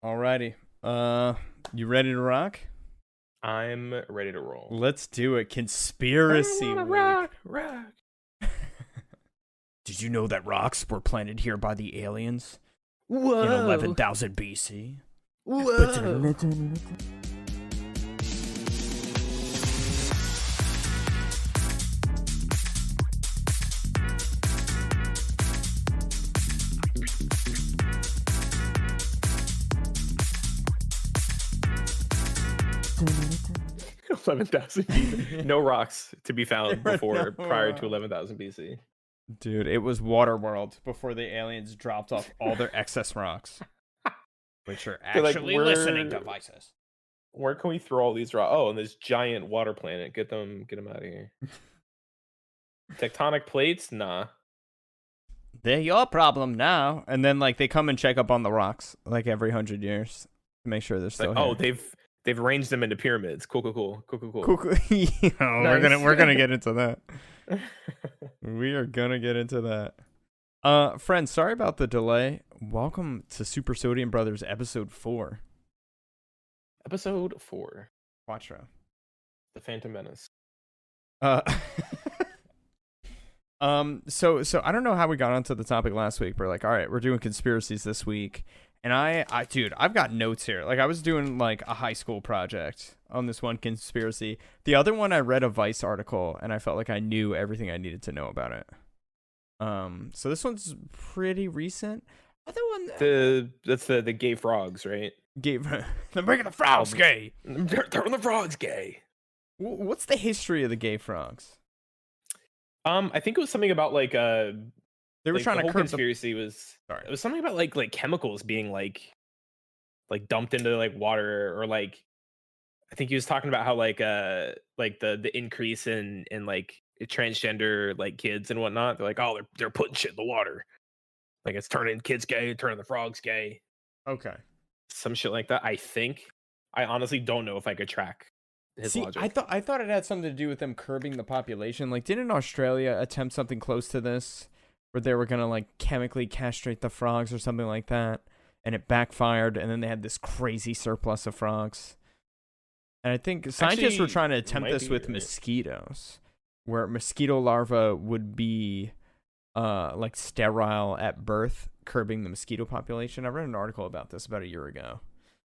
Alrighty. You ready to rock? I'm ready to roll. Let's do it. Conspiracy week. Rock. Did you know that rocks were planted here by the aliens Whoa. in 11,000 BC? Whoa. $11,000. No rocks to be found prior to 11,000 BC. Dude, it was Waterworld before the aliens dropped off all their excess rocks, which are actually listening devices. Where can we throw all these rocks? Oh, and this giant water planet. Get them out of here. Tectonic plates? Nah. They're your problem now. And then they come and check up on the rocks every 100 years to make sure they're still here. Oh, they've arranged them into pyramids. Cool. Cool. Nice. We're gonna get into that. We are gonna get into that. Friends, sorry about the delay. Welcome to Super Sodium Brothers episode 4. Episode 4. Quattro. The Phantom Menace. So I don't know how we got onto the topic last week, but all right, we're doing conspiracies this week. And dude, I've got notes here. I was doing a high school project on this one conspiracy. The other one, I read a Vice article and I felt like I knew everything I needed to know about it. So this one's pretty recent. Other one, that's the gay frogs, right? They're making the frogs gay. They're the frogs gay. What's the history of the gay frogs? I think it was something about they were trying the to whole curb conspiracy was. Sorry. It was something about like chemicals being like dumped into water, or I think he was talking about how the increase in transgender kids and whatnot. They're they're putting shit in the water, it's turning kids gay, turning the frogs gay. Okay. Some shit like that. I think. I honestly don't know if I could track his logic. I thought it had something to do with them curbing the population. Didn't Australia attempt something close to this, where they were gonna chemically castrate the frogs or something like that, and it backfired, and then they had this crazy surplus of frogs. And I think scientists were trying to attempt this with mosquitoes, where mosquito larvae would be sterile at birth, curbing the mosquito population. I read an article about this about a year ago.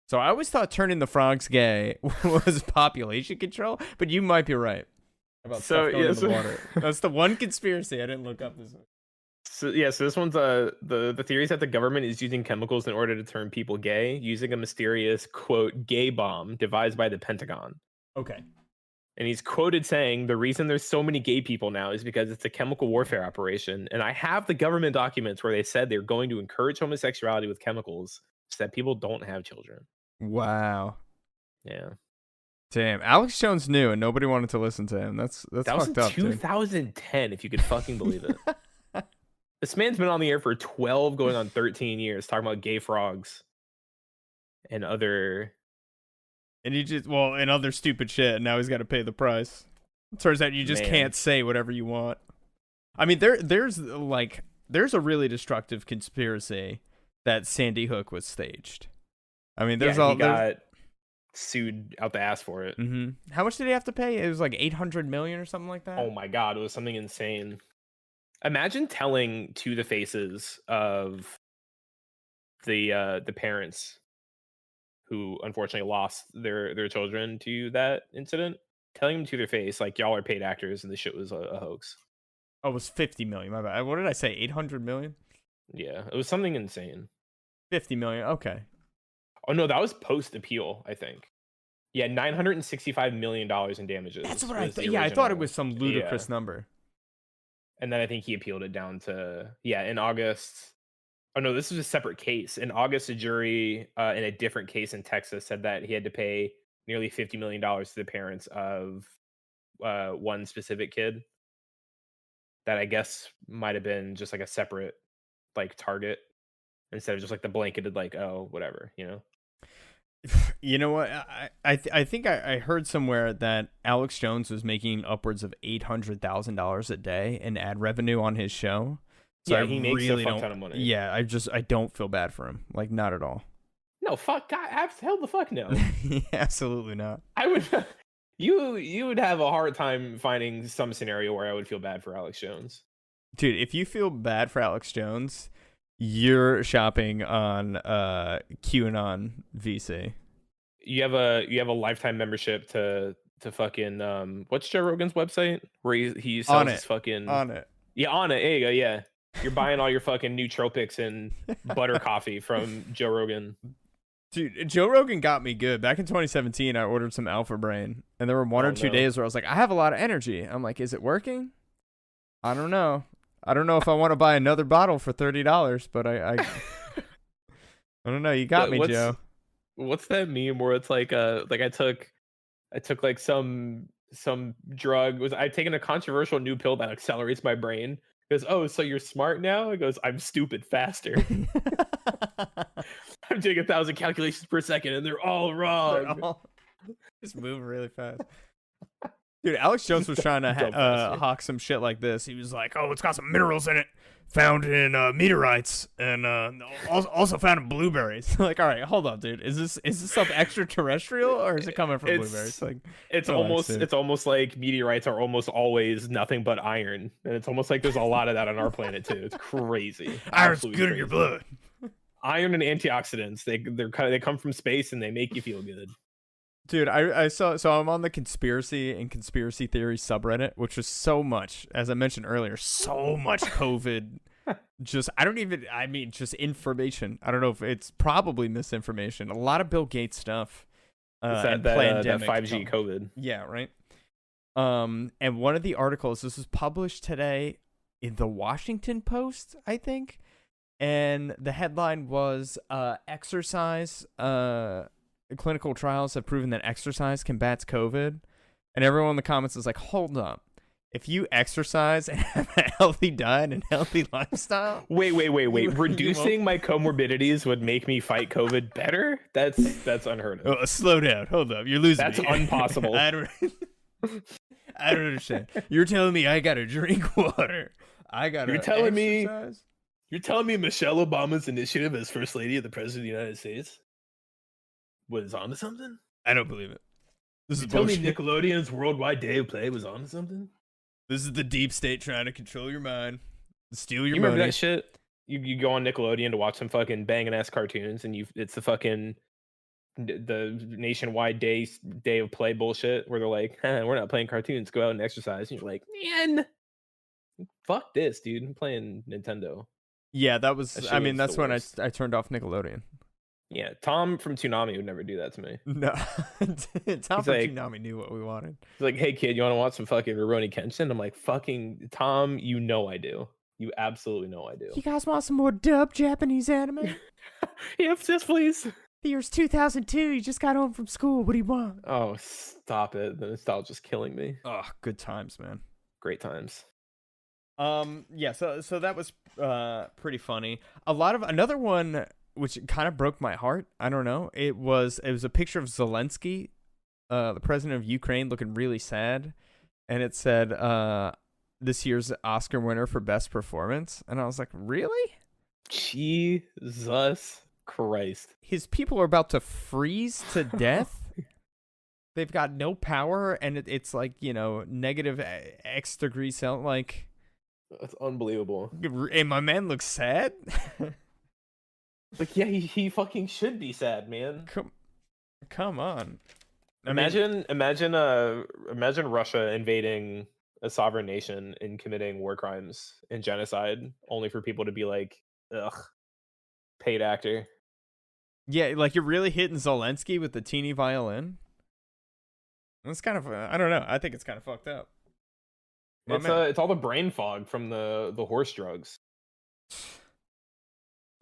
So I always thought turning the frogs gay was population control, but you might be right about stuff going in the water. That's the one conspiracy I didn't look up this week. So this one's the theory is that the government is using chemicals in order to turn people gay, using a mysterious quote gay bomb devised by the Pentagon. Okay. And he's quoted saying the reason there's so many gay people now is because it's a chemical warfare operation. And I have the government documents where they said they're going to encourage homosexuality with chemicals so that people don't have children. Wow. Yeah. Damn. Alex Jones knew and nobody wanted to listen to him. That was in 2010, if you could fucking believe it. This man's been on the air for 12 going on 13 years talking about gay frogs and other. And and other stupid shit, and now he's got to pay the price. Turns out you just can't say whatever you want. I mean, there's a really destructive conspiracy that Sandy Hook was staged. I mean, he got sued out the ass for it. Mm-hmm. How much did he have to pay? It was $800 million or something like that. Oh my god, it was something insane. Imagine telling to the faces of the parents who unfortunately lost their children to that incident, telling them to their face y'all are paid actors and this shit was a hoax. Oh, it was 50 million. My bad. What did I say? 800 million? Yeah, it was something insane. 50 million. Okay. Oh no, that was post appeal, I think. Yeah, $965 million in damages. That's what I thought. Yeah, I thought it was some ludicrous number. And then I think he appealed it down to in August. Oh no, this was a separate case. In August, a jury in a different case in Texas said that he had to pay nearly $50 million to the parents of one specific kid that I guess might have been just a separate target instead of just the blanketed oh whatever, you know. You know what? I think I heard somewhere that Alex Jones was making upwards of $800,000 a day in ad revenue on his show. So yeah, he makes a fuck ton of money. Yeah, I don't feel bad for him. Not at all. No, fuck, God, hell the fuck no. Yeah, absolutely not. I would. You would have a hard time finding some scenario where I would feel bad for Alex Jones. Dude, if you feel bad for Alex Jones, you're shopping on QAnon VC. You have a lifetime membership to fucking what's Joe Rogan's website where he sells his fucking on it. Yeah, on it. There you go. Yeah, you're buying all your fucking nootropics and butter coffee from Joe Rogan. Dude, Joe Rogan got me good. Back in 2017, I ordered some Alpha Brain, and there were one or two days where I was like, I have a lot of energy. I'm like, is it working? I don't know. I don't know if I want to buy another bottle for $30, but I don't know. You got me, Joe. What's that meme where it's like I took like some drug. I've taken a controversial new pill that accelerates my brain. He goes, oh, so you're smart now? It goes, I'm stupid faster. I'm doing 1,000 calculations per second, and they're all wrong. Just move really fast. Dude, Alex Jones was trying to hawk some shit like this. He was like, oh, it's got some minerals in it found in meteorites and also found in blueberries. Like, all right, hold on, dude. Is this stuff extraterrestrial or is it coming from blueberries? Like, it's almost like meteorites are almost always nothing but iron. And it's almost like there's a lot of that on our planet too. It's crazy. Iron's good in your blood. Iron and antioxidants, they come from space and they make you feel good. Dude, I saw, so I'm on the conspiracy and conspiracy theory subreddit, which was so much, as I mentioned earlier, so much COVID. Just information. I don't know if it's probably misinformation. A lot of Bill Gates stuff. That 5G COVID. Yeah, right. And one of the articles, this was published today in the Washington Post, I think. And the headline was exercise, clinical trials have proven that exercise combats COVID. And everyone in the comments is like, hold up. If you exercise and have a healthy diet and healthy lifestyle. Wait. Reducing my comorbidities would make me fight COVID better? That's unheard of. Oh, slow down. Hold up. You're losing me. That's impossible. I don't understand. You're telling me I gotta drink water. You're telling me Michelle Obama's initiative as First Lady of the President of the United States was onto something? I don't believe it. This is bullshit. Me Nickelodeon's Worldwide Day of Play was onto something? This is the deep state trying to control your mind, steal your money. Remember that shit? You go on Nickelodeon to watch some fucking banging ass cartoons, and it's the fucking the nationwide day of play bullshit where they're like, we're not playing cartoons, go out and exercise. And you're like, man, fuck this, dude. I'm playing Nintendo. Yeah, that's when I turned off Nickelodeon. Yeah, Tom from Toonami would never do that to me. No, Tom from Toonami knew what we wanted. He's like, hey kid, you want to watch some fucking Rurouni Kenshin? I'm like, fucking Tom, you know I do. You absolutely know I do. You guys want some more dubbed Japanese anime? Yes, please. The year's 2002. You just got home from school. What do you want? Oh, stop it. The nostalgia's killing me. Oh, good times, man. Great times. Yeah, so that was pretty funny. Another one which kind of broke my heart. I don't know. It was a picture of Zelensky, the president of Ukraine, looking really sad, and it said this year's Oscar winner for best performance, and I was like, really? Jesus Christ. His people are about to freeze to death. They've got no power, and it's like, negative X degrees Celsius. Like, that's unbelievable. And my man looks sad. Like, yeah, he fucking should be sad, man. Come on. Imagine Russia invading a sovereign nation and committing war crimes and genocide, only for people to be like, ugh, paid actor. Yeah, like you're really hitting Zelensky with the teeny violin. That's kind of, I don't know. I think it's kind of fucked up. It's all the brain fog from the horse drugs.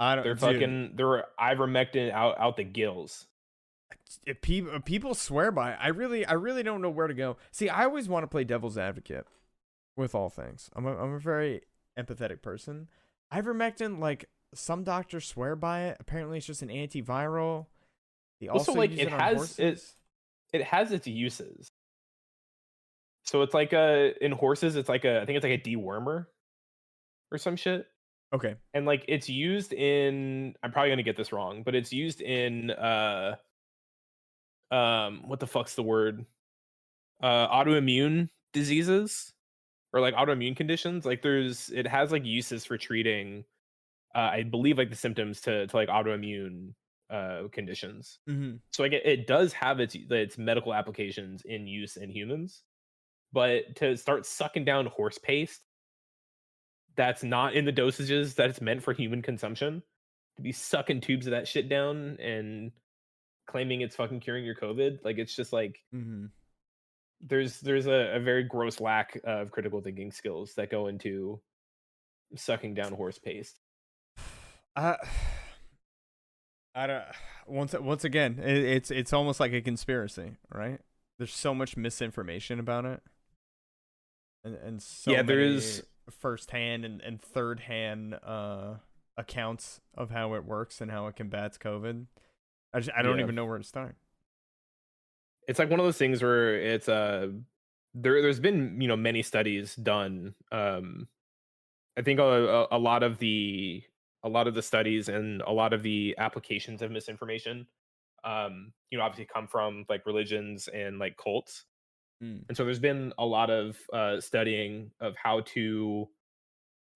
They're ivermectin out the gills. If people swear by it, I really don't know where to go. See, I always want to play devil's advocate with all things. I'm a very empathetic person. Ivermectin, like, some doctors swear by it. Apparently, it's just an antiviral. They also use it on horses. It has its uses. So it's like in horses, it's like I think it's like a dewormer or some shit. Okay. And like it's used in, I'm probably gonna get this wrong, but it's used in what the fuck's the word? Autoimmune diseases or like autoimmune conditions. Like it has like uses for treating I believe like the symptoms to like autoimmune conditions. Mm-hmm. So like it does have its medical applications in use in humans, but to start sucking down horse paste that's not in the dosages that it's meant for human consumption, to be sucking tubes of that shit down and claiming it's fucking curing your COVID, like it's just like Mm-hmm. there's a very gross lack of critical thinking skills that go into sucking down horse paste. I don't. Once again, it's almost like a conspiracy, right? There's so much misinformation about it, and so Yeah, many there's first-hand and third-hand accounts of how it works and how it combats COVID. I don't yeah. even know where to start. It's like one of those things where it's there's been many studies done. I think a lot of the studies and a lot of the applications of misinformation obviously come from like religions and like cults. Mm. And so there's been a lot of studying of how to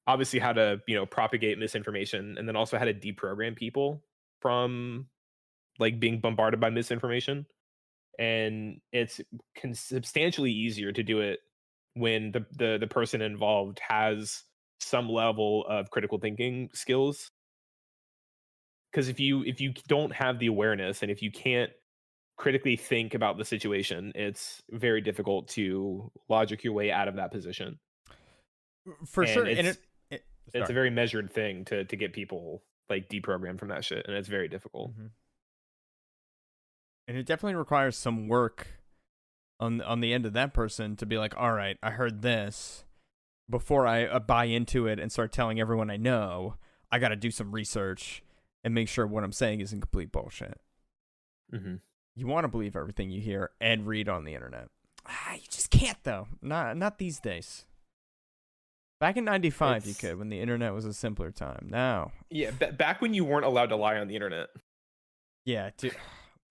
obviously how to propagate misinformation, and then also how to deprogram people from like being bombarded by misinformation. And it's substantially easier to do it when the person involved has some level of critical thinking skills, because if you don't have the awareness and if you can't critically think about the situation, it's very difficult to logic your way out of that position. For And sure, and it's a sorry. very measured thing to get people like deprogrammed from that shit, and it's very difficult. Mm-hmm. And it definitely requires some work on the end of that person to be like, all right, I heard this. Before I buy into it and start telling everyone I know, I got to do some research and make sure what I'm saying isn't complete bullshit. Mm-hmm. You want to believe everything you hear and read on the internet. You just can't, though. Not these days. Back in '95, you could, when the internet was a simpler time. Now, yeah, back when you weren't allowed to lie on the internet. Yeah, dude.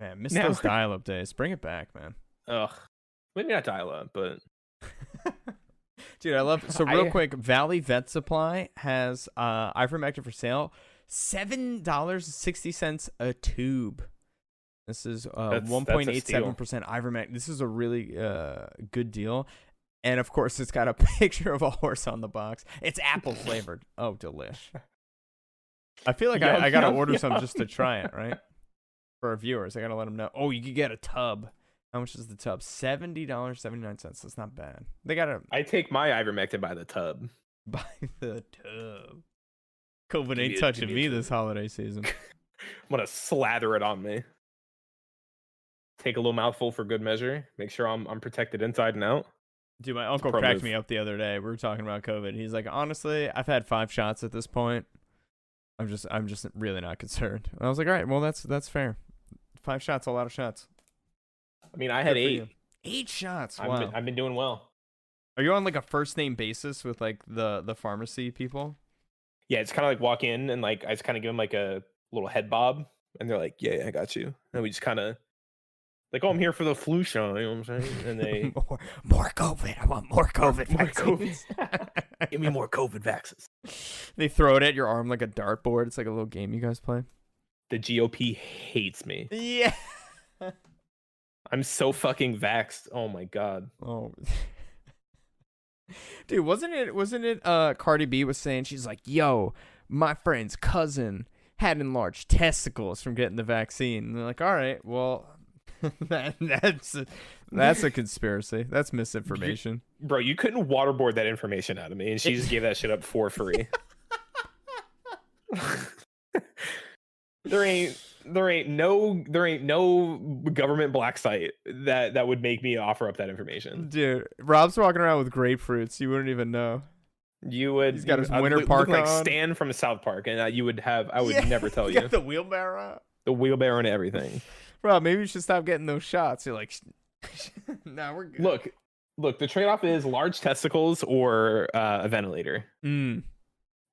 Man, miss those dial-up days. Bring it back, man. Ugh, maybe not dial-up, but dude, I love. So real quick, Valley Vet Supply has ivermectin for sale, $7.60 a tube. This is 1.87% ivermectin. This is a really good deal. And of course, it's got a picture of a horse on the box. It's apple flavored. Oh, delish. I feel like I gotta order some just to try it, right? For our viewers, I gotta let them know. Oh, you could get a tub. How much is the tub? $70.79. That's not bad. They gotta. I take my ivermectin by the tub. By the tub. COVID ain't touching me this holiday season. I'm gonna slather it on me. Take a little mouthful for good measure. Make sure I'm protected inside and out. Dude, my uncle cracked me up the other day. We were talking about COVID. He's like, honestly, I've had 5 shots at this point. I'm just really not concerned. And I was like, all right, well that's fair. 5 shots, a lot of shots. I mean, I had 8. 8 shots. Wow. I've been doing well. Are you on like a first name basis with like the pharmacy people? Yeah, it's kind of like walk in and like I just kind of give them like a little head bob, and they're like, "Yeah, I got you." And we just kind of like, "Oh, I'm here for the flu shot." You know what I'm saying? And they more COVID. I want more COVID. More COVID. Give me more COVID vaccines. They throw it at your arm like a dartboard. It's like a little game you guys play. The GOP hates me. Yeah. I'm so fucking vaxxed. Oh my god. Oh. Dude, wasn't it Cardi B was saying, she's like, yo, my friend's cousin had enlarged testicles from getting the vaccine. And they're like, all right, well, that's a conspiracy. That's misinformation. Bro, you couldn't waterboard that information out of me, and she just gave that shit up for free. There ain't no government black site that would make me offer up that information. Dude, Rob's walking around with grapefruits. You wouldn't even know. You would. He's got his winter parka like on. Stan from South Park, and I would never tell you. Got the wheelbarrow. The wheelbarrow and everything. Rob, maybe you should stop getting those shots. You're like, nah, we're good. Look. The trade-off is large testicles or a ventilator.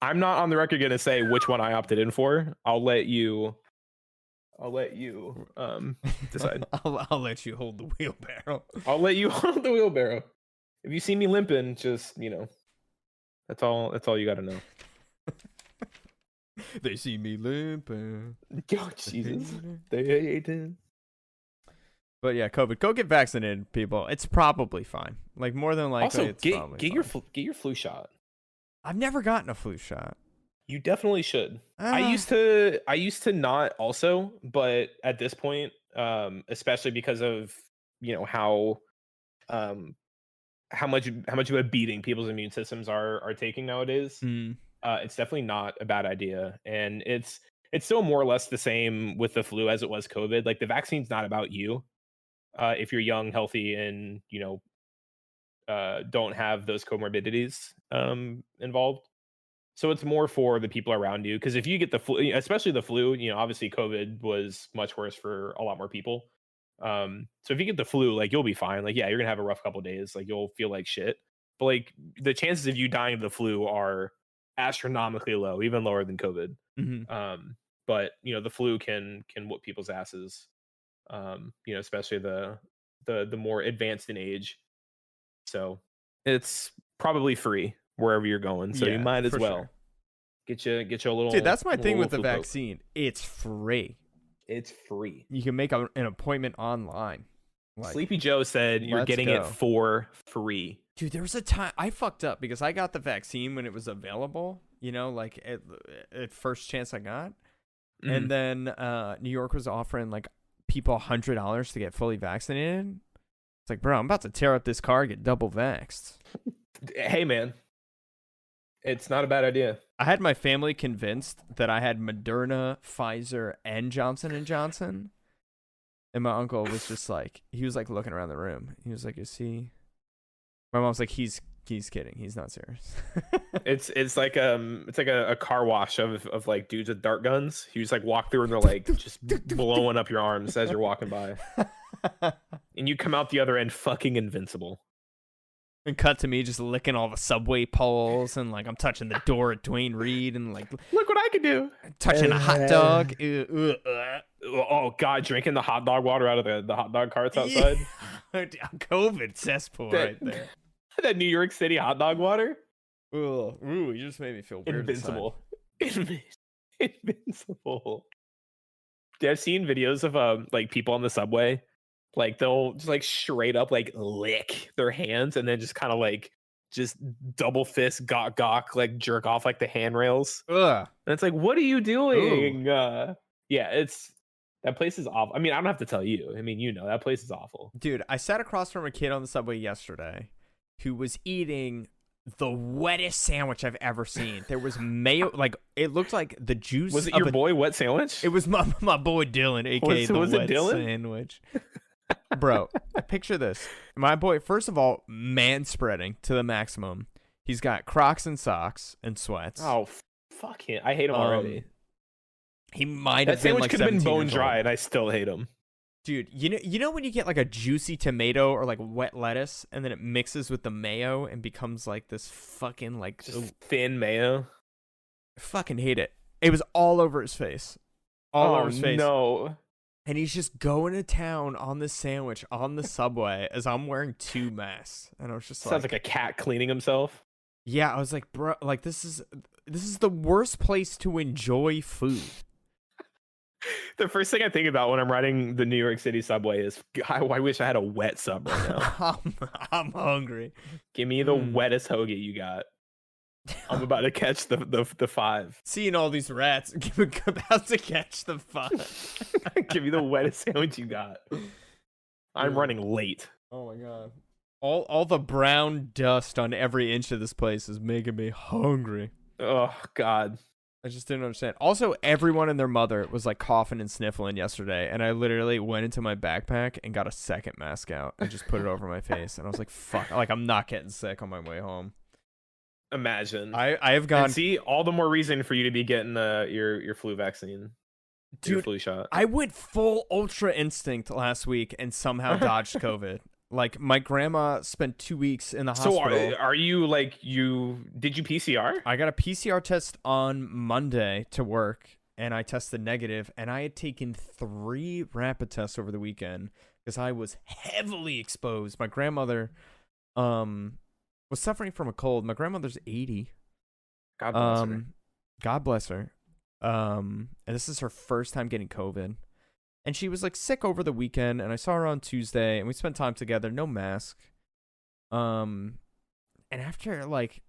I'm not on the record gonna say which one I opted in for. I'll let you decide. I'll let you hold the wheelbarrow. I'll let you hold the wheelbarrow. If you see me limping, just that's all you got to know. They see me limping. Oh, Jesus. They hate it. But yeah, COVID. Go get vaccinated, people. It's probably fine. Like more than likely, Also, it's probably get fine. your flu shot. I've never gotten a flu shot. You definitely should. I used to not also, but at this point, especially because of how much of a beating people's immune systems are taking nowadays. It's definitely not a bad idea, and it's still more or less the same with the flu as it was COVID. Like the vaccine's not about you. If you're young, healthy, and don't have those comorbidities involved. So it's more for the people around you. Because if you get the flu, especially the flu, obviously COVID was much worse for a lot more people. So if you get the flu, like you'll be fine. Like, yeah, you're gonna have a rough couple days. Like you'll feel like shit. But like the chances of you dying of the flu are astronomically low, even lower than COVID. But the flu can whoop people's asses. Especially the more advanced in age. So it's probably free wherever you're going. So you might as well get you a little. Dude, that's my thing with the flu vaccine. poke. It's free. It's free. You can make an appointment online. Like, Sleepy Joe said you're getting it for free. Dude, there was a time I fucked up because I got the vaccine when it was available, like at first chance I got. And then New York was offering like people $100 to get fully vaccinated. It's like, bro, I'm about to tear up this car, get double vaxxed. Hey, man. It's not a bad idea. I had my family convinced that I had Moderna, Pfizer, and Johnson & Johnson. And my uncle was just like, he was like looking around the room. He was like, is he? My mom's like, he's kidding. He's not serious. It's like a car wash of like dudes with dart guns. You just like walk through and they're like just blowing up your arms as you're walking by. And you come out the other end fucking invincible. And cut to me just licking all the subway poles and like I'm touching the door at Dwayne Reed and like look what I can do. Touching a hot dog. Oh god, drinking the hot dog water out of the hot dog carts outside. COVID cesspool right there. That New York City hot dog water. Ooh, you just made me feel weird. Invincible. Invincible. Dude, I've seen videos of like people on the subway. Like they'll just like straight up like lick their hands and then just kind of like just double fist gawk like jerk off like the handrails. And it's like, what are you doing? Yeah, that place is awful. I mean, I don't have to tell you. I mean, that place is awful. Dude, I sat across from a kid on the subway yesterday who was eating the wettest sandwich I've ever seen. There was mayo, like it looked like the juice. Was it your boy wet sandwich? It was my boy Dylan, aka the wet sandwich. Bro, picture this. My boy, first of all, man spreading to the maximum. He's got Crocs and socks and sweats. Oh, fuck him. I hate him already. He might have been like 17 years old. That sandwich could have been bone dry, and I still hate him. Dude, you know when you get like a juicy tomato or like wet lettuce, and then it mixes with the mayo and becomes like this fucking like just thin mayo? I fucking hate it. It was all over his face. All over his face. No. And he's just going to town on this sandwich on the subway as I'm wearing 2 masks. And I was just sounds like a cat cleaning himself. Yeah, I was like, bro, like this is the worst place to enjoy food. The first thing I think about when I'm riding the New York City subway is, God, I wish I had a wet sub right now. I'm hungry. Give me the wettest hoagie you got. I'm about to catch the 5. Seeing all these rats, about to catch the 5. Give me the wettest sandwich you got. I'm running late. Oh my god. All the brown dust on every inch of this place is making me hungry. Oh god. I just didn't understand. Also, everyone and their mother was like coughing and sniffling yesterday, and I literally went into my backpack and got a second mask out and just put it over my face, and I was like, fuck, like I'm not getting sick on my way home. Imagine. I have gone. And see, all the more reason for you to be getting your flu vaccine. Dude, your flu shot. I went full Ultra Instinct last week and somehow dodged COVID. Like my grandma spent 2 weeks in the So hospital. are you like did you PCR? I got a PCR test on Monday to work, and I tested negative, and I had taken 3 rapid tests over the weekend because I was heavily exposed. My grandmother was suffering from a cold. My grandmother's 80. God bless her. God bless her. And this is her first time getting COVID. And she was like sick over the weekend, and I saw her on Tuesday, and we spent time together, no mask. And after like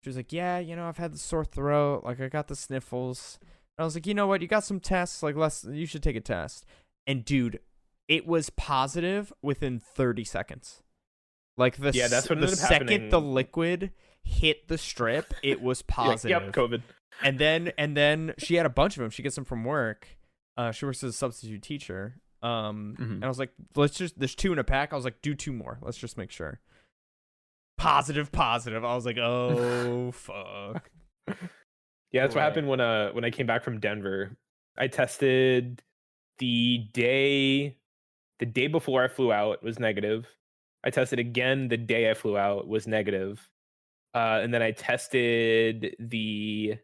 she was like, yeah, I've had the sore throat, like I got the sniffles. And I was like, you know what, you got some tests, like you should take a test. And dude, it was positive within 30 seconds. Like that's what the ended up second happening. the liquid hit the strip, it was positive. Yep, COVID. And then she had a bunch of them. She gets them from work. She works as a substitute teacher. And I was like, there's 2 in a pack. I was like, do 2 more. Let's just make sure. Positive. I was like, oh fuck. Yeah, that's what happened when I came back from Denver. I tested the day before I flew out, was negative. I tested again the day I flew out, was negative. And then I tested I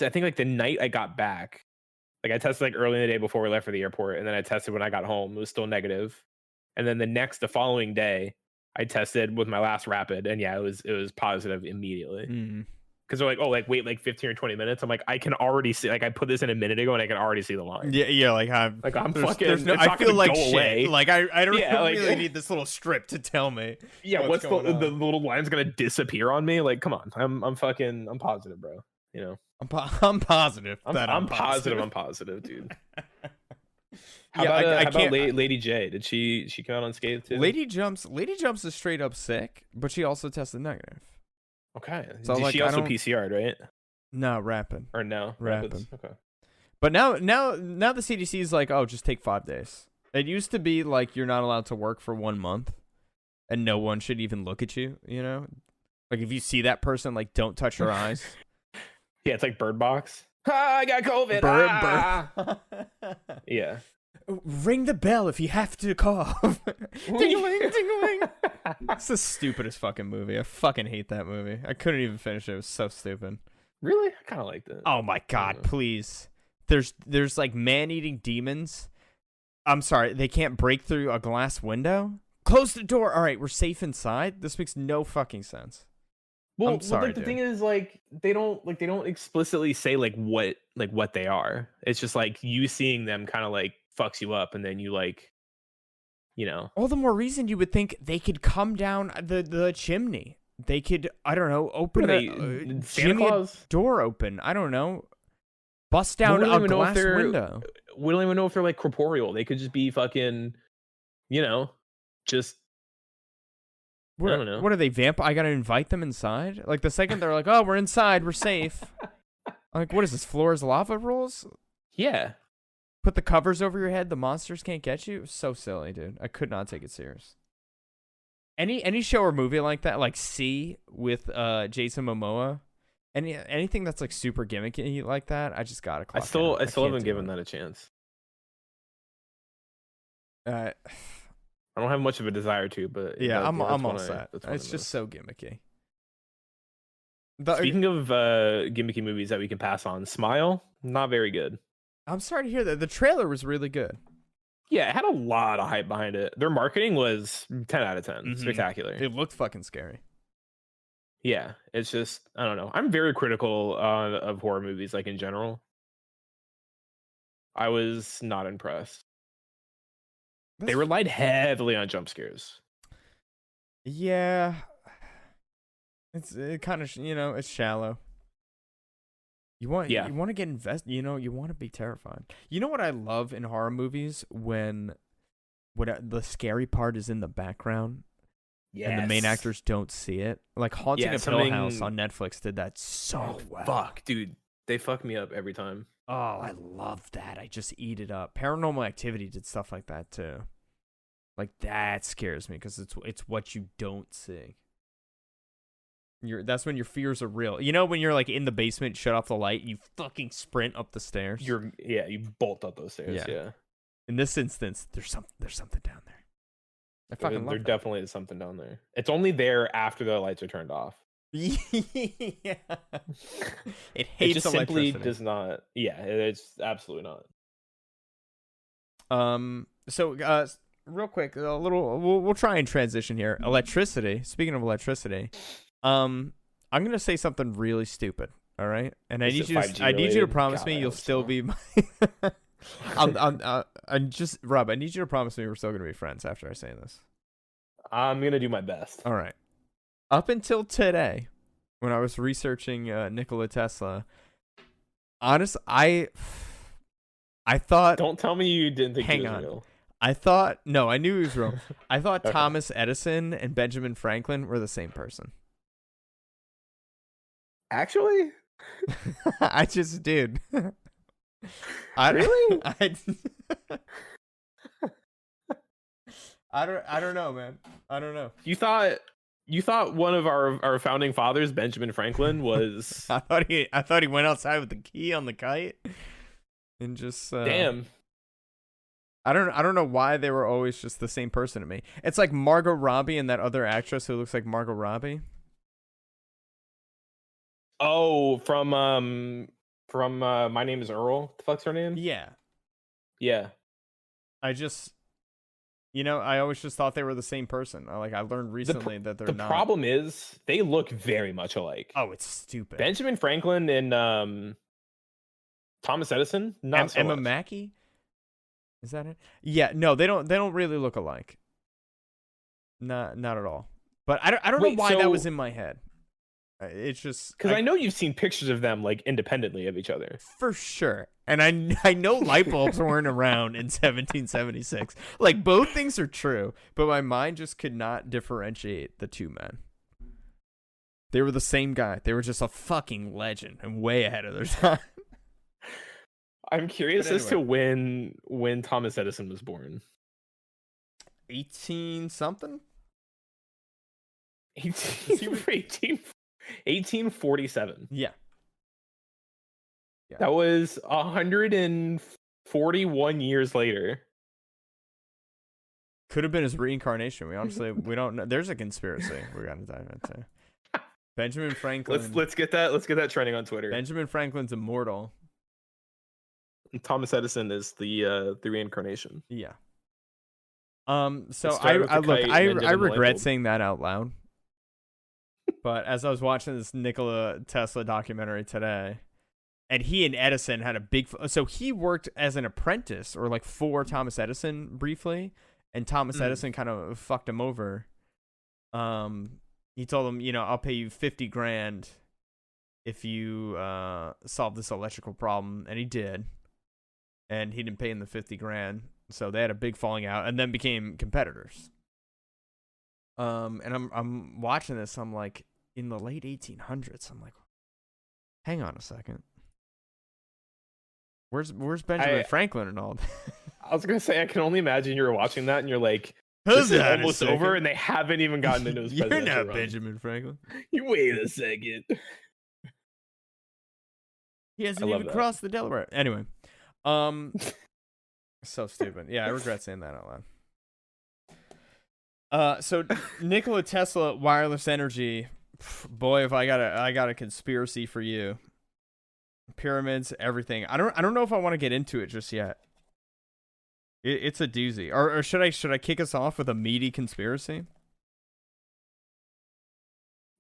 think like the night I got back. Like I tested like early in the day before we left for the airport, and then I tested when I got home. It was still negative. And then the following day, I tested with my last rapid, and yeah, it was positive immediately. Because they're like, oh, like wait like 15 or 20 minutes. I'm like, I can already see, like I put this in a minute ago, and I can already see the line. Yeah, like I'm fucking. I feel like shit. Away. Like I don't like, really need this little strip to tell me. Yeah, what's the little line's gonna disappear on me? Like, come on, I'm positive, bro. I'm positive. I'm positive, dude. How I about Lady J? Did she come out unscathed too? Lady Jumps is straight up sick, but she also tested negative. Okay. So Did like, she also PCR'd, right? No, rapid. Or no? Rapid. Okay. But now the CDC is like, oh, just take 5 days. It used to be like you're not allowed to work for 1 month, and no one should even look at you. Like if you see that person, like don't touch her eyes. Yeah, it's like Bird Box. I got COVID. Bird. Yeah. Ring the bell if you have to cough. Ding-a-ling, ding-a-ling. It's the stupidest fucking movie. I fucking hate that movie. I couldn't even finish it. It was so stupid. Really? I kind of liked it. Oh my god, please. There's like man-eating demons. I'm sorry, they can't break through a glass window? Close the door. All right, we're safe inside. This makes no fucking sense. Well, I'm sorry, like the dude. thing is, like they don't explicitly say like what they are. It's just like you seeing them kind of like fucks you up, and then you like, All the more reason you would think they could come down the chimney. They could, I don't know, open the Santa Claus door open. I don't know, bust down a glass window. We don't even know if they're like corporeal. They could just be fucking, just. I don't know. What are they, I gotta invite them inside? Like the second they're like, oh, we're inside, we're safe. Like, what is this, floors lava rolls? Yeah. Put the covers over your head, the monsters can't get you? It was so silly, dude. I could not take it serious. Any show or movie like that, like C with Jason Momoa, anything that's like super gimmicky like that, I just gotta clock I still haven't given that a chance. I don't have much of a desire to, but yeah, I'm all set. It's just so gimmicky. Speaking of gimmicky movies that we can pass on, Smile, not very good. I'm sorry to hear that. The trailer was really good. Yeah, it had a lot of hype behind it. Their marketing was 10 out of 10. Spectacular. It looked fucking scary. Yeah, it's just, I don't know. I'm very critical of horror movies, like in general. I was not impressed. They relied heavily on jump scares. Yeah. It kind of, it's shallow. You want to get invested, you want to be terrified. You know what I love in horror movies? When the scary part is in the background. Yes. And the main actors don't see it. Like Haunting of Hill House on Netflix did that so well. Fuck, dude. They fuck me up every time. Oh, I love that. I just eat it up. Paranormal Activity did stuff like that too. Like that scares me because it's what you don't see. That's when your fears are real. When you're like in the basement, shut off the light, you fucking sprint up the stairs. You bolt up those stairs. Yeah. In this instance, there's something down there. I fucking There love that. definitely is something down there. It's only there after the lights are turned off. Yeah. It It hates just simply electricity. does not. Yeah, it's absolutely not. So real quick, a little we'll try and transition here. Electricity. Speaking of electricity, I'm going to say something really stupid, all right? And Is it 5G I need you to related? promise God, me I you'll hope still so. be my I'm just Rob, I need you to promise me we're still going to be friends after I say this. I'm gonna do my best. All right. Up until today, when I was researching Nikola Tesla, I thought. Don't tell me you didn't think Hang he was on. real. I thought no, I knew he was real. I thought Okay. Thomas Edison and Benjamin Franklin were the same person. Actually, I just did. Really? I don't know, man. I don't know. you thought one of our founding fathers, Benjamin Franklin, was I thought he went outside with the key on the kite and just damn. I don't know why they were always just the same person to me. It's like Margot Robbie and that other actress who looks like Margot Robbie. Oh, from My Name Is Earl. What the fuck's her name? Yeah. Yeah. I just I always just thought they were the same person. I learned recently that they're The not. problem is they look very much alike. Oh, it's stupid. Benjamin Franklin and Thomas Edison, not so Emma much. Mackey? Is that it? Yeah, no, they don't really look alike. Not at all. But I don't Wait, know why that so- was in my head. It's just Because I know you've seen pictures of them like independently of each other. for sure. And I know light bulbs weren't around in 1776. Like both things are true, but my mind just could not differentiate the two men. They were the same guy. They were just a fucking legend and way ahead of their time. I'm curious But as to when Thomas Edison was born. 18 something? 1847. Yeah. That was 141 years later. Could have been his reincarnation. We don't know. There's a conspiracy we got to dive into. Benjamin Franklin. Let's get that trending on Twitter. Benjamin Franklin's immortal. Thomas Edison is the reincarnation. Yeah. It So started with I the look. kite and I ended in the light regret bulb. saying that out loud. But as I was watching this Nikola Tesla documentary today, and he and Edison had a big. So he worked as an apprentice or like for Thomas Edison briefly, and Thomas Edison kind of fucked him over. He told him, I'll pay you 50 grand if you solve this electrical problem, and he did. And he didn't pay him the 50 grand, so they had a big falling out, and then became competitors. And I'm watching this. I'm like, in the late 1800s. I'm like, hang on a second. Where's Benjamin Franklin and all? I was gonna say I can only imagine you were watching that and you're like, Who's this is that a almost second? over, and they haven't even gotten into his You're presidential not run. Benjamin Franklin. You wait a second. He hasn't I love even that. crossed the Delaware. Anyway, so stupid. Yeah, I regret saying that out loud. So Nikola Tesla wireless energy. Boy, if I got a conspiracy for you. Pyramids, everything. I don't know if I want to get into it just yet. It's a doozy. Or should I kick us off with a meaty conspiracy?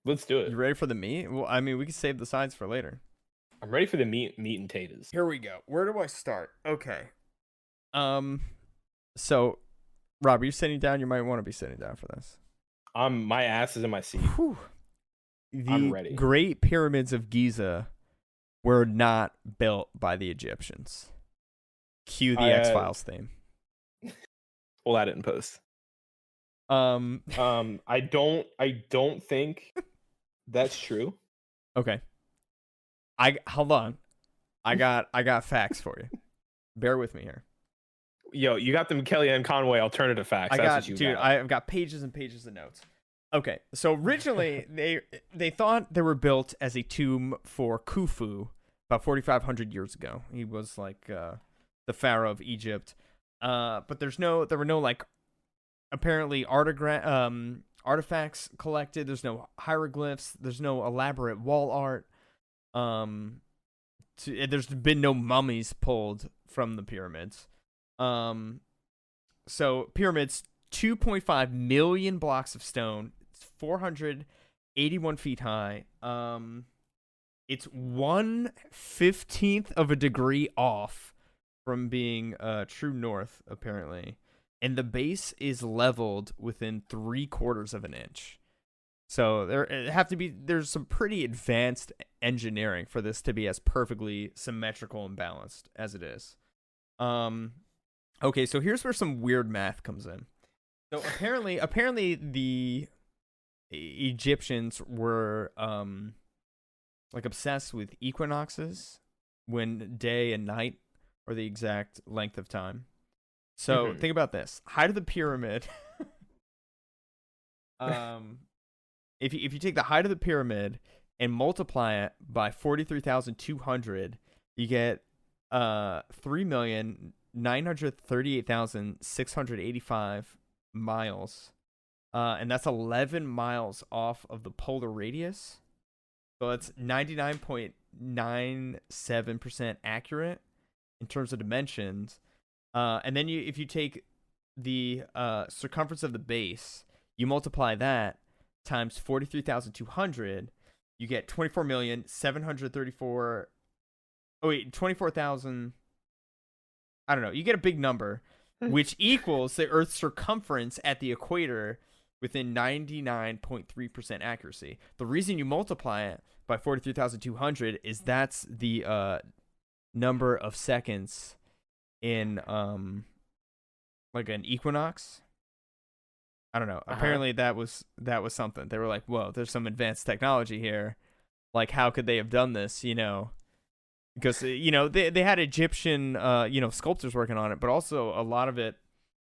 Let's do You it. ready for the meat? Well, I mean, we can save the sides for later. I'm ready for the meat and taters. Here we go. Where do I start? Okay. So, Rob, are you sitting down? You might want to be sitting down for this. My ass is in my seat. Whew. The I'm ready. Great Pyramids of Giza were not built by the Egyptians. Cue the X-Files theme. We'll add it in post. Um, I don't think that's true. Okay. Hold on. I got facts for you. Bear with me here. Yo, you got them Kellyanne Conway alternative facts. I've got pages and pages of notes. Okay, so originally they thought they were built as a tomb for Khufu about 4,500 years ago. He was like the pharaoh of Egypt. But there were no like apparently artifacts collected. There's no hieroglyphs. There's no elaborate wall art. There's been no mummies pulled from the pyramids. So pyramids, 2.5 million blocks of stone. It's 481 feet high. It's 1/15 of a degree off from being true north, apparently, and the base is leveled within 3/4 of an inch. So there's some pretty advanced engineering for this to be as perfectly symmetrical and balanced as it is. Okay, so here's where some weird math comes in. So apparently the Egyptians were like obsessed with equinoxes, when day and night are the exact length of time. So think about this: height of the pyramid. If you take the height of the pyramid and multiply it by 43,200, you get 3,938,685 miles, and that's 11 miles off of the polar radius. So that's 99.97% accurate in terms of dimensions. And then if you take the circumference of the base, you multiply that times 43,200, you get 24,734,000. Oh wait, 24,000. I don't know. You get a big number, which equals the Earth's circumference at the equator within 99.3% accuracy. The reason you multiply it by 43,200 is that's the number of seconds in like an equinox. I don't know. Apparently that was something. They were like, "Whoa, there's some advanced technology here. Like, how could they have done this?" Because they had Egyptian sculptors working on it, but also a lot of it,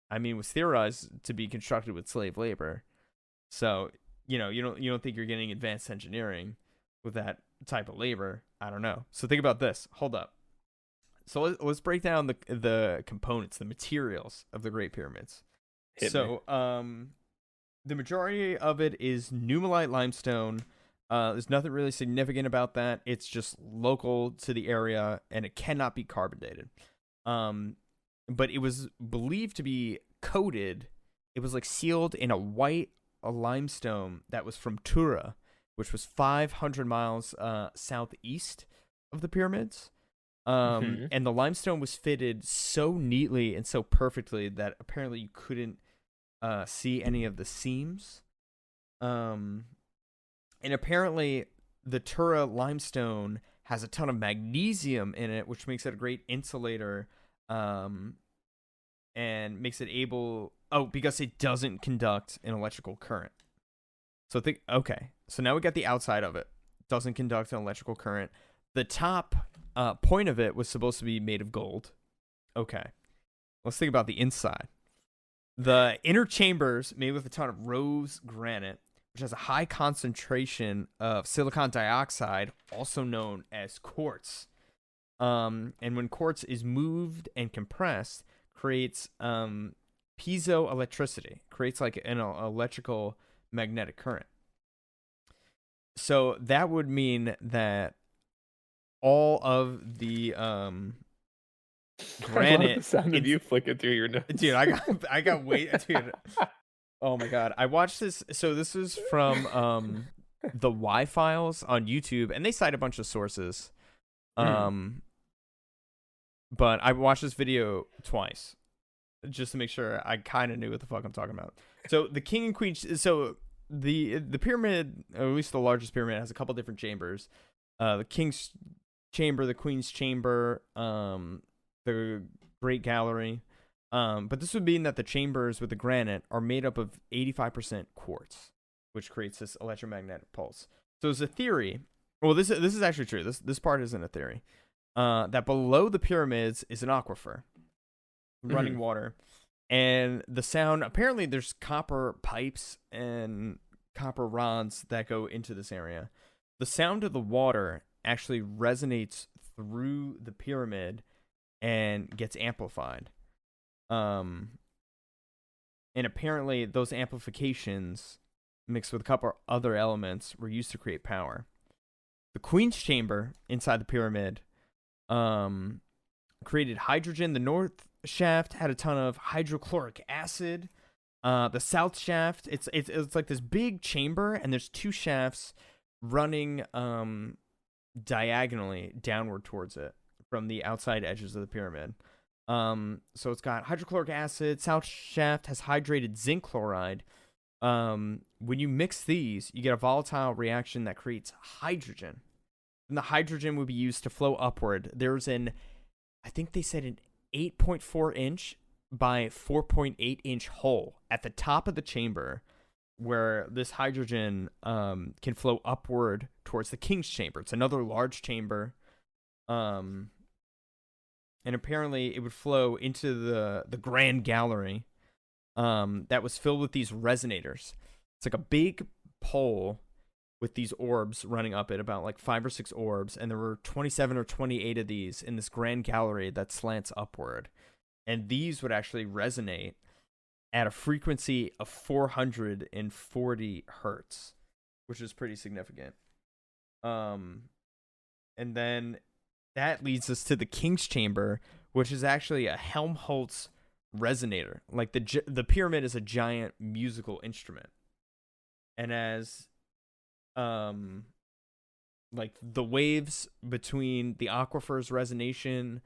I mean, was theorized to be constructed with slave labor. So you don't think you're getting advanced engineering with that type of labor. I don't know. So think about this. Hold up. So let's break down the components, the materials of the Great Pyramids. The majority of it is numalite limestone. There's nothing really significant about that. It's just local to the area, and it cannot be carbon dated. But it was believed to be coated. It was like sealed in a white limestone that was from Tura, which was 500 miles southeast of the pyramids. And the limestone was fitted so neatly and so perfectly that apparently you couldn't see any of the seams. And apparently the Tura limestone has a ton of magnesium in it, which makes it a great insulator, and makes it because it doesn't conduct an electrical current. So so now we got the outside of it. Doesn't conduct an electrical current. The top point of it was supposed to be made of gold. Okay. Let's think about the inside. The inner chambers made with a ton of rose granite, which has a high concentration of silicon dioxide, also known as quartz. And when quartz is moved and compressed, creates piezoelectricity, creates like an electrical magnetic current. So that would mean that all of the granite. The sound of you flicking through your nose, dude. I got weight, dude. Oh my god, I watched this. So this is from the Y Files on YouTube, and they cite a bunch of sources. But I watched this video twice just to make sure I kind of knew what the fuck I'm talking about. So the king and queen. So the pyramid, or at least the largest pyramid, has a couple different chambers. The king's chamber, the queen's chamber, the great gallery. But this would mean that the chambers with the granite are made up of 85% quartz, which creates this electromagnetic pulse. So there's a theory. Well, this is actually true. This part isn't a theory. That below the pyramids is an aquifer, running water, and the sound. Apparently, there's copper pipes and copper rods that go into this area. The sound of the water actually resonates through the pyramid and gets amplified. And And apparently, those amplifications, mixed with a couple other elements, were used to create power. The Queen's Chamber inside the pyramid created hydrogen. The north shaft had a ton of hydrochloric acid. The south shaft, it's like this big chamber, and there's two shafts running diagonally downward towards it from the outside edges of the pyramid. So it's got hydrochloric acid. South shaft has hydrated zinc chloride. When you mix these, you get a volatile reaction that creates hydrogen. And the hydrogen would be used to flow upward. There's I think they said an 8.4 inch by 4.8 inch hole at the top of the chamber where this hydrogen can flow upward towards the king's chamber. It's another large chamber. And apparently it would flow into the grand gallery that was filled with these resonators. It's like a big pole with these orbs running up it, about like 5 or 6 orbs, and there were 27 or 28 of these in this grand gallery that slants upward. And these would actually resonate at a frequency of 440 hertz, which is pretty significant. And then that leads us to the King's Chamber, which is actually a Helmholtz resonator. Like the pyramid is a giant musical instrument, and as like the waves between the aquifer's resonation,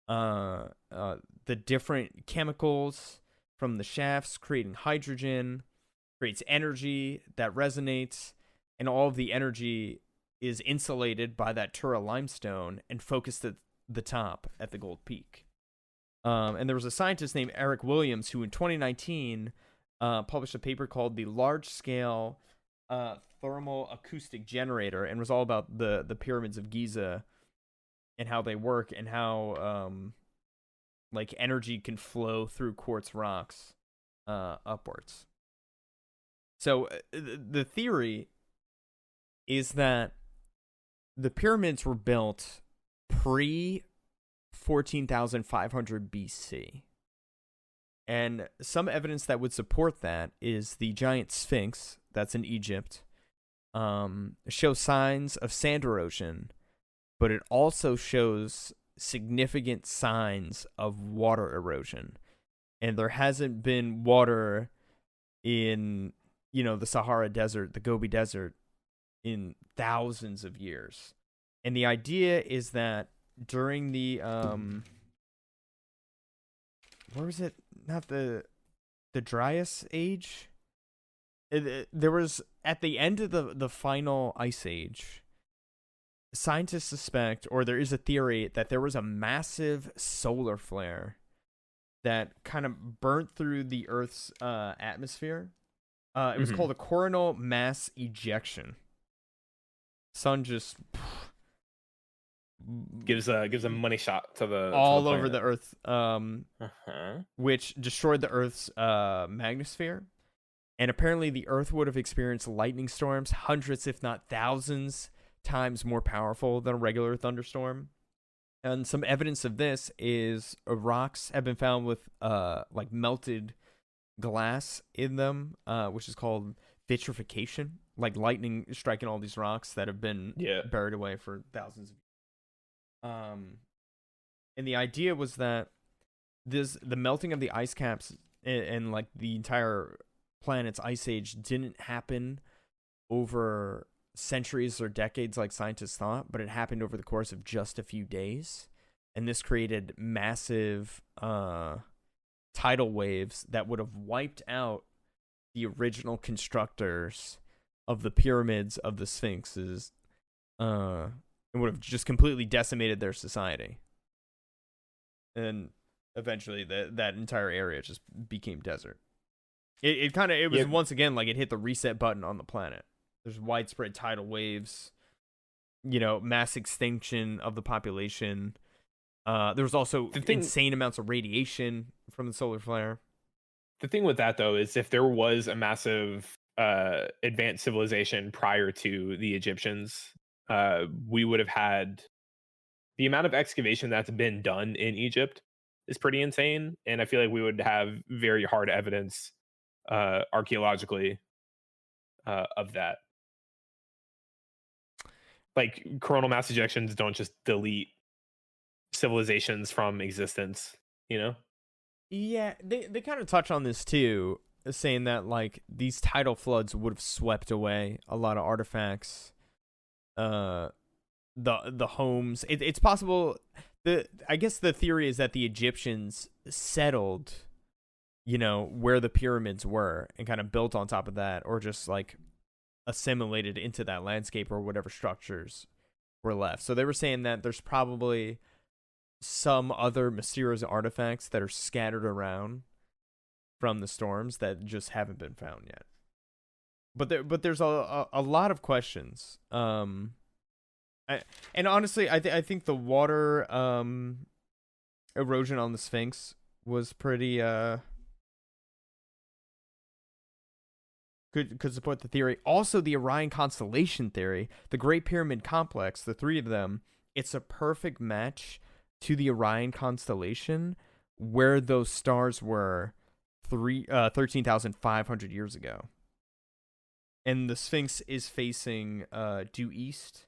the different chemicals from the shafts creating hydrogen creates energy that resonates, and all of the energy is insulated by that Tura limestone and focused at the top at the gold peak. And there was a scientist named Eric Williams who in 2019 published a paper called The Large Scale Thermal Acoustic Generator, and was all about the pyramids of Giza and how they work, and how like energy can flow through quartz rocks upwards. So the theory is that the pyramids were built pre 14,500 BC. And some evidence that would support that is the giant Sphinx that's in Egypt shows signs of sand erosion, but it also shows significant signs of water erosion. And there hasn't been water in, the Sahara Desert, the Gobi Desert, in thousands of years. And the idea is that during the where was it? Not the Dryas age. There was, at the end of the final ice age, scientists suspect, or there is a theory, that there was a massive solar flare that kind of burnt through the Earth's atmosphere. It was called a coronal mass ejection. Sun just gives a money shot to the all over the Earth, which destroyed the Earth's magnetosphere. And apparently the Earth would have experienced lightning storms, hundreds if not thousands times more powerful than a regular thunderstorm. And some evidence of this is rocks have been found with like melted glass in them, which is called vitrification, like lightning striking all these rocks that have been buried away for thousands of years. And the idea was that the melting of the ice caps and like the entire planet's ice age didn't happen over centuries or decades like scientists thought, but it happened over the course of just a few days. And this created massive tidal waves that would have wiped out the original constructors of the pyramids of the Sphinxes, and would have just completely decimated their society. And eventually that entire area just became desert. It was once again like it hit the reset button on the planet. There's widespread tidal waves, mass extinction of the population. There was also insane amounts of radiation from the solar flare. The thing with that, though, is if there was a massive advanced civilization prior to the Egyptians, we would have had the amount of excavation that's been done in Egypt is pretty insane, and I feel like we would have very hard evidence archaeologically of that. Like coronal mass ejections don't just delete civilizations from existence, you know? Yeah, they kind of touch on this too, saying that like these tidal floods would have swept away a lot of artifacts, uh, the homes. It's possible. I guess the theory is that the Egyptians settled, where the pyramids were and kind of built on top of that, or just like assimilated into that landscape or whatever structures were left. So they were saying that there's probably some other mysterious artifacts that are scattered around from the storms that just haven't been found yet. But there's a lot of questions. And honestly, I think the water erosion on the Sphinx was pretty could support the theory. Also, the Orion constellation theory, the Great Pyramid complex, the three of them, it's a perfect match to the Orion constellation where those stars were 13,500 years ago. And the Sphinx is facing due east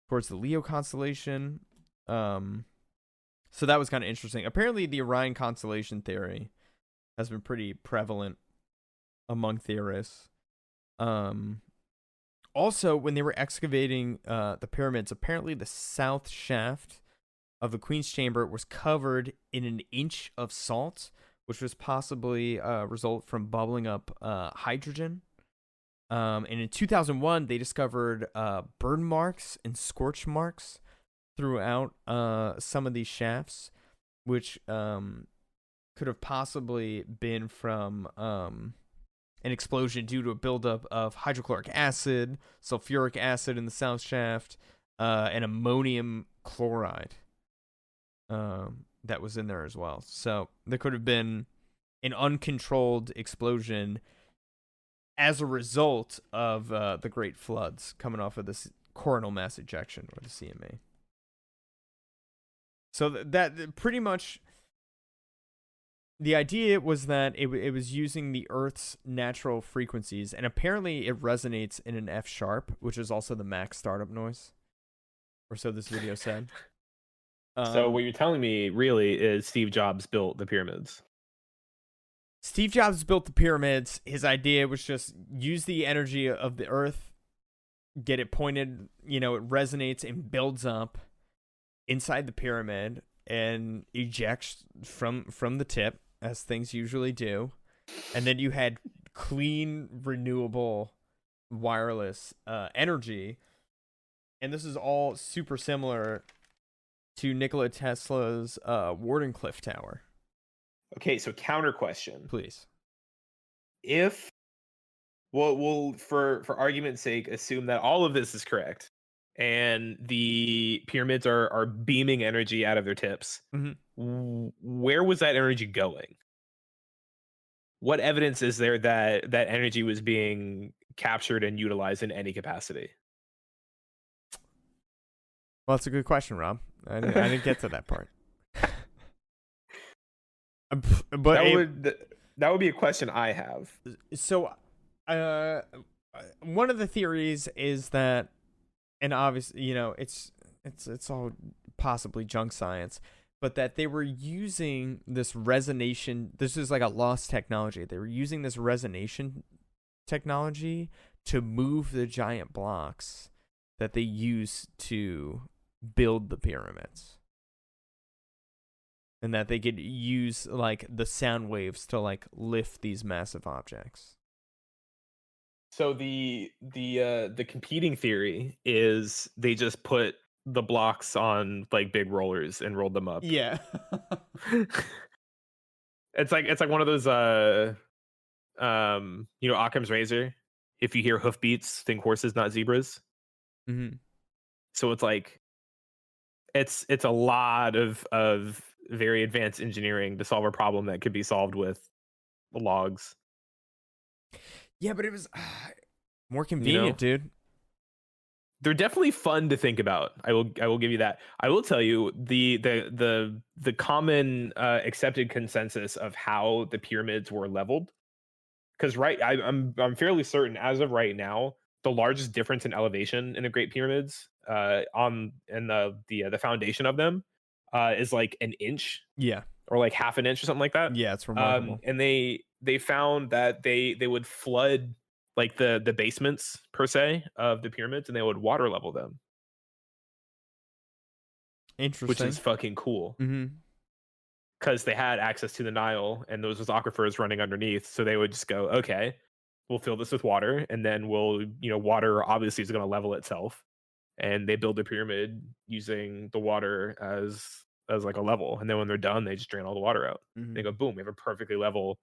towards the Leo constellation. So that was kind of interesting. Apparently, the Orion constellation theory has been pretty prevalent among theorists. Also, when they were excavating the pyramids, apparently the south shaft of the Queen's Chamber was covered in an inch of salt, which was possibly a result from bubbling up hydrogen. And in 2001, they discovered burn marks and scorch marks throughout some of these shafts, which could have possibly been from an explosion due to a buildup of hydrochloric acid, sulfuric acid in the south shaft, and ammonium chloride that was in there as well. So there could have been an uncontrolled explosion as a result of the Great Floods coming off of this coronal mass ejection, or the CME. So that pretty much... The idea was that it was using the Earth's natural frequencies, and apparently it resonates in an F sharp, which is also the Mac startup noise, or so this video said. So what you're telling me really is Steve Jobs built the pyramids. Steve Jobs built the pyramids. His idea was just use the energy of the Earth, get it pointed, it resonates and builds up inside the pyramid and ejects from the tip, as things usually do. And then you had clean, renewable, wireless energy. And this is all super similar to Nikola Tesla's Wardenclyffe Tower. Okay, so counter question. Please. If, we'll for argument's sake, assume that all of this is correct, and the pyramids are beaming energy out of their tips. Mm-hmm. Where was that energy going? What evidence is there that energy was being captured and utilized in any capacity? Well, that's a good question, Rob. I didn't get to that part. But that would be a question I have. So, one of the theories is that, and obviously, it's all possibly junk science, but that they were using this resonation. This is like a lost technology. They were using this resonation technology to move the giant blocks that they use to build the pyramids. And that they could use like the sound waves to like lift these massive objects. So the competing theory is they just put the blocks on like big rollers and rolled them up. Yeah. It's like one of those Occam's razor. If you hear hoofbeats, think horses, not zebras. Mm-hmm. So it's like it's a lot of very advanced engineering to solve a problem that could be solved with logs. Yeah, but it was more convenient, dude. they're definitely fun to think about. I will give you that. I will tell you the common accepted consensus of how the pyramids were leveled. Because I'm fairly certain as of right now, the largest difference in elevation in the Great Pyramids, on and the foundation of them, is like an inch Yeah. or like half an inch or something like that. Yeah, it's remarkable. And they found that they would flood like the basements per se of the pyramids, and they would water level them, which is Interesting. fucking cool Mm-hmm. because they had access to the Nile and those was aquifers running underneath. So they would just go, okay, we'll fill this with water, and then we'll, water obviously is going to level itself, and they build a pyramid using the water as like a level, and then when they're done, they just drain all the water out. They Mm-hmm. go, boom, we have a perfectly level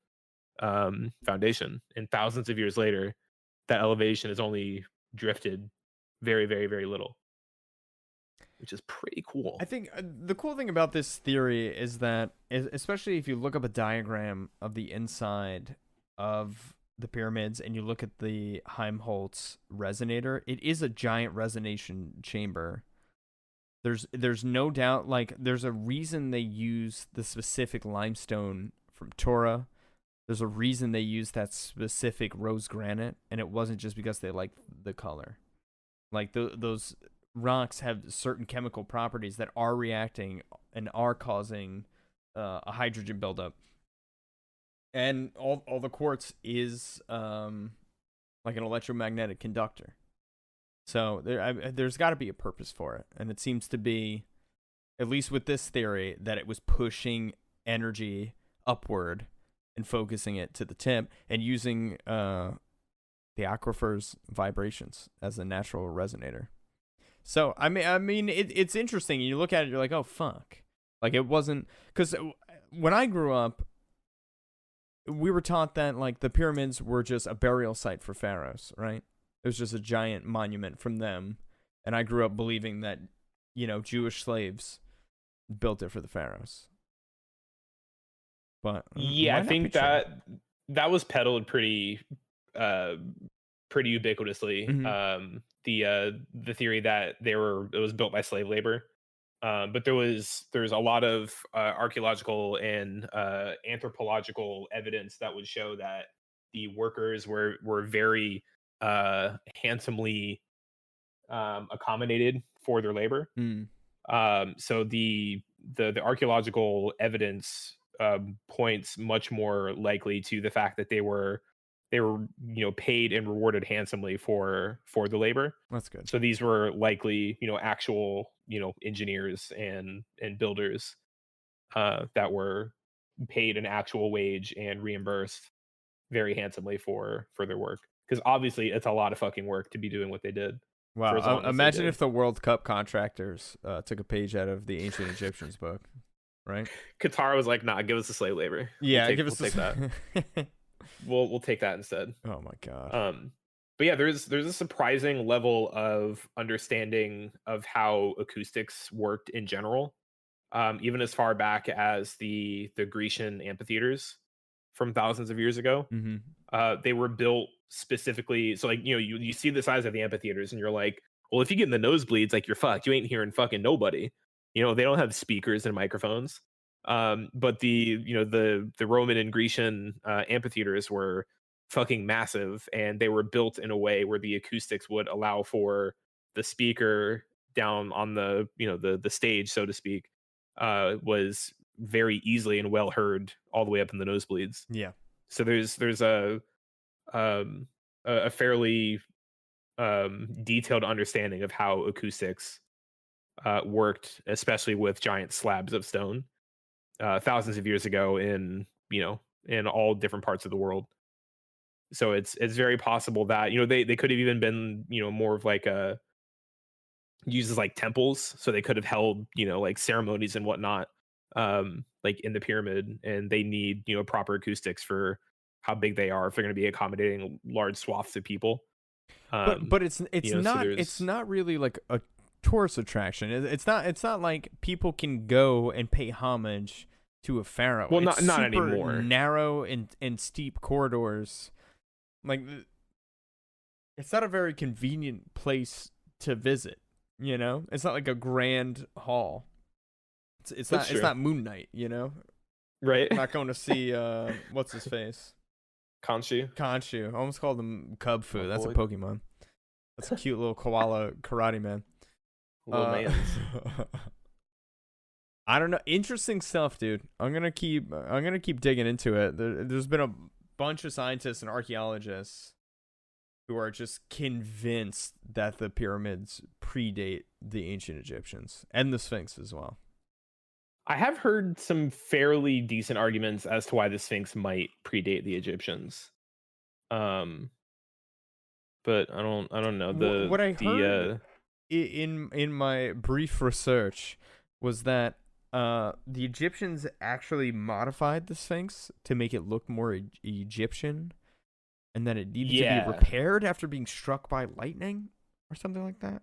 foundation. And thousands of years later, that elevation has only drifted very, very, very little, which is pretty cool. I think the cool thing about this theory is that, especially if you look up a diagram of the inside of the pyramids and you look at the Helmholtz resonator, it is a giant resonation chamber. There's no doubt, like, there's a reason they use the specific limestone from Torah. There's a reason they use that specific rose granite, and it wasn't just because they liked the color. Like, those rocks have certain chemical properties that are reacting and are causing a hydrogen buildup. And all the quartz is like an electromagnetic conductor. So there's got to be a purpose for it. And it seems to be, at least with this theory, that it was pushing energy upward and focusing it to the tip and using the aquifer's vibrations as a natural resonator. So I mean, it's interesting. You look at it, you're like, oh fuck, like it wasn't, because when I grew up, we were taught that like the pyramids were just a burial site for pharaohs, right? It was just a giant monument from them, and I grew up believing that, Jewish slaves built it for the pharaohs. But Yeah, I think that was peddled pretty ubiquitously. Mm-hmm. The theory that it was built by slave labor, but there's a lot of archaeological and anthropological evidence that would show that the workers were very handsomely accommodated for their labor. Mm. So the archaeological evidence points much more likely to the fact that they were paid and rewarded handsomely for the labor. That's good. So these were likely actual engineers and builders that were paid an actual wage and reimbursed very handsomely for their work, because obviously it's a lot of fucking work to be doing what they did for as Wow. long as they Imagine did. if the World Cup contractors took a page out of the ancient Egyptians book, right? Qatar was like, nah, give us the slave labor. Yeah, We'll take that. We'll take that instead. Oh my god. But yeah, there's a surprising level of understanding of how acoustics worked in general, even as far back as the Grecian amphitheaters from thousands of years ago. Mm-hmm. They were built specifically, so like you see the size of the amphitheaters and you're like, well, if you get in the nosebleeds, like you're fucked. You ain't hearing fucking nobody. They don't have speakers and microphones. But the Roman and Grecian amphitheaters were fucking massive, and they were built in a way where the acoustics would allow for the speaker down on the the stage, so to speak, was very easily and well heard all the way up in the nosebleeds. Yeah. So there's a fairly detailed understanding of how acoustics worked, especially with giant slabs of stone thousands of years ago in all different parts of the world. So it's very possible that they could have even been more of like a used as like temples, so they could have held like ceremonies and whatnot, like in the pyramid, and they need proper acoustics for how big they are if they're going to be accommodating large swaths of people. But it's not so it's not really like a tourist attraction. It's not like people can go and pay homage to a pharaoh. Well, it's not super anymore. Narrow and steep corridors. Like, it's not a very convenient place to visit. It's not like a grand hall. It's That's not it's true. not Moon Knight. Right. I'm not going to see what's his face, Khonshu. Khonshu. I almost called him Cub Fu. My That's a boy. Pokemon. That's a cute little koala karate man. Little man's. I don't know. Interesting stuff, dude. I'm gonna keep digging into it. There's been a bunch of scientists and archaeologists who are just convinced that the pyramids predate the ancient Egyptians and the Sphinx as well. I have heard some fairly decent arguments as to why the Sphinx might predate the Egyptians. But I don't know. What I heard in my brief research was that the Egyptians actually modified the Sphinx to make it look more Egyptian, and that it needed to be repaired after being struck by lightning or something like that.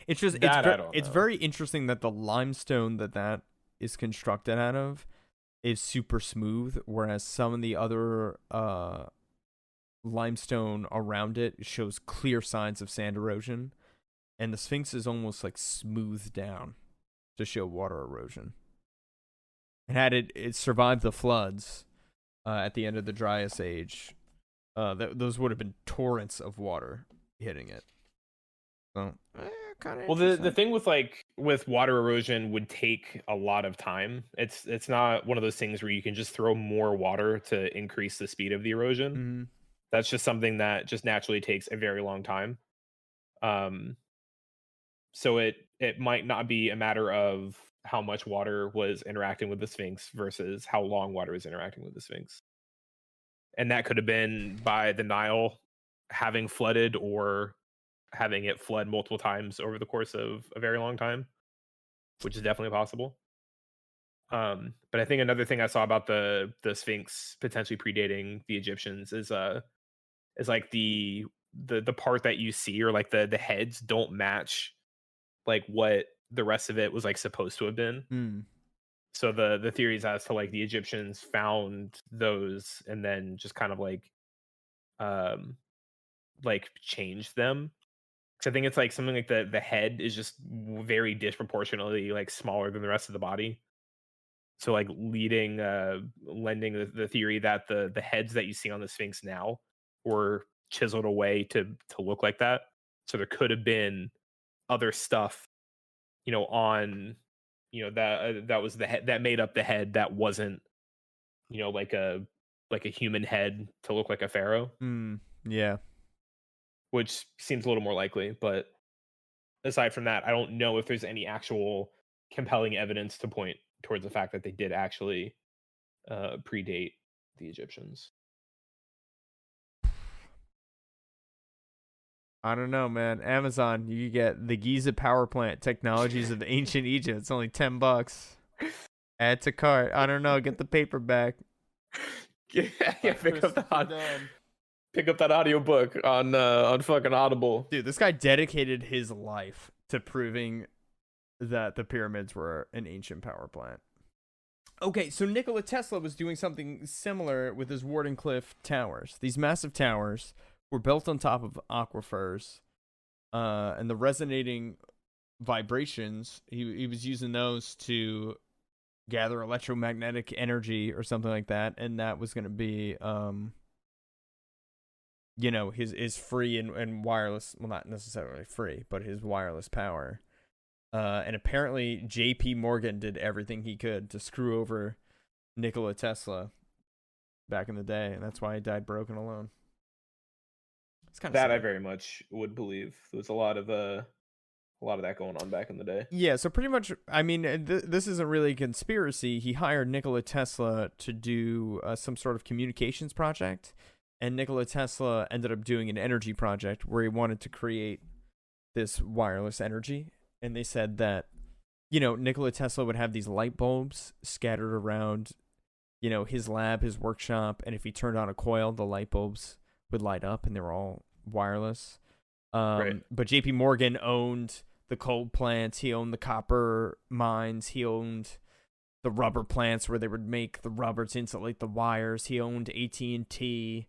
It's just it's very interesting that the limestone that is constructed out of is super smooth, whereas some of the other limestone around it shows clear signs of sand erosion, and the Sphinx is almost like smoothed down to show water erosion. And had it survived the floods at the end of the Dryas Age, those would have been torrents of water hitting it. So, kind of. Well, the thing with water erosion would take a lot of time. It's not one of those things where you can just throw more water to increase the speed of the erosion. Mm-hmm. That's just something that just naturally takes a very long time. So it might not be a matter of how much water was interacting with the Sphinx versus how long water was interacting with the Sphinx. And that could have been by the Nile having flooded or having it flood multiple times over the course of a very long time, which is definitely possible. But I think another thing I saw about the Sphinx potentially predating the Egyptians is like the part that you see, or like the heads don't match like what the rest of it was like supposed to have been. So the theories as to like the Egyptians found those and then just kind of like changed them. Because I think it's like something like the head is just very disproportionately like smaller than the rest of the body. So like lending the theory that the heads that you see on the Sphinx now were chiseled away to look like that. So there could have been other stuff, on, that was the head that made up the head that wasn't, like a human head to look like a pharaoh. Yeah. Which seems a little more likely, but aside from that, I don't know if there's any actual compelling evidence to point towards the fact that they did actually predate the Egyptians. I don't know, man. Amazon, you get the Giza power plant, technologies of ancient Egypt. It's only $10. Add to cart. I don't know. Get the paperback. Yeah, pick up that audiobook on fucking Audible. Dude, this guy dedicated his life to proving that the pyramids were an ancient power plant. Okay, so Nikola Tesla was doing something similar with his Wardenclyffe towers. These massive towers were built on top of aquifers, and the resonating vibrations, he was using those to gather electromagnetic energy or something like that, and that was going to be his free and wireless, well, not necessarily free, but his wireless power. And apparently JP Morgan did everything he could to screw over Nikola Tesla back in the day, and that's why he died broke and alone. It's kind of sad. I very much would believe. There was a lot of that going on back in the day. Yeah, so pretty much, I mean, this isn't really a conspiracy. He hired Nikola Tesla to do some sort of communications project, and Nikola Tesla ended up doing an energy project where he wanted to create this wireless energy. And they said that, Nikola Tesla would have these light bulbs scattered around, his lab, his workshop, and if he turned on a coil, the light bulbs would light up, and they were all wireless. Right. But JP Morgan owned the coal plants, he owned the copper mines, he owned the rubber plants where they would make the rubber to insulate the wires, he owned AT&T,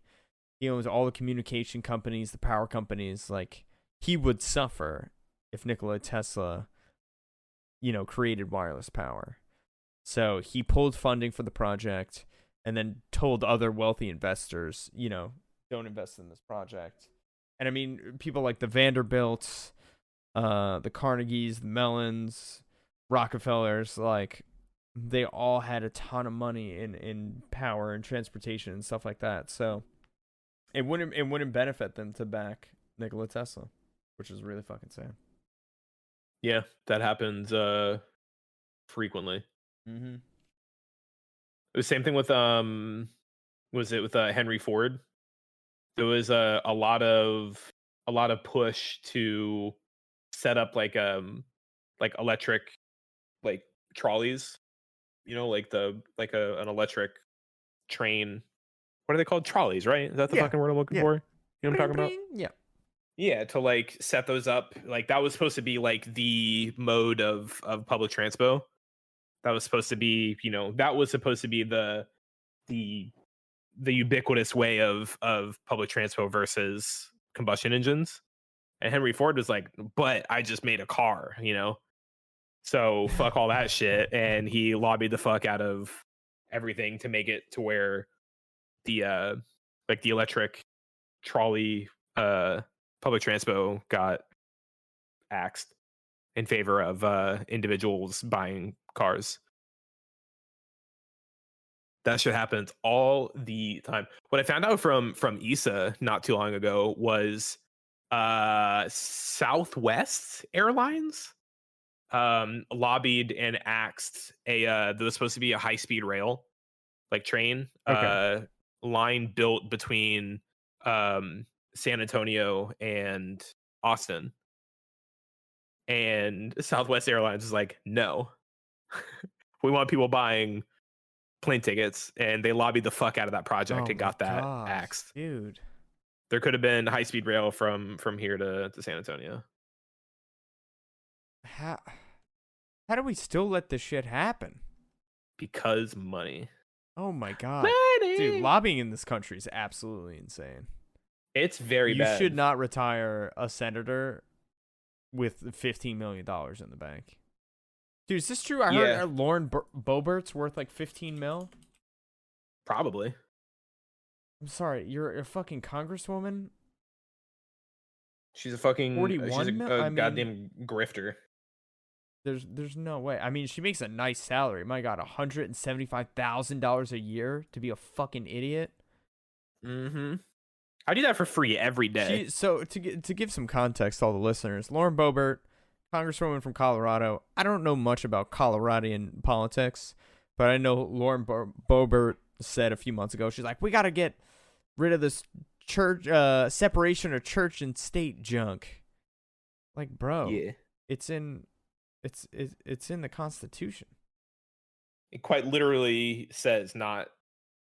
he owns all the communication companies, the power companies. Like, he would suffer if Nikola Tesla, created wireless power. So he pulled funding for the project and then told other wealthy investors, don't invest in this project. And I mean, people like the Vanderbilts, the Carnegies, the Mellons, Rockefellers, like they all had a ton of money in power and transportation and stuff like that. So it wouldn't benefit them to back Nikola Tesla, which is really fucking sad. Yeah, that happens frequently. Mm-hmm. The same thing with was it with Henry Ford? There was a lot of push to set up like electric like trolleys, like an electric train. What are they called? Trolleys, right? Is that the Yeah. fucking word I'm looking Yeah. for? You know what I'm talking about? Bling, bling. Yeah. Yeah, to like set those up. Like that was supposed to be like the mode of public transpo. That was supposed to be, that was supposed to be the the ubiquitous way of public transpo versus combustion engines. And Henry Ford was like, but I just made a car, so fuck all that shit. And he lobbied the fuck out of everything to make it to where the like the electric trolley public transpo got axed in favor of individuals buying cars. That shit happens all the time. What I found out from Issa not too long ago was Southwest Airlines lobbied and axed there was supposed to be a high-speed rail, like train Okay. line built between San Antonio and Austin. And Southwest Airlines is like, no. We want people buying plane tickets, and they lobbied the fuck out of that project Oh and my got that god, axed. dude. There could have been high speed rail from here to San Antonio. How do we still let this shit happen? Because money. Oh my god. Money. Dude, lobbying in this country is absolutely insane. It's very You bad. should not retire a senator with $15 million in the bank. Dude, is this true? I heard Lauren Boebert's worth like 15 mil. Probably. I'm sorry, you're a fucking congresswoman? She's a fucking 41 mil? goddamn grifter. There's no way. I mean, she makes a nice salary. My god, $175,000 a year to be a fucking idiot. Mm-hmm. I do that for free every day. So to give some context to all the listeners, Lauren Boebert, congresswoman from Colorado. I don't know much about Coloradian politics, but I know Lauren Boebert said a few months ago, she's like, we got to get rid of this church separation of church and state junk. Like, bro, Yeah. it's in the Constitution. It quite literally says not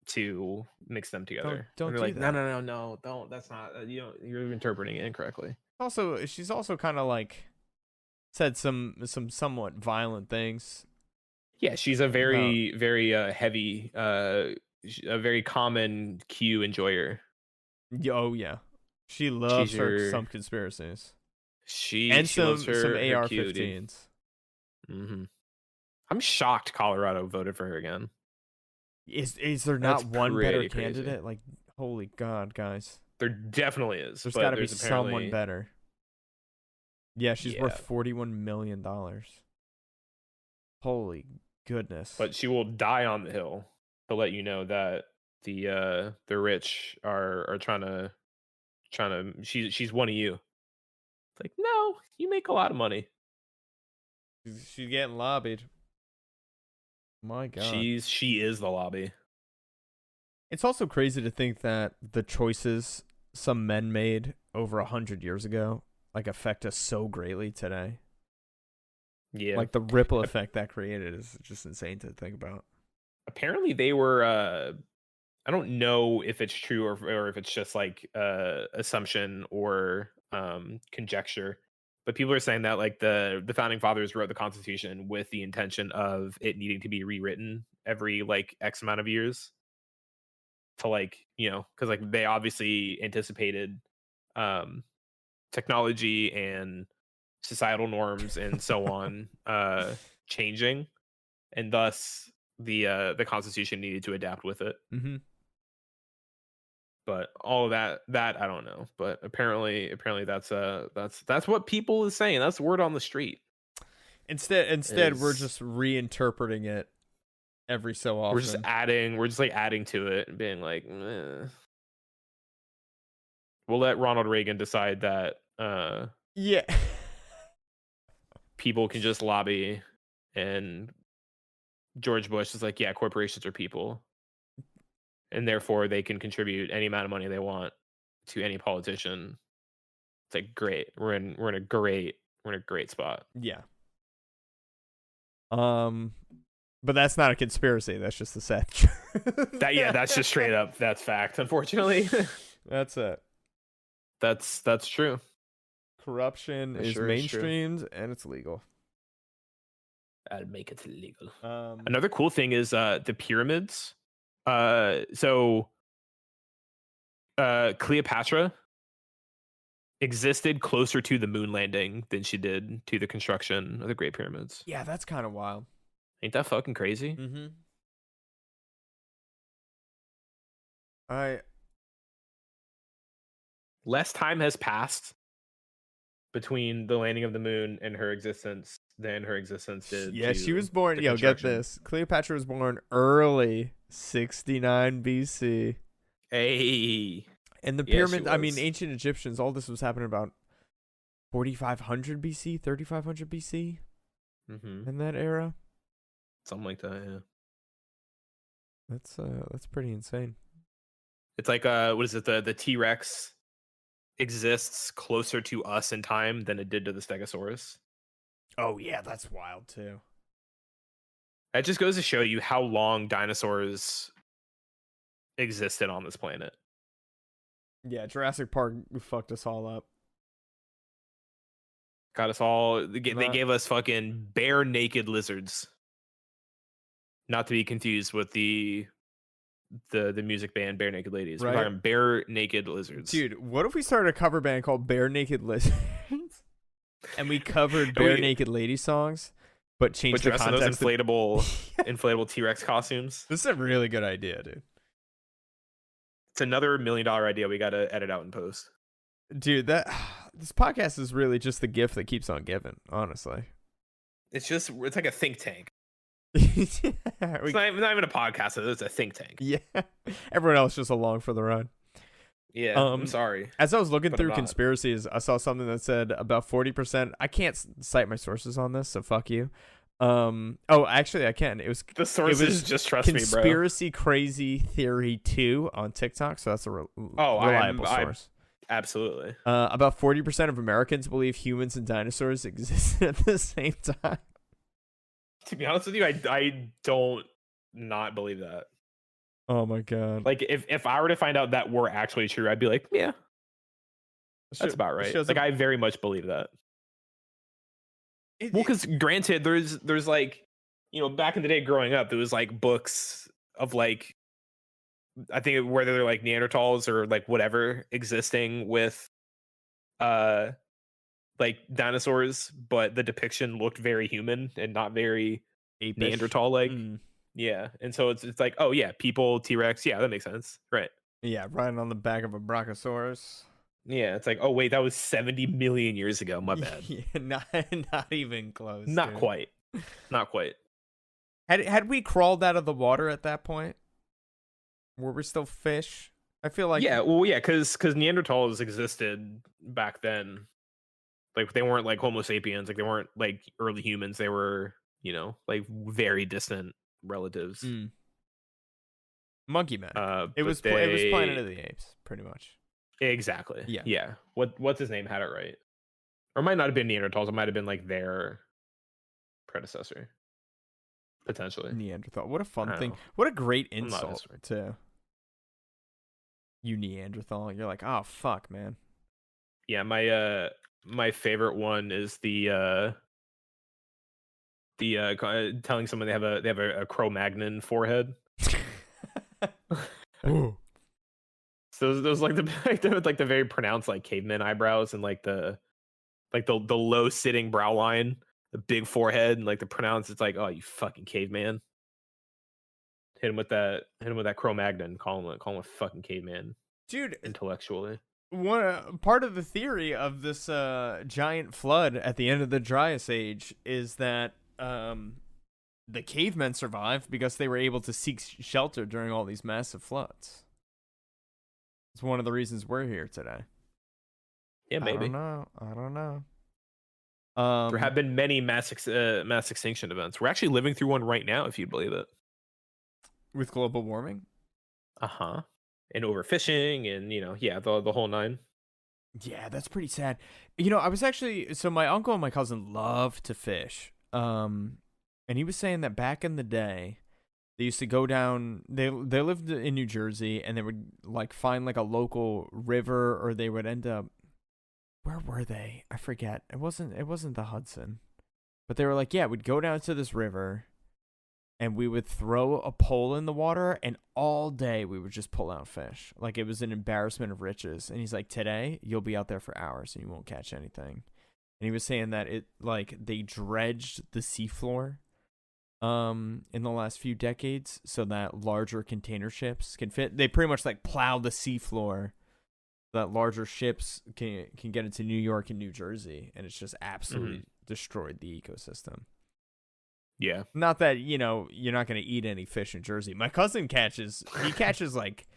to mix them together. Don't do like, that. No, don't. That's not. You're interpreting it incorrectly. Also, she's also kind of like said some somewhat violent things. Yeah, she's a very heavy, a very common Q enjoyer. Oh yeah, she loves some conspiracies. She loves some AR-15s. Mm-hmm. I'm shocked Colorado voted for her again. Is there not one better candidate? Like, holy god, guys. There definitely is. There's got to be someone better. Yeah, she's worth $41 million. Holy goodness. But she will die on the hill to let you know that the rich are trying to she's one of you. It's like, no, you make a lot of money. She's getting lobbied. My god. She is the lobby. It's also crazy to think that the choices some men made over 100 years ago like affect us so greatly today. Yeah. Like the ripple effect that created is just insane to think about. Apparently they were I don't know if it's true or if it's just like assumption or conjecture, but people are saying that like the founding fathers wrote the Constitution with the intention of it needing to be rewritten every like X amount of years to like, because like they obviously anticipated technology and societal norms and so on changing, and thus the Constitution needed to adapt with it. Mm-hmm. But all of that I don't know. But apparently that's what people is saying. That's the word on the street. Instead, we're just reinterpreting it every so often. We're just like adding to it and being like, we'll let Ronald Reagan decide that yeah. people can just lobby, and George Bush is like, yeah, corporations are people, and therefore they can contribute any amount of money they want to any politician. It's like, great. We're in a great spot. Yeah. But that's not a conspiracy. That's just the sad truth. That's just straight up. That's fact. Unfortunately, that's it. That's true. Corruption is mainstreamed and it's legal. I'd make it illegal. Another cool thing is the pyramids. So Cleopatra existed closer to the moon landing than she did to the construction of the Great Pyramids. Yeah, that's kind of wild. Ain't that fucking crazy? Mm-hmm. Less time has passed between the landing of the moon and her existence than her existence did. Yeah, she was born. Yo, get this. Cleopatra was born early 69 BC. Hey. And the pyramid, I mean, ancient Egyptians, all this was happening about 4,500 BC, 3,500 BC in that era. Something like that, yeah. That's pretty insane. It's like, what is it? The T-Rex exists closer to us in time than it did to the Stegosaurus. Oh, yeah, that's wild, too. That just goes to show you how long dinosaurs existed on this planet. Yeah, Jurassic Park fucked us all up. Got us all. They gave us fucking bare naked lizards. Not to be confused with the music band Bare Naked Ladies. Right. We're talking bare naked lizards. Dude, what if we started a cover band called Bare Naked Lizards? And we covered bare naked lady songs, but changed the context. Those inflatable T-Rex costumes. This is a really good idea, dude. It's another $1 million idea we got to edit out and post. Dude, this podcast is really just the gift that keeps on giving, honestly. It's like a think tank. It's not even a podcast, it's a think tank. Yeah. Everyone else just along for the ride. Yeah, I'm sorry. As I was looking through conspiracies, I saw something that said about 40%. I can't cite my sources on this, so fuck you. Oh, actually, I can. It was the sources. Just trust me, bro. Conspiracy Crazy Theory 2 on TikTok, so that's a reliable source. Absolutely. About 40% of Americans believe humans and dinosaurs exist at the same time. To be honest with you, I don't not believe that. Oh my god! Like if I were to find out that were actually true, I'd be like, yeah, that's about right. Like I very much believe that. Well, because granted, there's like, back in the day growing up, there was like books of like, I think whether they're like Neanderthals or like whatever existing with, like dinosaurs, but the depiction looked very human and not very apish. Neanderthal like. Yeah, and so it's like, oh yeah, people, T-Rex, yeah, that makes sense, right? Yeah, riding on the back of a Brachiosaurus. Yeah, it's like, oh wait, that was 70 million years ago. My bad. Yeah, not even close. Not quite. Had we crawled out of the water at that point? Were we still fish? I feel like because Neanderthals existed back then. Like they weren't like Homo sapiens, like they weren't like early humans. They were, like very distant relatives. Monkey Man. It was Planet of the Apes, pretty much. Exactly. Yeah. What's his name had it right, or it might not have been Neanderthals. It might have been like their predecessor, potentially. Neanderthal. What a fun thing. What a great insult to you, Neanderthal. You're like, oh fuck, man. Yeah, my favorite one is the telling someone they have a Cro-Magnon forehead. It's those like the like the very pronounced like caveman eyebrows and like the low sitting brow line, the big forehead, and like the pronounced. It's like, oh, you fucking caveman. Hit him with that Cro-Magnon. Call him a fucking caveman Dude, intellectually. one part of the theory of this giant flood at the end of the Dryas Age is that the cavemen survived because they were able to seek shelter during all these massive floods. It's one of the reasons we're here today. Yeah, maybe. I don't know. There have been many mass extinction events. We're actually living through one right now, if you believe it. With global warming? And overfishing and, yeah, the whole nine. Yeah, that's pretty sad. I was actually, so my uncle and my cousin love to fish. And he was saying that back in the day, they used to go down, they lived in New Jersey, and they would like find like a local river, or they would end up, where were they? I forget. It wasn't the Hudson. But they were like, yeah, we'd go down to this river and we would throw a pole in the water, and all day we would just pull out fish. Like, it was an embarrassment of riches. And he's like, today you'll be out there for hours and you won't catch anything. And he was saying that they dredged the seafloor in the last few decades so that larger container ships can fit. They pretty much like plowed the seafloor so that larger ships can get into New York and New Jersey, and it's just absolutely destroyed the ecosystem. Yeah. Not that, you're not going to eat any fish in Jersey. My cousin catches like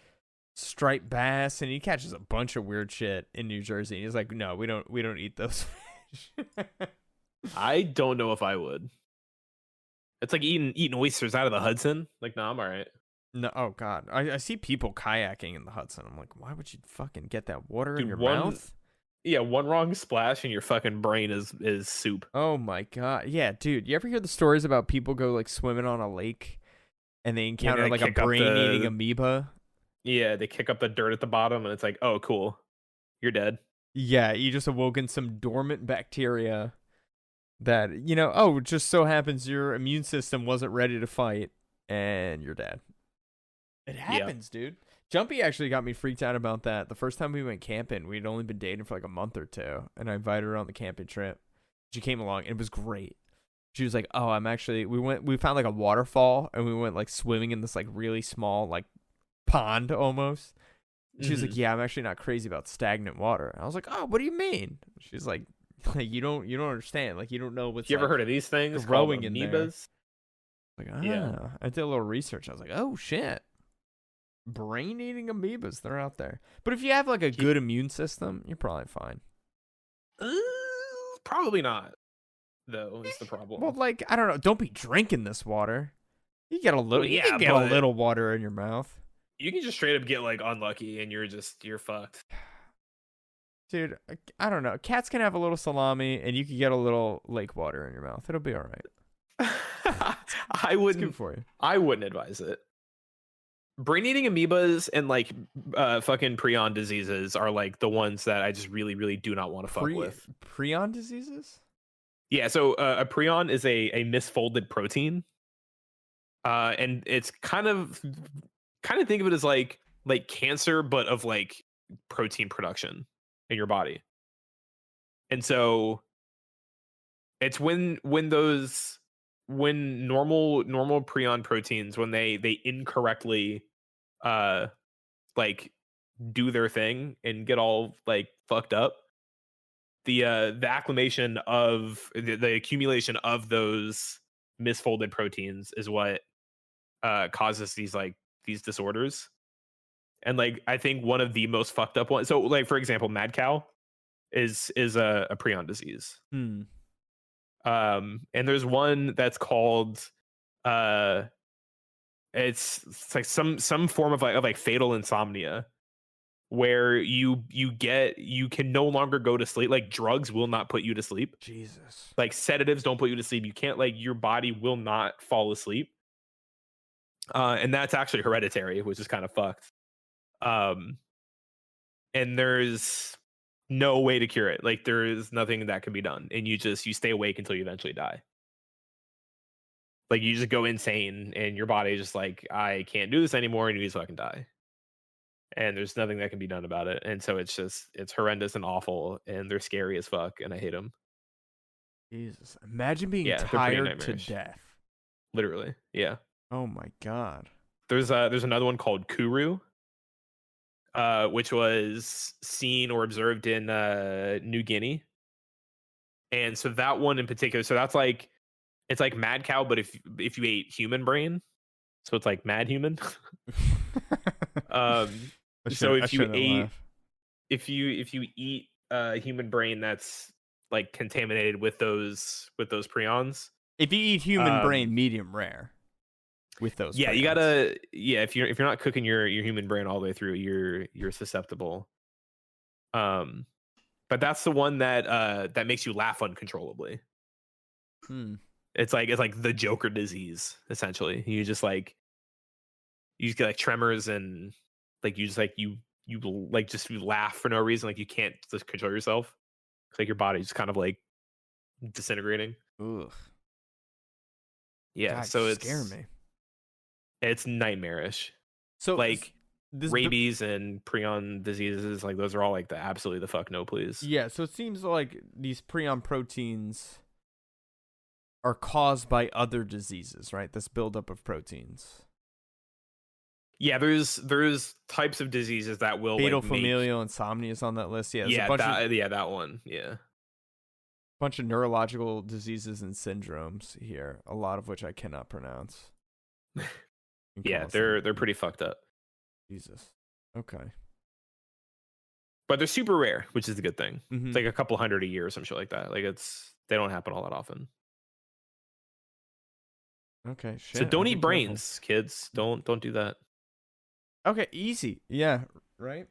striped bass, and he catches a bunch of weird shit in New Jersey. He's like, no, we don't eat those fish. I don't know if I would. It's like eating oysters out of the Hudson. Like, no, I'm all right. No, oh God, I see people kayaking in the Hudson. I'm like, why would you fucking get that water in your mouth? Yeah, one wrong splash and your fucking brain is soup. Oh my God, yeah, dude. You ever hear the stories about people go like swimming on a lake and they encounter like a brain-eating amoeba? Yeah, they kick up the dirt at the bottom and it's like, oh, cool, you're dead. Yeah, you just awoken some dormant bacteria that, just so happens your immune system wasn't ready to fight and you're dead. It happens, dude. Jumpy actually got me freaked out about that. The first time we went camping, we'd only been dating for like a month or two, and I invited her on the camping trip. She came along, and it was great. She was like, oh, we found like a waterfall, and we went like swimming in this like really small like pond almost. She was like, yeah, I'm actually not crazy about stagnant water. And I was like, oh, what do you mean? She's like you don't understand. Like, you don't know what's You ever heard of these things? Growing in amoebas? There. Like, yeah. I did a little research. I was like, oh, shit. Brain-eating amoebas, they're out there. But if you have like a good immune system, you're probably fine. Probably not, though, is the problem. Well, like, I don't know. Don't be drinking this water. You get a little, you can get a little water in your mouth. You can just straight up get like unlucky and you're fucked. Dude, I don't know. Cats can have a little salami, and you can get a little lake water in your mouth. It'll be all right. It's good for you. I wouldn't advise it. Brain-eating amoebas and like fucking prion diseases are like the ones that I just really, really do not want to fuck with. Prion diseases? Yeah, so a prion is a misfolded protein, and it's kind of think of it as like cancer, but of like protein production in your body. And so it's when normal prion proteins, when they incorrectly like do their thing and get all like fucked up, the acclimation of the accumulation of those misfolded proteins is what causes these disorders. And like, I think one of the most fucked up ones, so like, for example, mad cow is a prion disease. And there's one that's called it's like some form of like fatal insomnia, where you can no longer go to sleep. Like, drugs will not put you to sleep. Jesus. Like, sedatives don't put you to sleep. You can't, like, your body will not fall asleep. And that's actually hereditary, which is kind of fucked. And there's no way to cure it. Like, there is nothing that can be done, and you stay awake until you eventually die. Like, you just go insane, and your body just like, I can't do this anymore, and you just fucking die. and there's nothing that can be done about it. And so it's horrendous and awful, and they're scary as fuck, and I hate them. Jesus. Imagine being Yeah, they're pretty tired to nightmarish. death. Literally, yeah. Oh my god. There's another one called Kuru, which was seen or observed in New Guinea. And so that one in particular, so that's like it's like mad cow, but if you ate human brain, so it's like mad human. um, so if you ate if you eat human brain that's like contaminated with those prions. If you eat human brain, medium rare. With those, yeah, prions. You gotta if you're not cooking your human brain all the way through, you're susceptible. But that's the one that makes you laugh uncontrollably. It's like the Joker disease, essentially. You just get like tremors, and like you just like you like just laugh for no reason, like you can't just control yourself. It's like your body's just kind of like disintegrating. Ugh. Yeah, God, so it's scare me. It's nightmarish. So like rabies and prion diseases, like those are all like absolutely the fuck no, please. Yeah, so it seems like these prion proteins are caused by other diseases, right? This buildup of proteins. Yeah, there's types of diseases that will fatal familial insomnia is on that list. Yeah, that one. Yeah, bunch of neurological diseases and syndromes here, a lot of which I cannot pronounce. Yeah, they're pretty fucked up. Jesus. Okay. But they're super rare, which is the good thing. Mm-hmm. It's like a couple hundred a year or some shit like that. Like they don't happen all that often. Okay, shit. So don't eat brains, kids. Don't do that. Okay, easy. Yeah, right?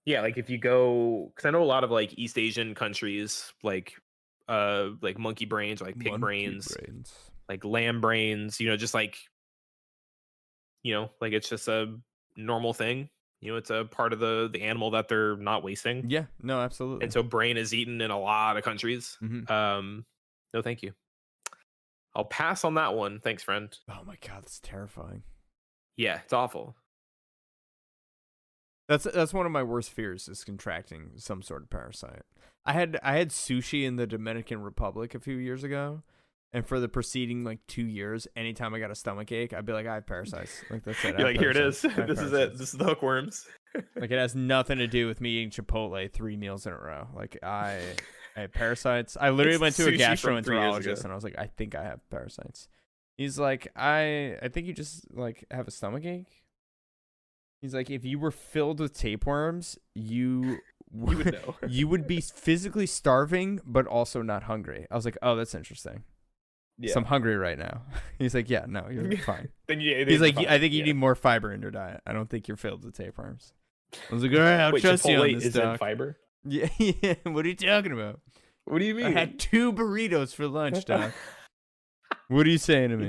Yeah, like if you go, because I know a lot of like East Asian countries, like monkey brains or like pig brains, like lamb brains, just like, like it's just a normal thing. It's a part of the animal that they're not wasting. Yeah, no, absolutely. And so brain is eaten in a lot of countries. Mm-hmm. No, thank you. I'll pass on that one. Thanks, friend. Oh my god, that's terrifying. Yeah, it's awful. That's one of my worst fears, is contracting some sort of parasite. I had sushi in the Dominican Republic a few years ago, and for the preceding like 2 years, anytime I got a stomach ache, I'd be like, I have parasites. Like that's it. You're like, here it is. This is it. This is the hookworms. Like it has nothing to do with me eating Chipotle 3 meals in a row. Like I have parasites. I literally went to a gastroenterologist and I was like, I think I have parasites. He's like, I think you just like have a stomach ache. He's like, if you were filled with tapeworms, you would know. You would be physically starving, but also not hungry. I was like, oh, that's interesting. Yeah. So I'm hungry right now. He's like, yeah, no, you're fine. He's like, I think you need more fiber in your diet. I don't think you're filled with tapeworms. I was like, all right, I'll trust you on this, doc. Fiber? Yeah. What are you talking about? What do you mean? I had 2 burritos for lunch, doc. What are you saying to me?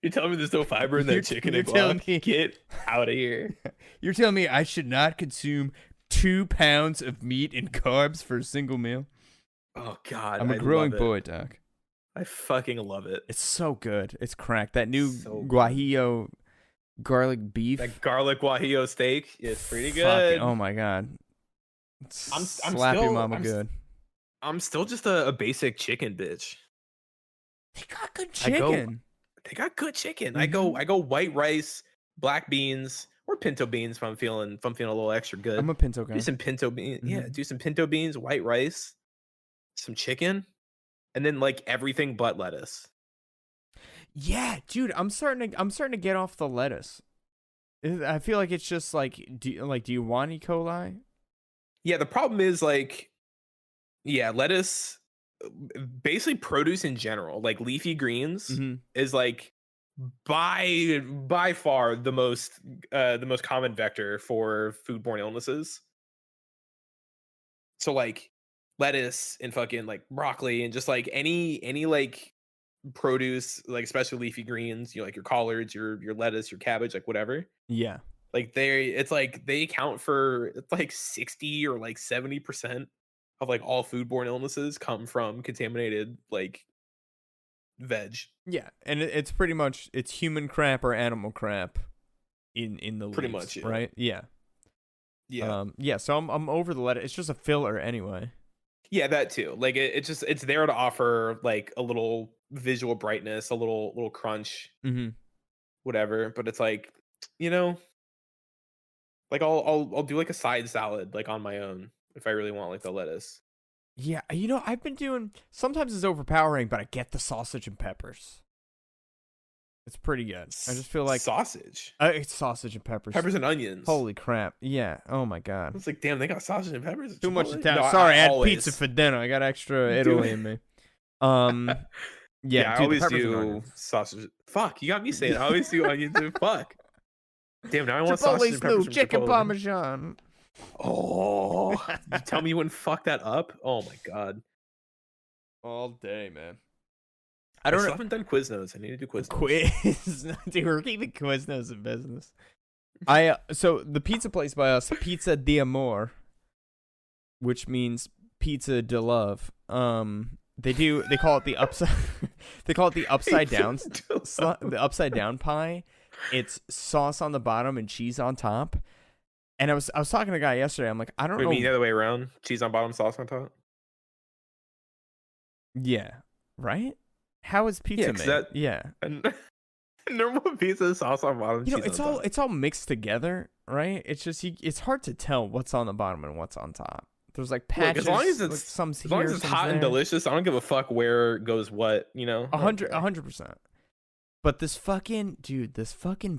You're telling me there's no fiber in that chicken and guac? Get out of here. You're telling me I should not consume 2 pounds of meat and carbs for a single meal? Oh, God. I'm a growing boy, doc. I fucking love it. It's so good. It's crack. That new guajillo garlic beef. That garlic guajillo steak is pretty good. Oh, my God. Slap your mama good. I'm still just a basic chicken bitch. They got good chicken. They got good chicken. Mm-hmm. I go white rice, black beans, or pinto beans if I'm feeling a little extra good. I'm a pinto guy. Do some pinto beans. Mm-hmm. Yeah, do some pinto beans, white rice, some chicken, and then like everything but lettuce. Yeah, dude, I'm starting to get off the lettuce. I feel like it's just like, do you want E. coli? Yeah, the problem is like, lettuce. Basically produce in general, like leafy greens, is like by far the most common vector for foodborne illnesses. So like lettuce and fucking like broccoli and just like any like produce, like especially leafy greens, like your collards, your lettuce, your cabbage, like whatever. Yeah. Like they account for like 60 or like 70% of like all foodborne illnesses come from contaminated like veg. Yeah, and it's pretty much it's human crap or animal crap in the leaves, pretty much, yeah. right? Yeah. Yeah. Yeah. So I'm over the lettuce. It's just a filler anyway. Yeah, that too. Like it's there to offer like a little visual brightness, a little crunch, Mm-hmm. whatever. But it's like, you know, like I'll do like a side salad like on my own if I really want like the lettuce. Yeah. I've been doing. Sometimes it's overpowering, but I get the sausage and peppers. It's pretty good. I just feel like Sausage, it's sausage and peppers. peppers and onions. Holy crap! Yeah. Oh my god. It's like, damn, they got sausage and peppers. at Too much Chipotle? Italian. No, Sorry, I had always, pizza for dinner. I got extra Dude. Italy in me. Yeah, yeah, I dude, always the peppers and do onions. sausage. Fuck, you got me saying. I always do onions and fuck. Damn, now I want sausage Chipotle and peppers stew, from chicken Chipotle. parmesan. Oh, you tell me you wouldn't fuck that up? Oh my god. All day, man. I don't still know. haven't done Quiznos. I need to do Quiznos. Quiz, dude, we're keeping Quiznos in business. So the pizza place by us, Pizza di Amor, which means pizza de love. They call it the upside. They call it the upside down. The upside down pie. It's sauce on the bottom and cheese on top. And I was talking to a guy yesterday. I'm like, I don't know. You mean the other way around? Cheese on bottom, sauce on top. Yeah. Right. How is pizza made? Yeah. And normal pizza, sauce on bottom. Cheese on top. It's all mixed together, right? It's just it's hard to tell what's on the bottom and what's on top. There's like patches. Look, as long as it's hot and delicious, I don't give a fuck where goes what. 100%. But this fucking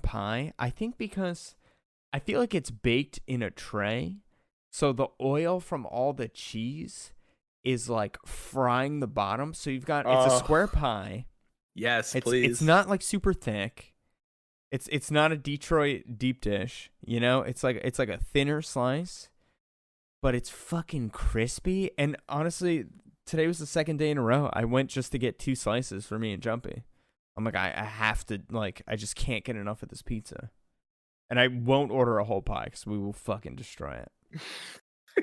pie, I think because I feel like it's baked in a tray, so the oil from all the cheese is like frying the bottom. So you've got it's a square pie. Yes, please. It's not like super thick. It's not a Detroit deep dish. It's like a thinner slice, but it's fucking crispy. And honestly, today was the second day in a row I went just to get 2 slices for me and Jumpy. I'm like, I have to, like, I just can't get enough of this pizza. And I won't order a whole pie because we will fucking destroy it. I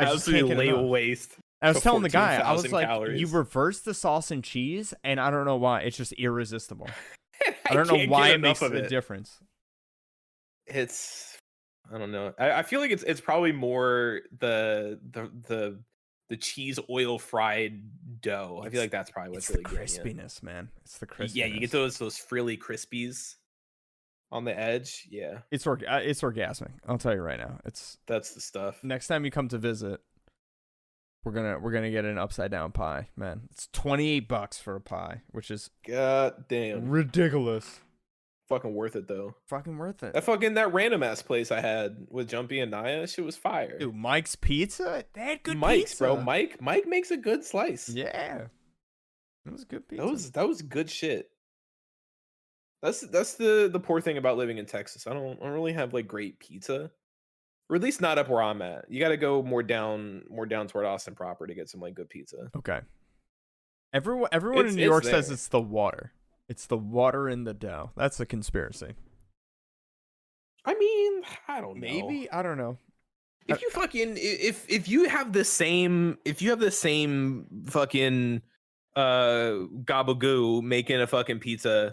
just can't get enough. Waste. I was telling the guy, I was like, calories. you reverse the sauce and cheese, and I don't know why. It's just irresistible. I don't know why it makes a difference. I don't know. I feel like it's probably more the cheese oil fried dough. I feel like that's probably what's really the crispiness, man. It's the crispiness. Yeah, you get those frilly crispies on the edge. Yeah, it's orgasmic. I'll tell you right now. That's the stuff. Next time you come to visit, we're gonna get an upside down pie, man. It's $28 for a pie, which is goddamn ridiculous. Fucking worth it though. Fucking worth it. That random ass place I had with Jumpy and Naya, shit was fire. Dude, Mike's Pizza? They had good Mike's, pizza. bro. Mike makes a good slice. Yeah. It was good pizza. That was good shit. That's the poor thing about living in Texas. I don't really have like great pizza. Or at least not up where I'm at. You got to go more down toward Austin proper to get some like good pizza. Okay. Everyone in New York says it's the water. It's the water in the dough. That's the conspiracy. I mean, I don't know. Maybe, I don't know. If you fucking if you have the same fucking gabagoo making a fucking pizza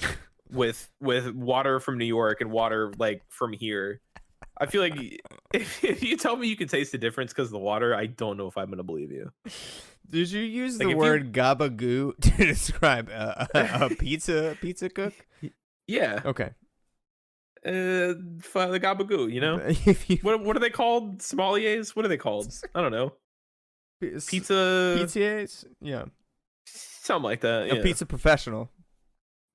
with water from New York and water like from here, I feel like if you tell me you can taste the difference because of the water, I don't know if I'm gonna believe you. Did you use the word gabagoo to describe a pizza cook? Yeah. Okay. The gabagoo, what are they called? Sommeliers? What are they called? I don't know. PTAs? Yeah. Something like that. A pizza professional.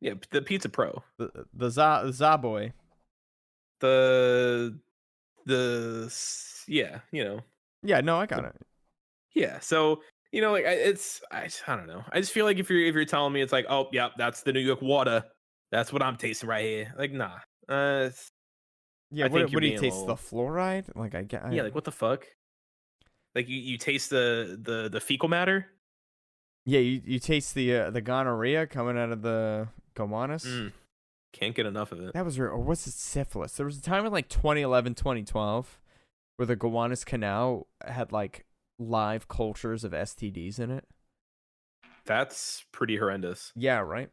Yeah, the pizza pro. The za boy. Yeah, Yeah, no, I got it. Yeah, so like I don't know. I just feel like if you're telling me it's like, oh yeah, that's the New York water, that's what I'm tasting right here. Like, nah. Yeah, what do you taste? The fluoride? Like yeah, like what the fuck? Like you taste the fecal matter? Yeah, you taste the gonorrhea coming out of the gowanus. Can't get enough of it. That was or what's it, syphilis? There was a time in like 2011, 2012 where the Gowanus Canal had like live cultures of STDs in it. That's pretty horrendous. Yeah, right.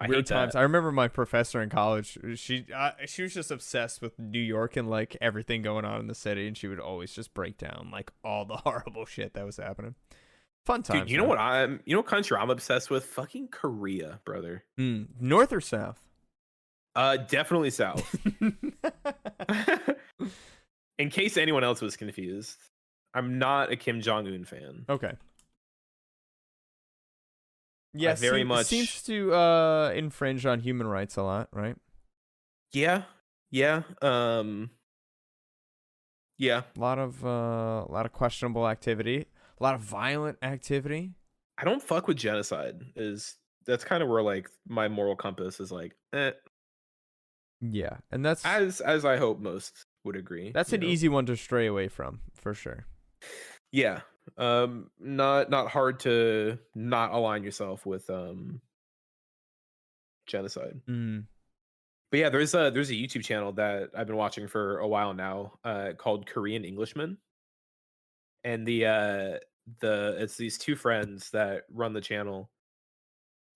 I Weird hate times. that. I remember my professor in college. She was just obsessed with New York and like everything going on in the city, and she would always just break down like all the horrible shit that was happening. Fun Dude, times, you know man. what country I'm obsessed with? Fucking Korea, brother. North or south? Definitely south. In case anyone else was confused, I'm not a Kim Jong-un fan. Okay. I Yeah, very seems much to infringe on human rights a lot, right? Yeah. Yeah. Yeah. A lot of questionable activity, a lot of violent activity. I don't fuck with genocide. That's kind of where like my moral compass is like, Yeah, and that's as I hope most would agree, that's you an know. easy one to stray away from for sure. Yeah. Not hard to not align yourself with genocide. Mm. But yeah, there's a YouTube channel that I've been watching for a while now, called Korean Englishman. And the it's these two friends that run the channel.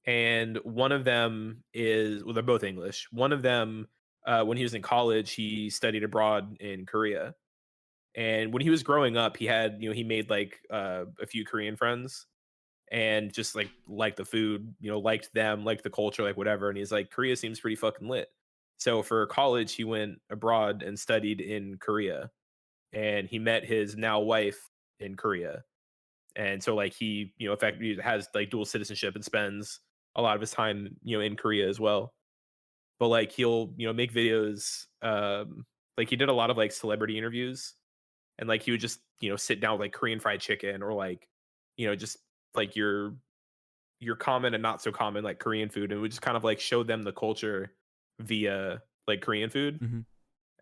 And one of them is, well, they're both English. One of them, when he was in college, he studied abroad in Korea. And when he was growing up, he had, he made like a few Korean friends and just like liked the food, liked them, liked the culture, like whatever. And he's like, Korea seems pretty fucking lit. So for college, he went abroad and studied in Korea, and he met his now wife in Korea. And so like he, effectively has like dual citizenship and spends a lot of his time, in Korea as well. But like he'll, make videos, like he did a lot of like celebrity interviews, and like he would just, sit down with like Korean fried chicken, or like, just like your common and not so common like Korean food, and would just kind of like show them the culture via like Korean food. Hmm.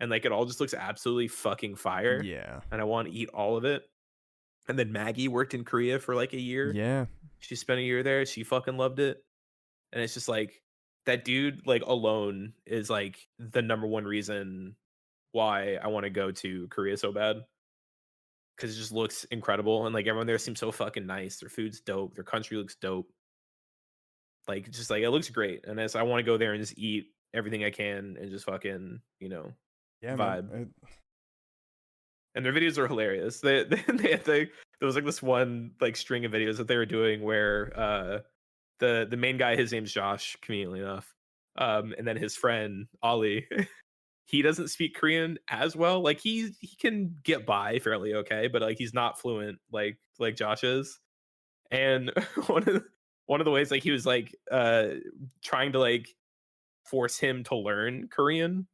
And like it all just looks absolutely fucking fire. Yeah. And I want to eat all of it. And then Maggie worked in Korea for like a year. Yeah. She spent a year there. She fucking loved it. And it's just like that dude like alone is like the number one reason why I want to go to Korea so bad. Cause it just looks incredible. And like everyone there seems so fucking nice. Their food's dope. Their country looks dope. Like just like it looks great. And as I want to go there and just eat everything I can and just fucking, Yeah, man. vibe. And their videos are hilarious. There was like this one like string of videos that they were doing where the main guy, his name's Josh, conveniently enough, and then his friend Ollie, he doesn't speak Korean as well. Like he can get by fairly okay, but like he's not fluent like Josh is. And one of the ways like he was like trying to like force him to learn Korean,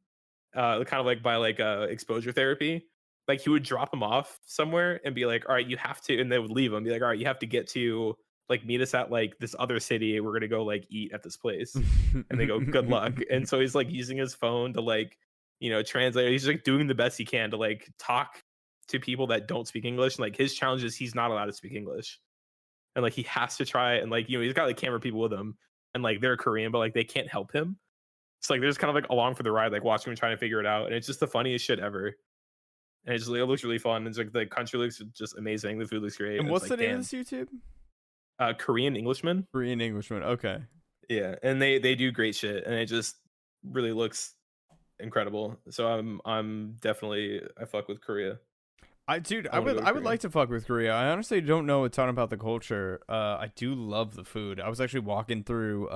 kind of like by like exposure therapy. Like he would drop him off somewhere and be like, all right, you have to, and they would leave him, be like, all right, you have to get to like meet us at like this other city. We're gonna go like eat at this place. And they go, good luck. And so he's like using his phone to like, translate. He's like doing the best he can to like talk to people that don't speak English. And like his challenge is he's not allowed to speak English. And like he has to try, and like, he's got like camera people with him, and like they're Korean, but like they can't help him. It's like they're just kind of like along for the ride, like watching him trying to figure it out. And it's just the funniest shit ever. And it looks really fun. It's like the country looks just amazing. The food looks great. And what's like, the name of this YouTube? Korean Englishman. Korean Englishman. Okay. Yeah, and they do great shit, and it just really looks incredible. So I'm definitely, I fuck with Korea. I would like to fuck with Korea. I honestly don't know a ton about the culture. I do love the food. I was actually walking through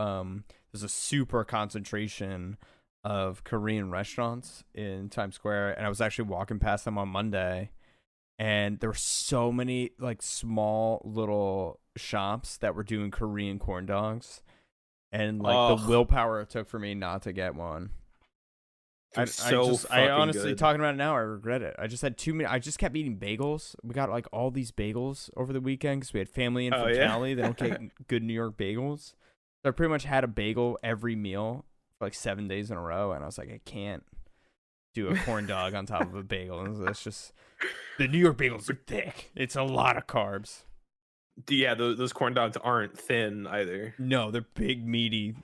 there's a super concentration of Korean restaurants in Times Square, and I was actually walking past them on Monday, and there were so many like small little shops that were doing Korean corn dogs, and like the willpower it took for me not to get one. I honestly good. Talking about it now, I regret it. I just had too many. I just kept eating bagels. We got like all these bagels over the weekend because we had family in from Cali. They don't get good New York bagels. So I pretty much had a bagel every meal for like 7 days in a row, and I was like, I can't do a corn dog on top of a bagel. And that's just, the New York bagels are thick. It's a lot of carbs. Yeah, those corn dogs aren't thin either. No, they're big, meaty,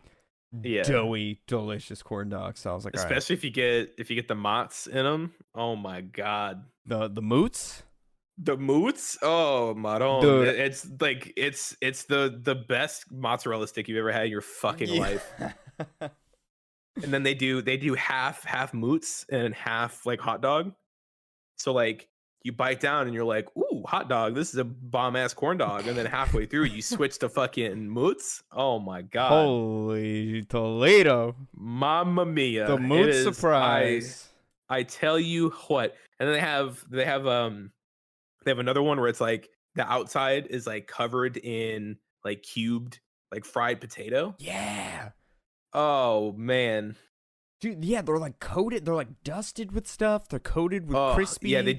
doughy, delicious corn dogs. So I was like, especially if you get the mozz in them. Oh my god, the moots. The moots, oh maron! Dude. It's like it's the best mozzarella stick you've ever had in your fucking life. And then they do half moots and half like hot dog. So like you bite down and you're like, ooh, hot dog, this is a bomb ass corn dog. And then halfway through you switch to fucking moots. Oh my god. Holy Toledo. Mamma mia. The It mood is surprise. I tell you what. And then they have another one where it's like the outside is like covered in like cubed like fried potato. Yeah. Oh man. Dude, yeah, they're like coated, they're like dusted with stuff. They're coated with Oh crispy. yeah, they'll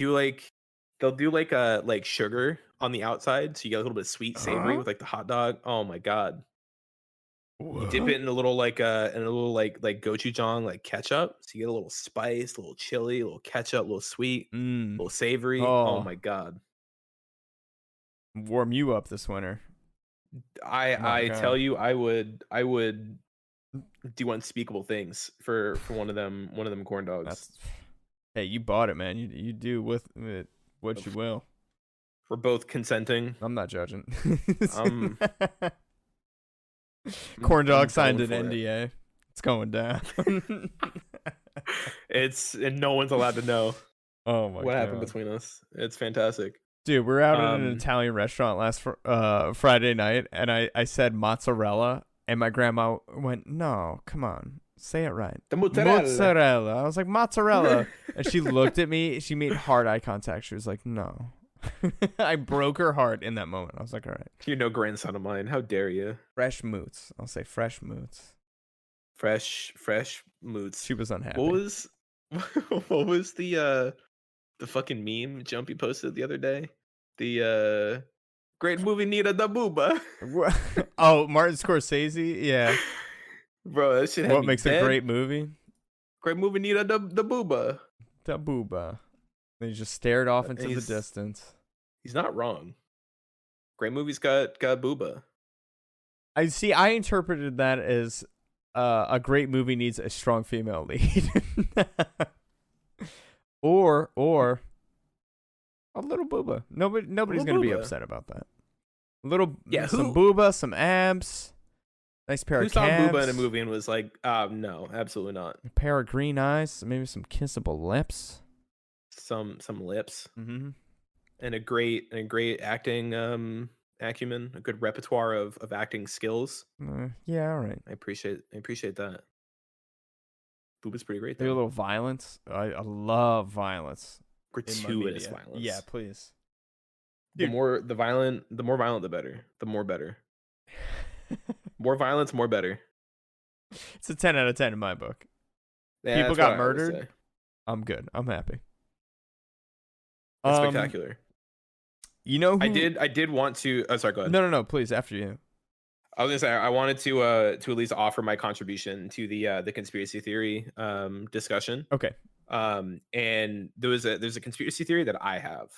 do like a like sugar on the outside, so you get a little bit sweet, savory with like the hot dog. Oh my god. You dip it in a little like like gochujang like ketchup, so you get a little spice, a little chili, a little ketchup, a little sweet, a little savory. Oh Oh, my god. warm you up this winter. My I God. tell you, I would do unspeakable things for one of them corn dogs. Hey, you bought it, man. You do with it what you will. For both consenting. I'm not judging. I'm Corn dog signed going an for it. NDA. It's going down. And no one's allowed to know Oh my what God. happened between us. It's fantastic. Dude, we're out at an Italian restaurant last Friday night, and I said mozzarella, and my grandma went, "No, come on, say it right, The mozzarella. mozzarella." I was like, "Mozzarella," and she looked at me. She made hard eye contact. She was like, "No." I broke her heart in that moment. I was like, "All right." You're no grandson of mine. How dare you? Fresh moots. I'll say fresh moots. Fresh moods. She was unhappy. What was the fucking meme Jumpy posted the other day? The great movie Nita da Booba. Oh, Martin Scorsese? Yeah. Bro, that shit had What me makes dead. a great movie? Great movie Nita da Booba. Da booba. They just stared off into the He's- distance. He's not wrong. Great movies got booba. I see. I interpreted that as a great movie needs a strong female lead, or a little booba. Nobody's gonna be booba. upset about that. A little, Yeah, some booba, some abs, nice pair Who of saw calves, booba in a movie and was like, no, absolutely not. a pair of green eyes, maybe some kissable lips. Some lips. Mm-hmm. And a great acting acumen, a good repertoire of acting skills. Yeah, all right. I appreciate that. Booba's pretty great Maybe a though. little violence. I love violence. in my Gratuitous media. violence. Yeah, please. The more violent, the better. The more better. More violence, more better. It's a 10 out of 10 in my book. Yeah, People that's got what I would murdered. say. I'm good. I'm happy. That's spectacular. You know who... I did want to. Oh, sorry. Go ahead. No. Please, after you. I was gonna say I wanted to at least offer my contribution to the conspiracy theory discussion. Okay. And there's a conspiracy theory that I have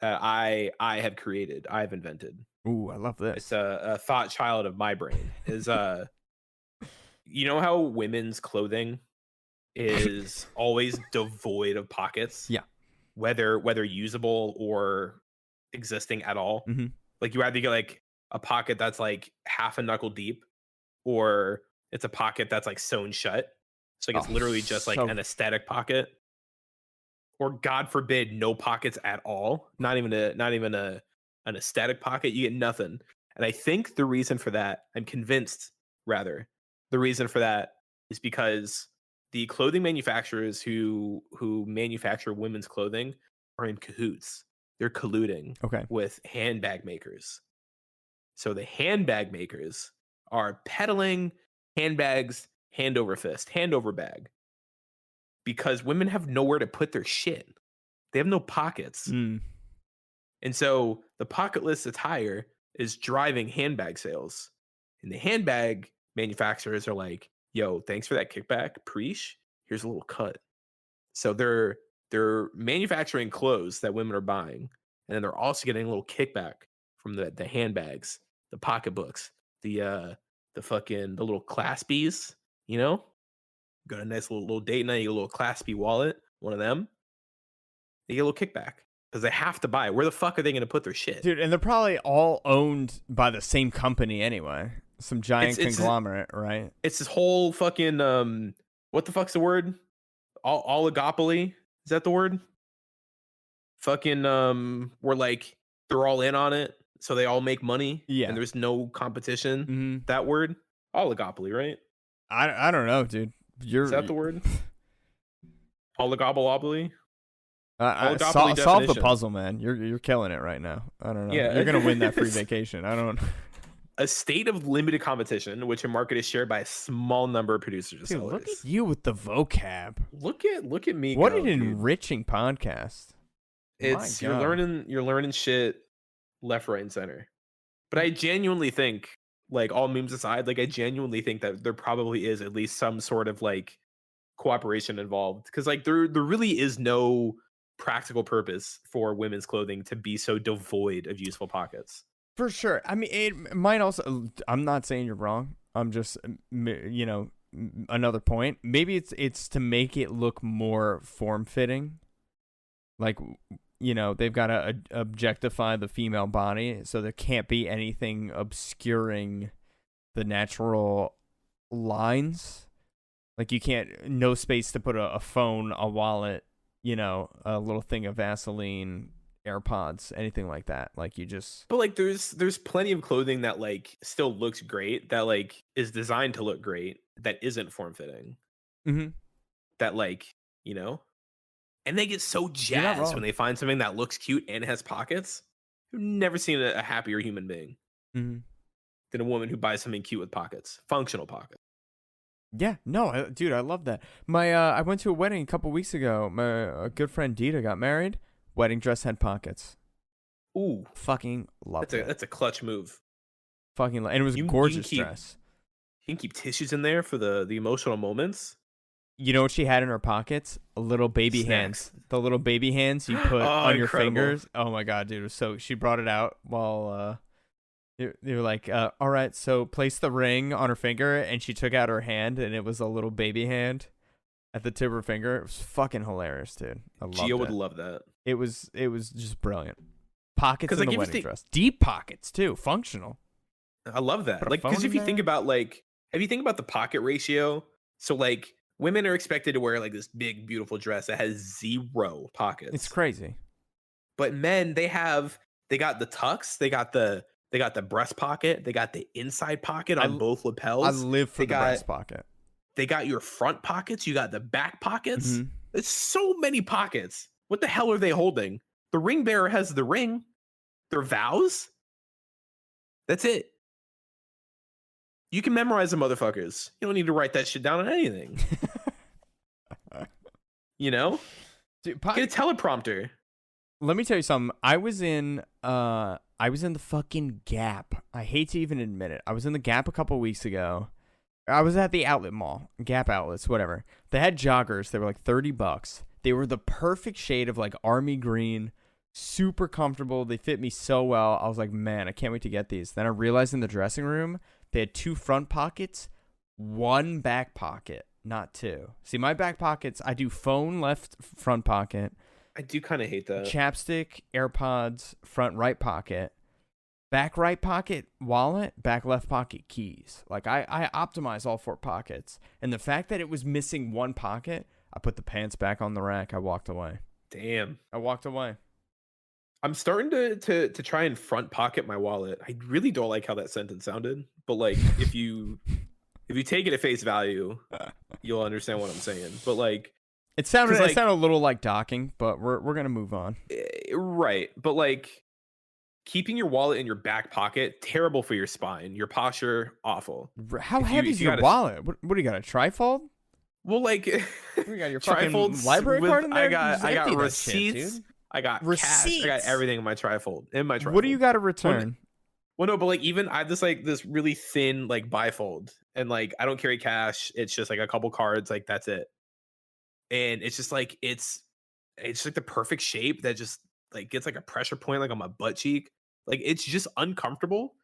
that I have created, I've invented. Ooh, I love this. It's a thought child of my brain. Is you know how women's clothing is always devoid of pockets? Yeah. Whether usable or existing at all. Mm-hmm. Like you either get like a pocket that's like half a knuckle deep, or it's a pocket that's like sewn shut. So like it's literally just like an aesthetic pocket. Or God forbid, no pockets at all. Not even an aesthetic pocket. You get nothing. And I think the reason for that, I'm convinced rather, the reason for that is because the clothing manufacturers who manufacture women's clothing are in cahoots. They're colluding with handbag makers. So the handbag makers are peddling handbags hand over fist, hand over bag. Because women have nowhere to put their shit. They have no pockets. Mm. And so the pocketless attire is driving handbag sales. And the handbag manufacturers are like, yo, thanks for that kickback, preach. Here's a little cut. So they're manufacturing clothes that women are buying. And then they're also getting a little kickback from the handbags, the pocketbooks, the little claspies, you know? Got a nice little date night, you get a little claspy wallet, one of them. They get a little kickback because they have to buy it. Where the fuck are they going to put their shit? Dude, and they're probably all owned by the same company anyway. Some giant It's conglomerate, right? it's this whole fucking what the fuck's the word? Oligopoly? Is that the word? Fucking where like they're all in on it, so they all make money and Yeah. there's no competition. Hmm. That word? Oligopoly, right? I don't know, dude. Is that the word? Oligopoly? Oligopoly Solve the definition. puzzle, man. You're killing it right now. I don't know. Yeah. You're gonna win that free vacation. I don't. A state of limited competition in which a market is shared by a small number of producers or Dude, look sellers. at you with the vocab. Look at me. What go, an dude. enriching podcast. It's My you're God. learning shit left, right, and center. But I genuinely think, like all memes aside, like I genuinely think that there probably is at least some sort of like cooperation involved. Because like there really is no practical purpose for women's clothing to be so devoid of useful pockets. For sure. I mean, it might also. I'm not saying you're wrong. I'm just, another point. Maybe it's to make it look more form fitting. Like, they've got to objectify the female body, so there can't be anything obscuring the natural lines. Like, you can't, no space to put a phone, a wallet, a little thing of Vaseline, AirPods, anything like that. Like, you just. But like there's plenty of clothing that like still looks great, that like is designed to look great, that isn't form fitting. Mm-hmm. That like, and they get so You're not jazzed when wrong. they find something that looks cute and has pockets. I've never seen a happier human being Mm-hmm. than a woman who buys something cute with pockets, functional pockets. Yeah, no, dude, I love that. I went to a wedding a couple weeks ago. My good friend Dita got married. Wedding dress had pockets. Ooh, Fucking loved it. that's a clutch move. And it was a You can gorgeous keep dress. You can keep tissues in there for the emotional moments. You know what she had in her pockets? A little baby Snacks. hands. The little baby hands you put Oh, on your incredible. fingers. Oh my god, dude! So she brought it out while they were like, all right, so place the ring on her finger, and she took out her hand, and it was a little baby hand at the tip of her finger. It was fucking hilarious, dude. I loved Gio would it. love that. It was just brilliant. Pockets in like, the if you wedding think- dress, deep pockets too, functional. I love that. Put a Like, because phone if in you think there? about like, if you think about the pocket ratio, so like women are expected to wear like this big beautiful dress that has 0 pockets. It's crazy. But men, they got the tucks, they got the breast pocket, they got the inside pocket on both lapels. I live for They the breast pocket. They got your front pockets, you got the back pockets. Mhm. There's so many pockets. What the hell are they holding? The ring bearer has the ring, their vows. That's it. You can memorize the motherfuckers. You don't need to write that shit down on anything. Dude, Get a teleprompter. let me tell you something. I was in the fucking Gap. I hate to even admit it. I was in the Gap a couple weeks ago. I was at the outlet mall, Gap outlets, whatever. They had joggers. They were like $30. They were the perfect shade of like army green, super comfortable. They fit me so well. I was like, man, I can't wait to get these. Then I realized in the dressing room, they had 2 front pockets, 1 back pocket, not 2. See, my back pockets, I do phone left front pocket, I do kind of hate that. chapstick, AirPods, front right pocket, back right pocket, wallet, back left pocket, keys. Like I optimize all 4 pockets. And the fact that it was missing 1 pocket, I put the pants back on the rack. I walked away. Damn. I walked away. I'm starting to try and front pocket my wallet. I really don't like how that sentence sounded, but like if you take it at face value, you'll understand what I'm saying. But like It sounded 'Cause, like- it sounded a little like docking, but we're gonna move on. right, but like keeping your wallet in your back pocket, terrible for your spine, your posture, awful. How If you- heavy if is you your gotta- wallet? What do you got? A trifold? Well, like You got your fucking trifolds library with- card in there? I got Just empty that shit, receipts. dude. I got cash. I got Receipts? everything in my trifold. What do you got to return? Well, no, but like even I have this really thin like bifold, and like I don't carry cash. It's just like a couple cards, like that's it. And it's just like it's like the perfect shape that just like gets like a pressure point like on my butt cheek. Like it's just uncomfortable.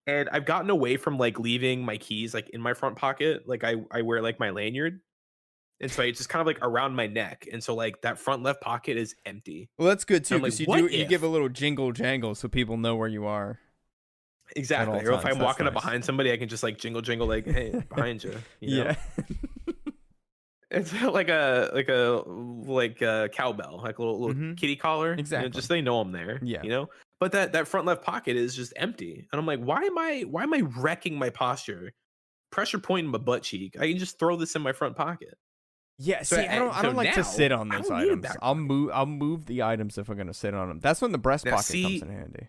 And I've gotten away from like leaving my keys like in my front pocket. Like I wear like my lanyard. And so it's just kind of like around my neck. And so like that front left pocket is empty. Well, that's good too, I'm like, because what you give if? a little jingle jangle so people know where you are. Exactly. all Or if times. I'm That's walking up nice. behind somebody, I can just like jingle, like, hey, behind you. You know? Yeah. It's like a cowbell, like a little Mm-hmm. kitty collar. Exactly. Just so they know I'm there. Yeah. But that front left pocket is just empty, and I'm like, why am I wrecking my posture? Pressure point in my butt cheek. I can just throw this in my front pocket. Yeah, So see, I don't like to now sit on I those don't need a items. back I'll pocket. move the items if I'm gonna sit on them. That's when the breast Now, pocket comes see, in handy.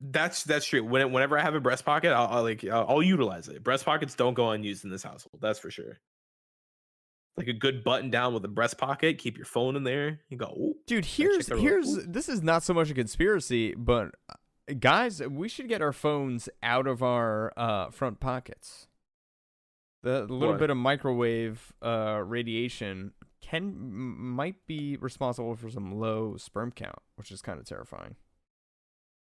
that's true. Whenever I have a breast pocket, I'll utilize it. Breast pockets don't go unused in this household. That's for sure. Like a good button down with a breast pocket. Keep your phone in there. You go, ooh, Dude, that chick are like, here's ooh. this is not so much a conspiracy, but guys, we should get our phones out of our front pockets. The little What? bit of microwave radiation might be responsible for some low sperm count, which is kind of terrifying.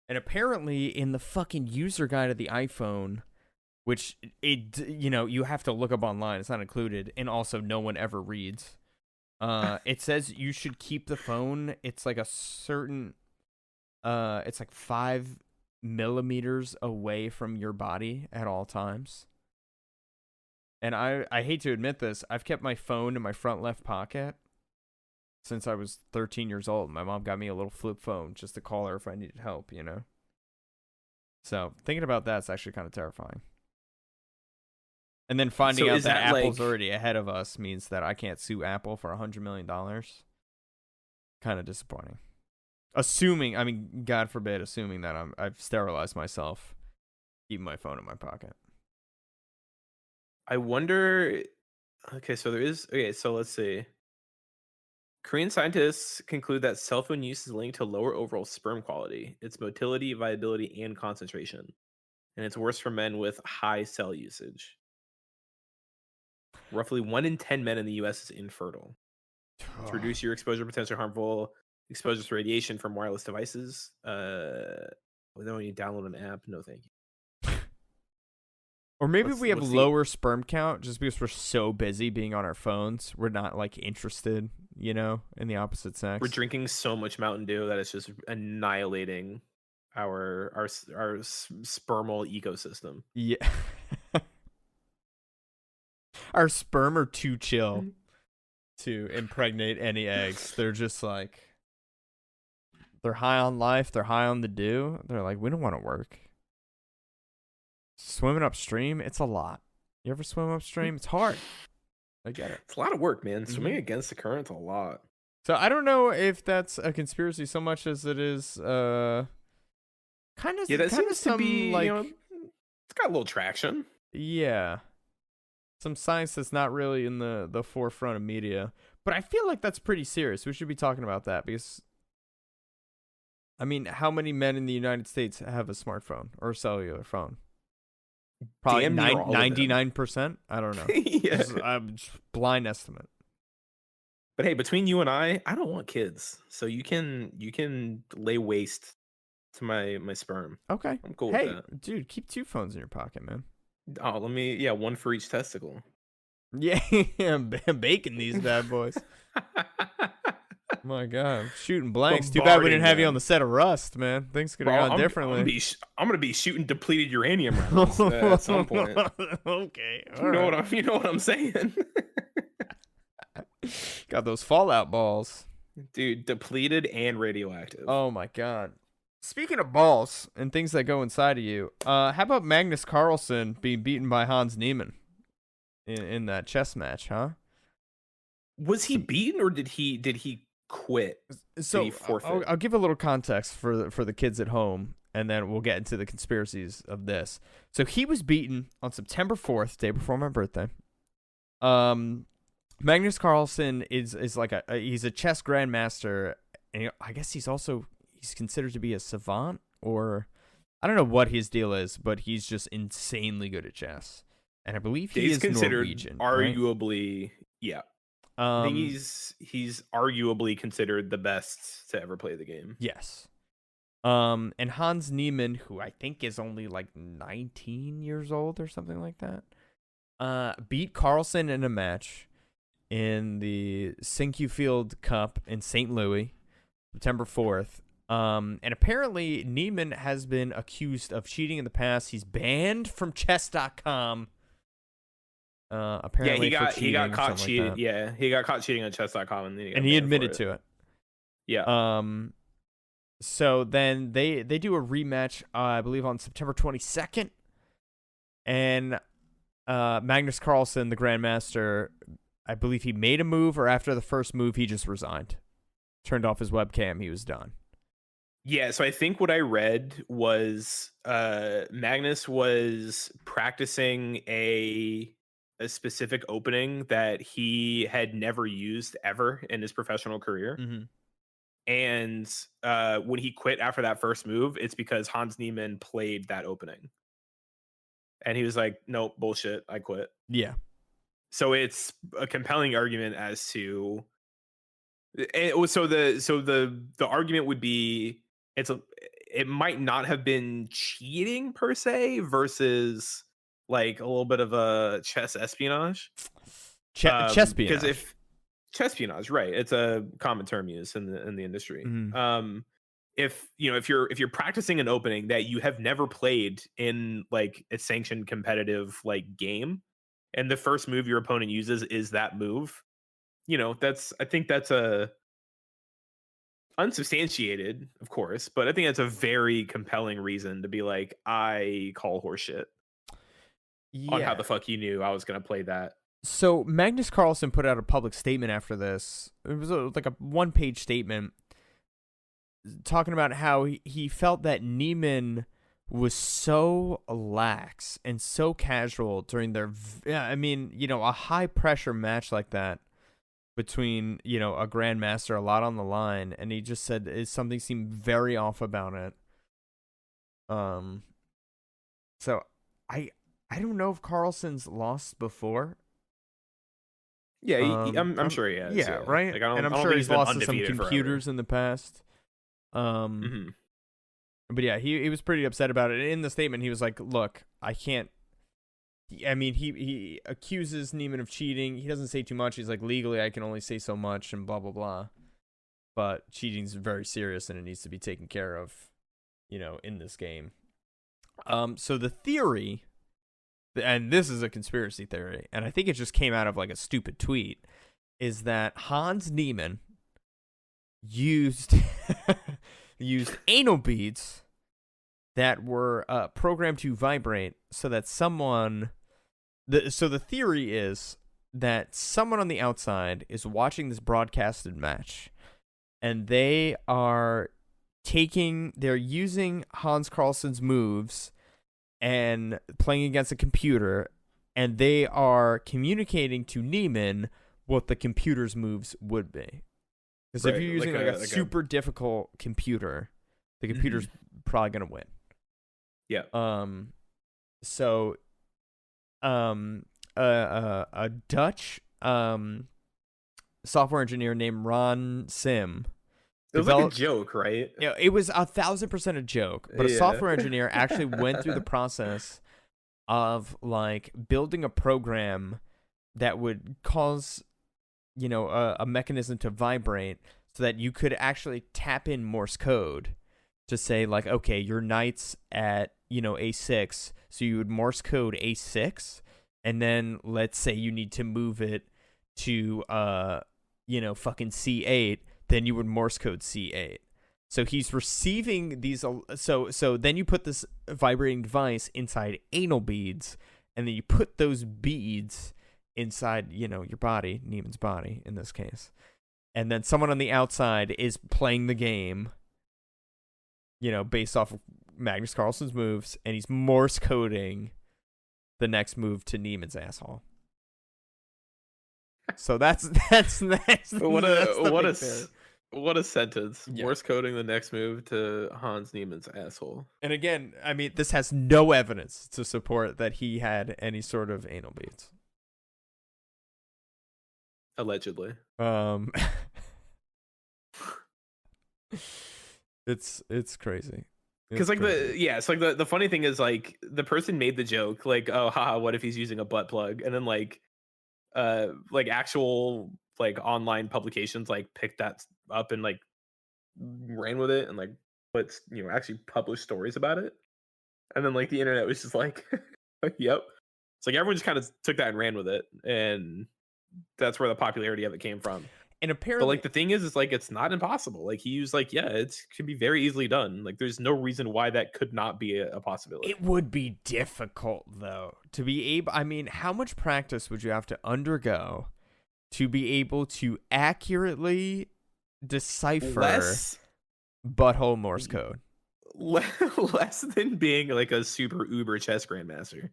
And apparently, in the fucking user guide of the iPhone, which you have to look up online, it's not included, and also no one ever reads. It says you should keep the phone. It's like a certain, it's like 5 millimeters away from your body at all times. And I hate to admit this, I've kept my phone in my front left pocket since I was 13 years old. My mom got me a little flip phone just to call her if I needed help, So thinking about that's actually kind of terrifying. And then finding out that Apple's already ahead of us means that I can't sue Apple for $100 million. Kind of disappointing. God forbid, assuming that I've sterilized myself, keeping my phone in my pocket. I wonder. Okay, so let's see. Korean scientists conclude that cell phone use is linked to lower overall sperm quality, its motility, viability, and concentration. And it's worse for men with high cell usage. Roughly 1 in 10 men in the U.S. is infertile. To reduce your exposure to potentially harmful exposures to radiation from wireless devices, when you download an app, no thank you. Or maybe we have lower sperm count just because we're so busy being on our phones. We're not like interested, in the opposite sex. We're drinking so much Mountain Dew that it's just annihilating our spermal ecosystem. Yeah. Our sperm are too chill to impregnate any eggs. They're just like, they're high on life. They're high on the dew. They're like, we don't want to work. Swimming upstream, it's a lot. You ever swim upstream? It's hard. I get it. It's a lot of work, man. Swimming against the current's a lot. So I don't know if that's a conspiracy so much as it is kind of. Yeah, that seems some, to be like, it's got a little traction. Yeah, some science that's not really in the forefront of media, but I feel like that's pretty serious. We should be talking about that because, how many men in the United States have a smartphone or a cellular phone? Probably 99%. I don't know. Yeah. Just blind estimate. But hey, between you and I don't want kids, so you can lay waste to my sperm. Okay, I'm cool with that. Hey, dude, keep 2 phones in your pocket, man. Oh, one for each testicle. Yeah, I'm baking these bad boys. My God, I'm shooting blanks. Too bad we didn't have you on the set of Rust, man. Things could have gone differently. I'm gonna be shooting depleted uranium rounds at some point. Okay, you know what I'm saying. Got those Fallout balls, dude. Depleted and radioactive. Oh my God. Speaking of balls and things that go inside of you, how about Magnus Carlsen being beaten by Hans Niemann in that chess match, huh? Was he beaten or did he quit? So I'll give a little context for the kids at home, and then we'll get into the conspiracies of this. So he was beaten on September 4th, day before my birthday. Magnus Carlsen is like he's a chess grandmaster, and I guess he's considered to be a savant, or I don't know what his deal is, but he's just insanely good at chess. And I believe he's considered Norwegian, arguably, right? Yeah. I think he's arguably considered the best to ever play the game. Yes. And Hans Niemann, who I think is only like 19 years old or something like that, beat Carlsen in a match in the Sinquefield Cup in St. Louis, September 4th. And apparently Neiman has been accused of cheating in the past. He's banned from chess.com. Yeah, Apparently for he got cheating or caught something like cheating. that. Yeah, he got caught cheating on chess.com and then he And got he banned for admitted it. to it. Yeah. So then they do a rematch, I believe on September 22nd. And Magnus Carlsen, the Grandmaster, I believe he made a move, or after the first move, he just resigned. Turned off his webcam. He was done. Yeah, so I think what I read was Magnus was practicing a specific opening that he had never used ever in his professional career. Mm-hmm. And when he quit after that first move, it's because Hans Niemann played that opening. And he was like, nope, bullshit, I quit. Yeah. So it's a compelling argument as to the argument would be it might not have been cheating per se versus like a little bit of a chess espionage. Because Chespionage. if chespionage, right, it's a common term used in the industry. Mm-hmm. If you're practicing an opening that you have never played in like a sanctioned competitive like game, and the first move your opponent uses is that move, I think that's a unsubstantiated, of course, but I think that's a very compelling reason to be like, I call horseshit on how Yeah. the fuck you knew I was gonna play that. So Magnus Carlsen put out a public statement after this. It was like a one-page statement talking about how he felt that Neiman was so lax and so casual during their, a high-pressure match like that between, a grandmaster, a lot on the line, and he just said something seemed very off about it. So I don't know if Carlsen's lost before. Yeah, I'm sure he has. Yeah, Yeah, right. Like I And don't I'm think sure he's he's been lost to some undefeated computers in the past. Mm-hmm. But yeah, he was pretty upset about it. In the statement, he was like, "Look, I can't." I mean, he accuses Neiman of cheating. He doesn't say too much. He's like, legally, I can only say so much, and blah blah blah. But cheating's very serious, and it needs to be taken care of, in this game. So the theory, and this is a conspiracy theory, and I think it just came out of like a stupid tweet, is that Hans Niemann used anal beads that were programmed to vibrate so that so the theory is that someone on the outside is watching this broadcasted match, and they're using Hans Carlsen's moves and playing against a computer, and they are communicating to Neiman what the computer's moves would be. Because if you're using like a super difficult computer, the computer's probably gonna win. Yeah. So, a Dutch software engineer named Ron Sim. It was like a joke, right? Yeah, it was 1,000% a joke. But a software engineer actually went through the process of like building a program that would cause, a mechanism to vibrate so that you could actually tap in Morse code to say like, okay, your knight's at, A6, so you would Morse code A6, and then let's say you need to move it to, fucking C8, then you would Morse code C8. So he's receiving these, so then you put this vibrating device inside anal beads, and then you put those beads inside, your body, Neiman's body in this case. And then someone on the outside is playing the game, based off of Magnus Carlsen's moves, and he's Morse coding the next move to Neiman's asshole. So that's what a sentence. Yeah. Morse coding the next move to Hans Niemann's asshole. And again, I mean, this has no evidence to support that he had any sort of anal beads. Allegedly. It's crazy. Because the funny thing is like the person made the joke like, oh haha, what if he's using a butt plug, and then like actual like online publications like picked that up and like ran with it and like actually published stories about it. And then like the internet was just like, yep. It's like everyone just kind of took that and ran with it, and that's where the popularity of it came from. And But apparently like the thing is like it's not impossible. Like he was like, yeah, it can be very easily done. Like there's no reason why that could not be a possibility. it would be difficult though to be able. I mean, how much practice would you have to undergo to be able to accurately decipher Less butthole Morse code? less than being like a super uber chess grandmaster.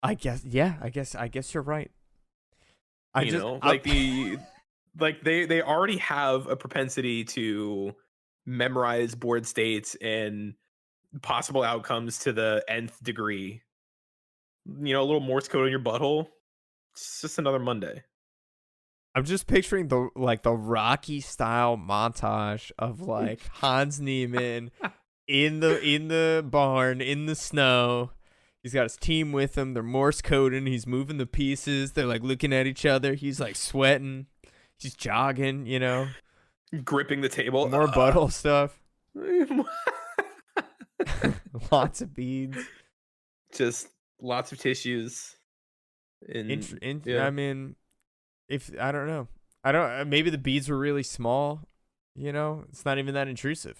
I guess, yeah. I guess you're right. Like they already have a propensity to memorize board states and possible outcomes to the nth degree. A little Morse code in your butthole. It's just another Monday. I'm just picturing the Rocky style montage of like Hans Niemann in the barn in the snow. He's got his team with him. They're Morse coding. He's moving the pieces. They're like looking at each other. He's like sweating. He's jogging, Gripping the table. More butthole stuff. Lots of beads. Just lots of tissues. Yeah. I mean, if I don't know, maybe the beads were really small. It's not even that intrusive.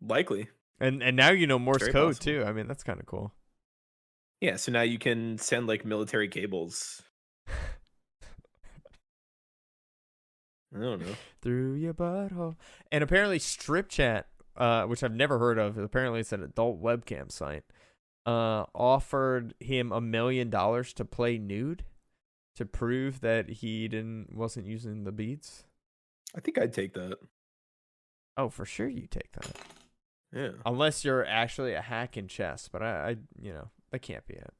Likely. And now Morse Very code possible. too. I mean, that's kind of cool. Yeah, so now you can send like military cables. I don't know. Through your butthole. And apparently Strip Chat, which I've never heard of, apparently it's an adult webcam site, offered him $1 million to play nude to prove that he wasn't using the beads. I think I'd take that. Oh, for sure you take that. Yeah. Unless you're actually a hack in chess, but I that can't be it.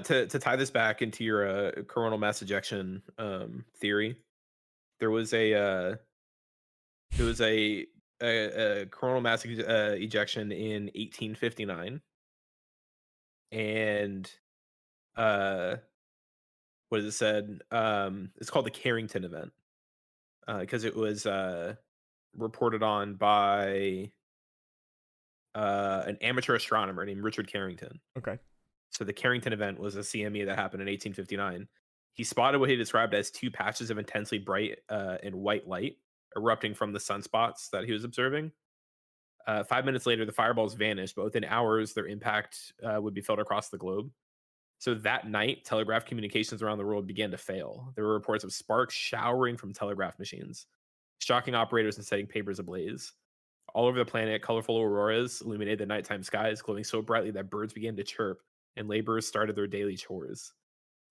To tie this back into your coronal mass ejection theory, there was a coronal mass ejection in 1859, and what is it said? It's called the Carrington event because it was reported on by an amateur astronomer named Richard Carrington. Okay. So the Carrington event was a CME that happened in 1859. He spotted what he described as two patches of intensely bright and white light erupting from the sunspots that he was observing. 5 minutes later, the fireballs vanished, but within hours, their impact would be felt across the globe. So that night, telegraph communications around the world began to fail. There were reports of sparks showering from telegraph machines, shocking operators and setting papers ablaze. All over the planet, colorful auroras illuminated the nighttime skies, glowing so brightly that birds began to chirp, and laborers started their daily chores,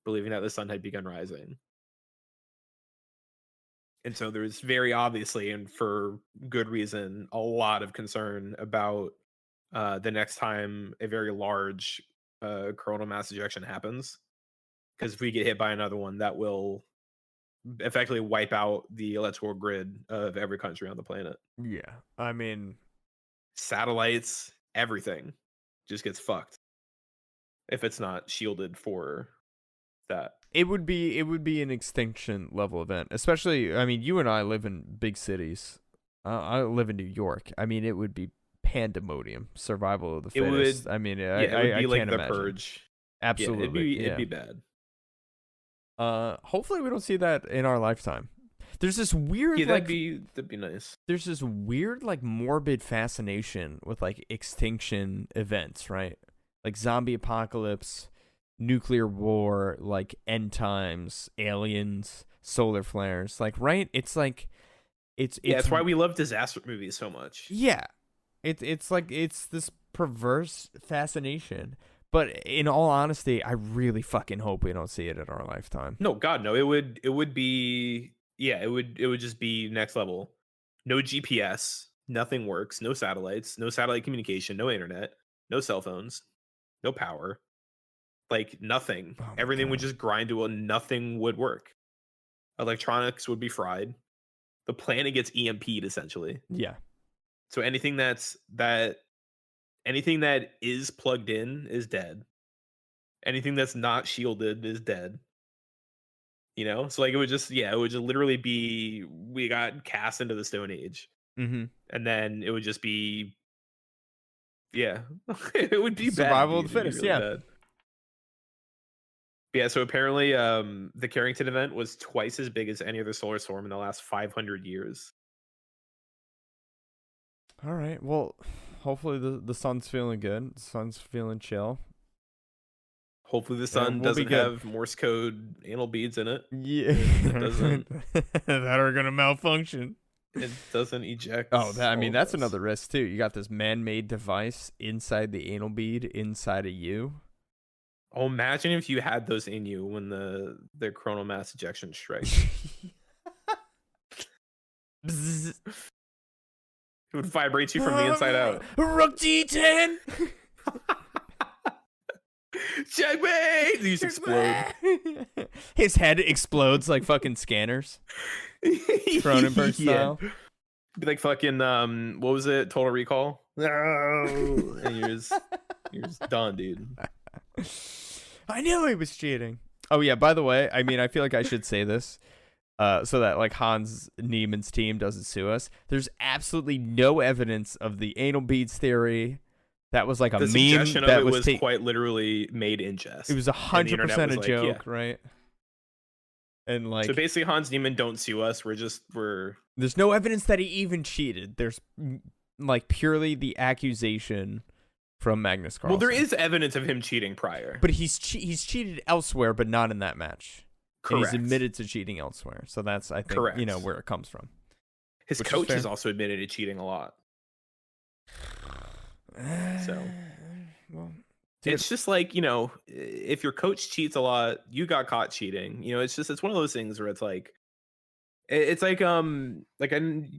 believing that the sun had begun rising. And so there's very obviously, and for good reason, a lot of concern about the next time a very large coronal mass ejection happens. Because if we get hit by another one, that will effectively wipe out the electrical grid of every country on the planet. Yeah. I mean, satellites, everything just gets fucked if it's not shielded for that. It would be an extinction level event, especially. I mean, you and I live in big cities. I live in New York. I mean, it would be pandemonium, survival of the fittest. I mean, it would be I like can't the imagine. Purge. Absolutely, it'd be bad. Hopefully we don't see that in our lifetime. There's this weird that'd be nice. There's this weird like morbid fascination with like extinction events, right? Like zombie apocalypse, nuclear war, like end times, aliens, solar flares. Like, right? It's like it's why we love disaster movies so much. Yeah. It's like it's this perverse fascination. But in all honesty, I really fucking hope we don't see it in our lifetime. No, God, no. It would be it would just be next level. No GPS, nothing works, no satellites, no satellite communication, no internet, no cell phones, no power. Like nothing. Everything would just grind to nothing would work. Electronics would be fried. The planet gets EMP'd essentially. Yeah. So anything that is plugged in is dead. Anything that's not shielded is dead. You know, so like it would just literally be we got cast into the Stone Age, Mm-hmm. and then it would just be yeah, it would be bad, Survival of dude. the It'd be fittest. really Yeah. bad. Yeah, so apparently, the Carrington event was twice as big as any other solar storm in the last 500 years. All right. Well, hopefully the sun's feeling good. The sun's feeling chill. Hopefully, the And sun we'll be doesn't good. have Morse code anal beads in it. Yeah. It doesn't. That are gonna malfunction. It doesn't eject. Oh, I mean, all that's of us. another risk too. You got this man-made device inside the anal bead inside of you. Oh, imagine if you had those in you when the coronal mass ejection strikes. Bzzz. It would vibrate you from the inside out. Rook D10. Checkmate! These explode. His head explodes like fucking scanners. Cronenberg style. Be like fucking what was it? Total Recall. No, and you're just done, dude. I knew he was cheating. Oh yeah, by the way, I mean I feel like I should say this. So that like Hans Niemann's team doesn't sue us. There's absolutely no evidence of the anal beads theory. That was like a The meme suggestion of that it was was quite literally made in jest. It was And the internet 100% was a like, joke, yeah. right? And like, So basically, Hans Niemann don't sue us. We're there's no evidence that he even cheated. There's like purely the accusation from Magnus Carlsen. well, there is evidence of him cheating prior, but he's cheated elsewhere, but not in that match. And correct. he's admitted to cheating elsewhere. So that's, I think, Correct. you know, where it comes from. His which is coach fair. has also admitted to cheating a lot. So well, it's just like, you know, if your coach cheats a lot, you got caught cheating. You know, it's one of those things where it's like you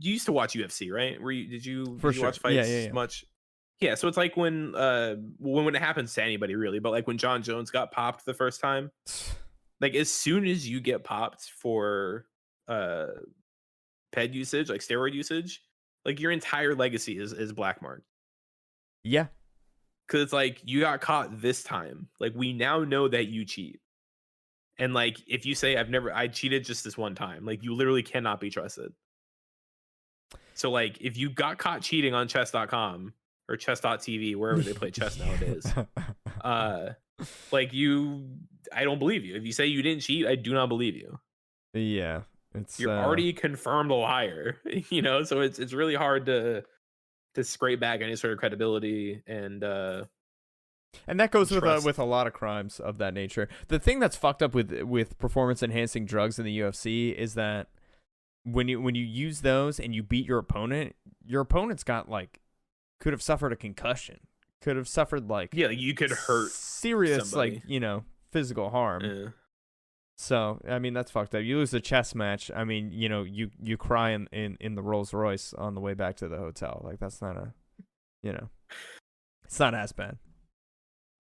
used to watch UFC, right? Did you For sure. watch fights Yeah. much? Yeah, so it's like when it happens to anybody really, but like when John Jones got popped the first time, like as soon as you get popped for ped usage, like steroid usage, like your entire legacy is black marked. yeah. Because it's like you got caught this time. Like we now know that you cheat. And like if you say I cheated just this one time, like you literally cannot be trusted. So like if you got caught cheating on chess.com or chess.tv, wherever they play chess nowadays, like I don't believe you. If you say you didn't cheat, I do not believe you. Yeah. You're already confirmed a liar, you know? So it's really hard to scrape back any sort of credibility and that goes trust. with a lot of crimes of that nature. The thing that's fucked up with performance enhancing drugs in the UFC is that when you use those and you beat your opponent's got like could have suffered a concussion, could have suffered like you could hurt serious somebody. like, you know, physical harm. Yeah. So I mean that's fucked up. You lose a chess match. I mean, you know, you cry in the Rolls Royce on the way back to the hotel. Like that's not it's not as bad.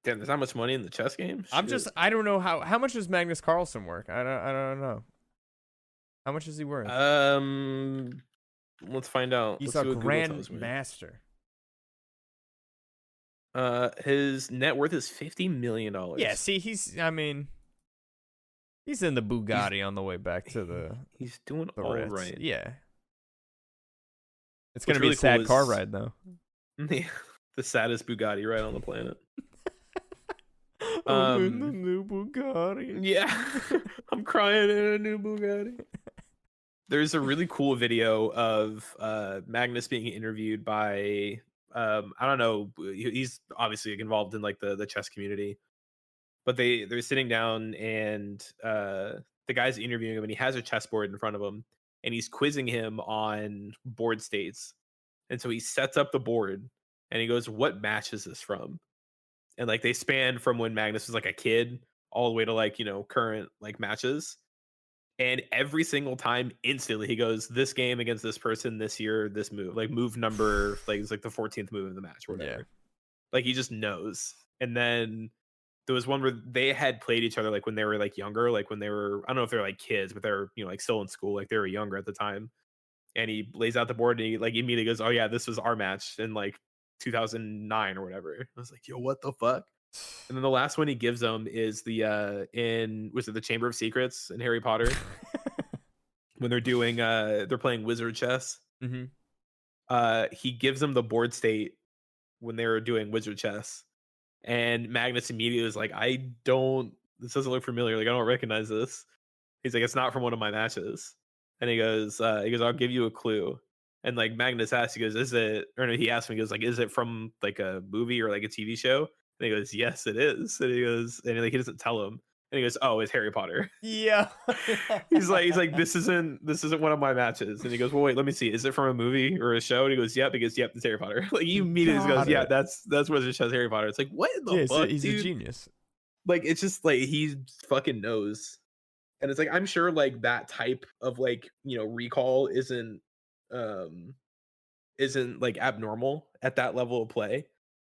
Damn, there's not much money in the chess game. Shit. I don't know how much does Magnus Carlsen work? I don't know. How much is he worth? Let's find out. He's Let's a see what Google tells me. grandmaster. His net worth is $50 million. Yeah, see, he's in the Bugatti on the way back to the He's doing the all Ritz. right. Yeah. It's What's gonna be really a sad cool car is- ride though. The saddest Bugatti ride on the planet. I'm in the new Bugatti. Yeah, I'm crying in a new Bugatti. There's a really cool video of Magnus being interviewed by I don't know. He's obviously involved in like the chess community, but they're sitting down and the guy's interviewing him and he has a chessboard in front of him and he's quizzing him on board states. And so he sets up the board and he goes, "What match is this from?" And like they span from when Magnus was like a kid all the way to like, you know, current like matches. And every single time instantly he goes, "This game against this person this year, this move, like move number, like it's like the 14th move of the match or whatever." Yeah. Like he just knows. And then there was one where they had played each other like when they were like younger, like when they were, I don't know if they're like kids, but they're, you know, like still in school, like they were younger at the time. And he lays out the board and he like immediately goes, "Oh yeah, this was our match in like 2009 or whatever." I was like, "Yo, what the fuck?" And then the last one he gives them is the was it the Chamber of Secrets in Harry Potter when they're doing they're playing wizard chess. Mm-hmm. He gives them the board state when they were doing wizard chess, and Magnus immediately was like, this doesn't look familiar, like I don't recognize this. He's like, it's not from one of my matches. And he goes, I'll give you a clue. And like Magnus asks, he goes, is it, or no, he asked me, he goes like, is it from like a movie or like a TV show? And he goes, yes, it is. And he goes, and like he doesn't tell him. And he goes, oh, it's Harry Potter. Yeah. he's like, this isn't one of my matches. And he goes, well, wait, let me see. Is it from a movie or a show? And he goes, yep. He goes, yep, it's Harry Potter. Like he immediately goes, yeah, that's Wizard Chess Harry Potter. It's like, what in the fuck, he's dude? a genius. Like it's just like he fucking knows. And it's like, I'm sure like that type of like, recall isn't like abnormal at that level of play.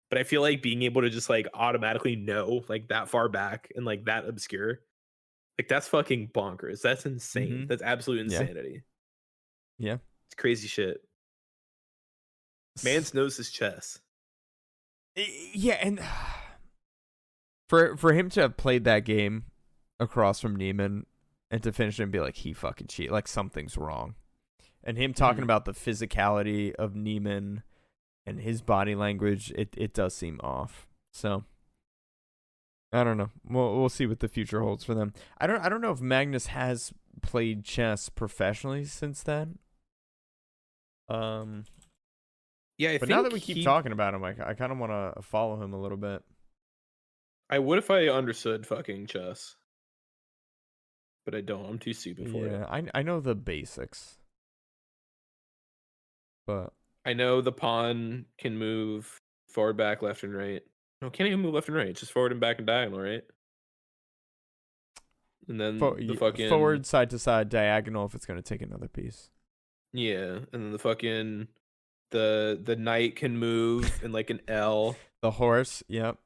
But I feel like being able to just like automatically know like that far back and like that obscure, like that's fucking bonkers. That's insane. Mm-hmm. That's absolute insanity. Yeah. It's crazy shit. Mans knows his chess. Yeah, and for him to have played that game across from Neiman and to finish it and be like, he fucking cheated, like something's wrong. And him talking about the physicality of Neiman and his body language, it does seem off. So I don't know. We'll see what the future holds for them. I don't know if Magnus has played chess professionally since then. Yeah, but now that we keep talking about him, I kind of want to follow him a little bit. I would if I understood fucking chess, but I don't. I'm too stupid for it. Yeah, I know the basics, but I know the pawn can move forward, back, left, and right. No, can't even move left and right. It's just forward and back and diagonal, right? And then the fucking forward, side to side, diagonal if it's gonna take another piece. Yeah, and then the fucking the knight can move in like an L. The horse, yep.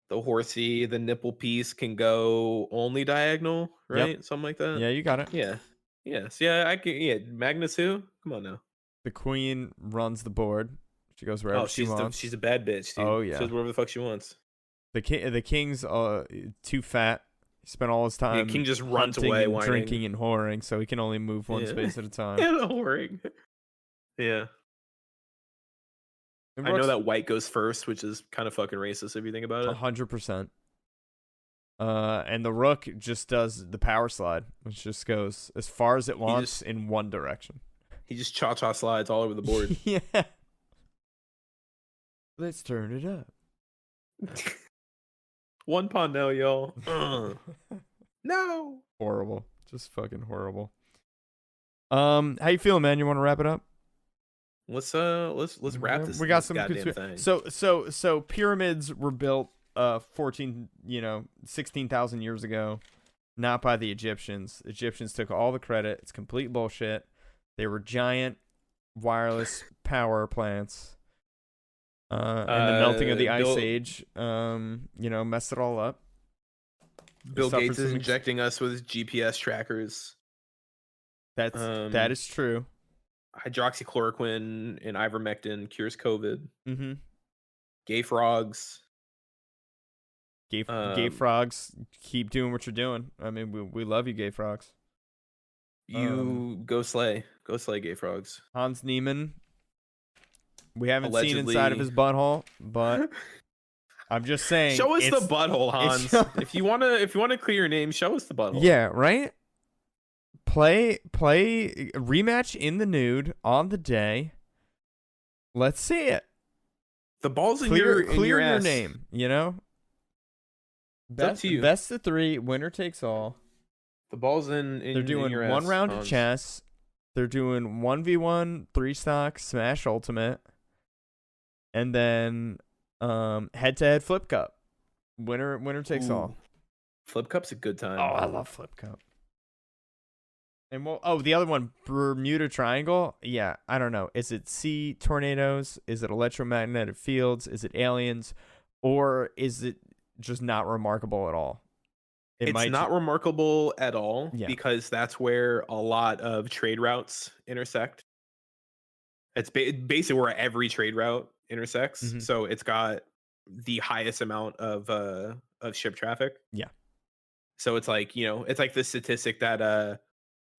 The horsey, the nipple piece can go only diagonal, right? Yep. Something like that. Yeah, you got it. Yeah. Yes. Yeah, I can. Yeah, Magnus who? Come on now. The queen runs the board. She goes wherever she wants. She's a bad bitch, dude. Oh yeah. She does whatever the fuck she wants. The king's too fat. He spent all his time. The king just runs away, and whining. drinking and whoring, so he can only move one space at a time. Yeah, the whoring. Yeah. I know that white goes first, which is kind of fucking racist if you think about it. 100%. And the rook just does the power slide, which just goes as far as it wants in one direction. He just cha-cha slides all over the board. Yeah. Let's turn it up. One pawn now, y'all. No. Horrible. Just fucking horrible. How you feeling, man? You want to wrap it up? Let's wrap this. We got some goddamn thing. So pyramids were built 16,000 years ago, not by the Egyptians. Egyptians took all the credit. It's complete bullshit. They were giant wireless power plants. And the melting of the ice age messed it all up. Bill Gates is injecting us with GPS trackers. That is true. Hydroxychloroquine and ivermectin cures COVID. Mm-hmm. Gay frogs. Gay frogs, keep doing what you're doing. I mean, we love you, gay frogs. You go slay gay frogs. Hans Niemann. We haven't seen inside of his butthole, but I'm just saying. Show us the butthole, Hans. If you wanna clear your name, show us the butthole. Yeah, right. Play rematch in the nude on the day. Let's see it. The ball's in clear your ass. name. You know. Best of 3, winner takes all. The ball's in They're doing your one ass, round Hans. of chess. They're doing 1v1 3-stock Smash Ultimate, and then head-to-head Flip Cup. Winner takes all. Flip Cup's a good time. Oh, I love Flip Cup. And the other one, Bermuda Triangle. Yeah, I don't know. Is it sea tornadoes? Is it electromagnetic fields? Is it aliens? Or is it just not remarkable at all? It's not remarkable at all because that's where a lot of trade routes intersect. It's basically where every trade route intersects. Mm-hmm. So it's got the highest amount of ship traffic. Yeah. So it's like, it's like this statistic that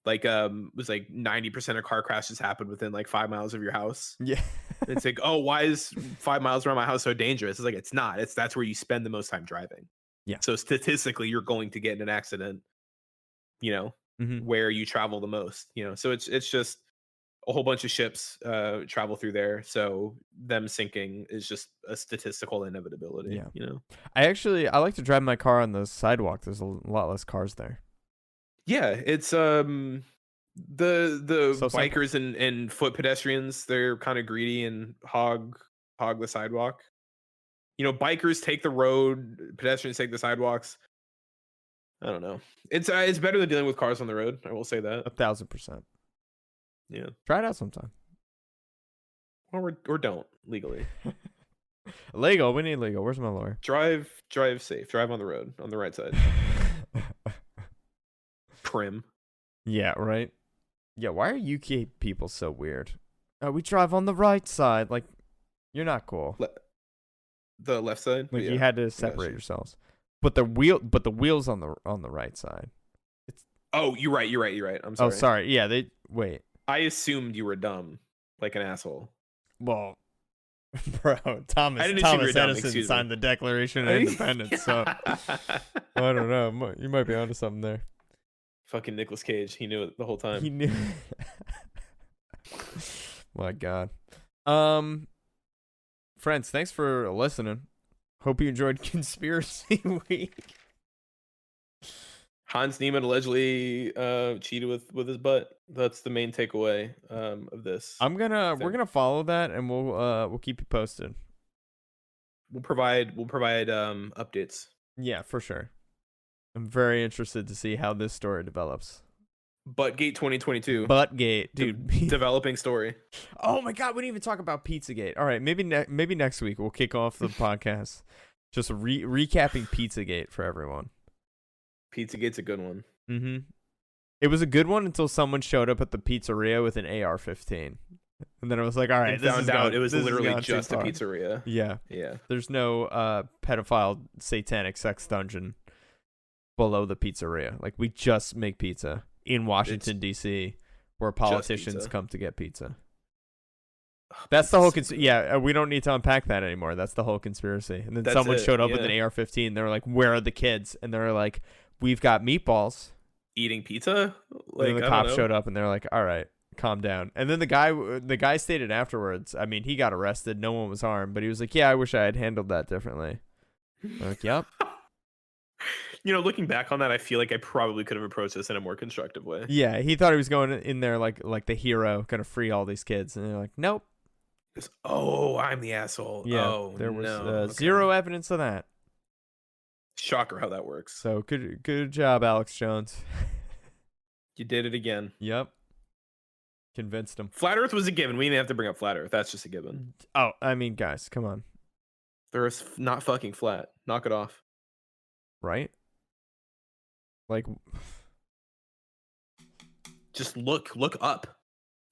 was like 90% of car crashes happen within like 5 miles of your house. Yeah. It's like, oh, why is 5 miles around my house so dangerous? It's like, it's not. That's where you spend the most time driving. Yeah. So statistically, you're going to get in an accident, Mm-hmm. where you travel the most. So it's just a whole bunch of ships travel through there. So them sinking is just a statistical inevitability. Yeah. I like to drive my car on the sidewalk. There's a lot less cars there. Yeah, it's the So bikers and foot pedestrians, they're kind of greedy and hog the sidewalk. Bikers take the road, pedestrians take the sidewalks. I don't know. It's better than dealing with cars on the road. I will say that. 1,000%. Yeah. Try it out sometime. Or don't legally. Legal. We need legal. Where's my lawyer? Drive safe. Drive on the road on the right side. Prim. Yeah. Right. Yeah. Why are UK people so weird? We drive on the right side. Like, you're not cool. The left side. Like, you had to separate yourselves. But the wheels on the right side. Oh, you're right. I'm sorry. Oh, sorry. Yeah. Wait. I assumed you were dumb, like an asshole. Well, bro, Thomas Edison signed the Declaration of Independence, so I don't know. You might be onto something there. Fucking Nicolas Cage. He knew it the whole time. He knew. My God. Friends, thanks for listening. Hope you enjoyed Conspiracy Week. Hans Niemann allegedly cheated with his butt. That's the main takeaway of this. We're gonna follow that, and we'll keep you posted. We'll provide updates. Yeah, for sure. I'm very interested to see how this story develops. Buttgate 2022. Buttgate, dude. Developing story. Oh my God, we didn't even talk about Pizzagate. All right, maybe next week we'll kick off the podcast just recapping Pizzagate for everyone. Pizzagate's a good one. Mm-hmm. It was a good one until someone showed up at the pizzeria with an AR-15, and then I was like, "All right." Found out it was literally just a pizzeria. Yeah. There's no pedophile satanic sex dungeon below the pizzeria. Like, we just make pizza in Washington D.C., where politicians come to get pizza. That's the whole we don't need to unpack that anymore. That's the whole conspiracy. And then someone showed up with an AR-15. They were like, "Where are the kids?" And they were like, "We've got meatballs." Eating pizza? Like, and then the cops showed up and they're like, "All right, calm down." And then the guy stated afterwards, I mean, he got arrested. No one was harmed, but he was like, "Yeah, I wish I had handled that differently." I'm like, "Yep." Looking back on that, I feel like I probably could have approached this in a more constructive way. Yeah, he thought he was going in there like the hero, gonna free all these kids, and they're like, "Nope." Oh, I'm the asshole. Yeah, there was zero evidence of that. Shocker how that works. So good job, Alex Jones. You did it again. Yep. Convinced him. Flat Earth was a given. We didn't have to bring up Flat Earth. That's just a given. Oh, I mean, guys, come on. The Earth's not fucking flat. Knock it off. Right? Like, just look up.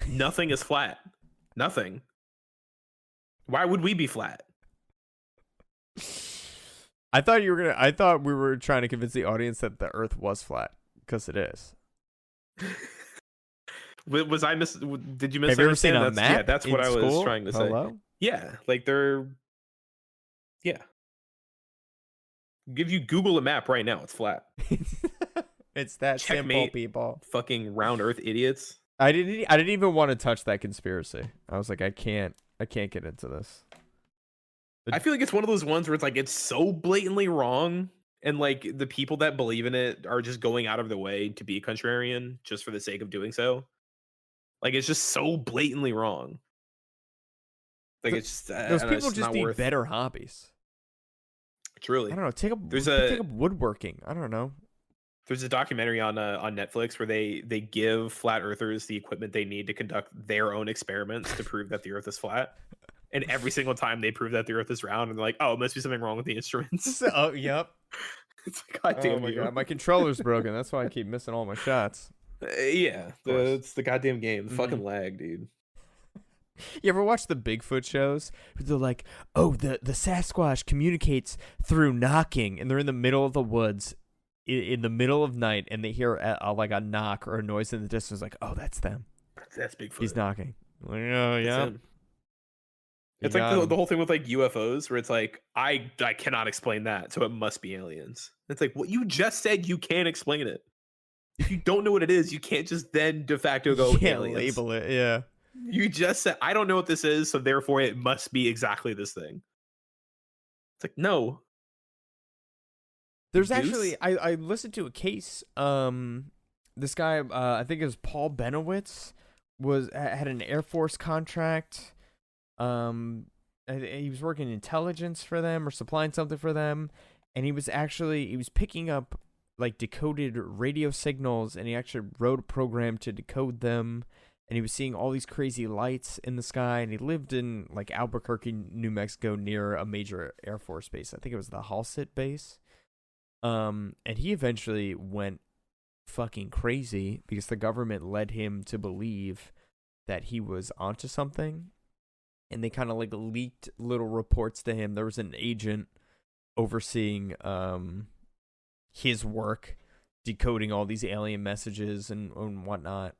Nothing is flat. Nothing. Why would we be flat? I thought we were trying to convince the audience that the Earth was flat, because it is. Was I did you misunderstand? Have you ever seen a map? Yeah, that's what I was trying to say. Hello? Yeah, like Give you Google a map right now, it's flat. It's that simple, people. Fucking round Earth idiots. I didn't even want to touch that conspiracy. I was like, I can't get into this. I feel like it's one of those ones where it's like it's so blatantly wrong, and like the people that believe in it are just going out of their way to be a contrarian just for the sake of doing so. Like, it's just so blatantly wrong. Like, it's just those people just need better hobbies. Truly, I don't know. Take up woodworking. I don't know. There's a documentary on Netflix where they give flat earthers the equipment they need to conduct their own experiments to prove that the Earth is flat. And every single time they prove that the Earth is round, and they're like, "Oh, it must be something wrong with the instruments." Oh, yep. It's like, God damn my God, my controller's broken. That's why I keep missing all my shots. Yeah, it's the goddamn game. The fucking lag, dude. You ever watch the Bigfoot shows? They're like, oh, the Sasquatch communicates through knocking, and they're in the middle of the woods, in the middle of night, and they hear like a knock or a noise in the distance. Like, oh, that's them. That's Bigfoot. He's knocking. Like, oh yeah. It's like the whole thing with like UFOs, where it's like I cannot explain that, so it must be aliens. It's like, well, you just said you can't explain it. If you don't know what it is, you can't just then de facto go You can't aliens. label it. Yeah. You just said I don't know what this is, so therefore it must be exactly this thing. It's like, no. There's actually I listened to a case. This guy, I think it was Paul Benowitz, had an Air Force contract. He was working intelligence for them or supplying something for them, and he was picking up like decoded radio signals, and he actually wrote a program to decode them, and he was seeing all these crazy lights in the sky, and he lived in like Albuquerque, New Mexico, near a major Air Force base. I think it was the Halsett base. And he eventually went fucking crazy because the government led him to believe that he was onto something, and they kind of like leaked little reports to him. There was an agent overseeing his work, decoding all these alien messages and whatnot,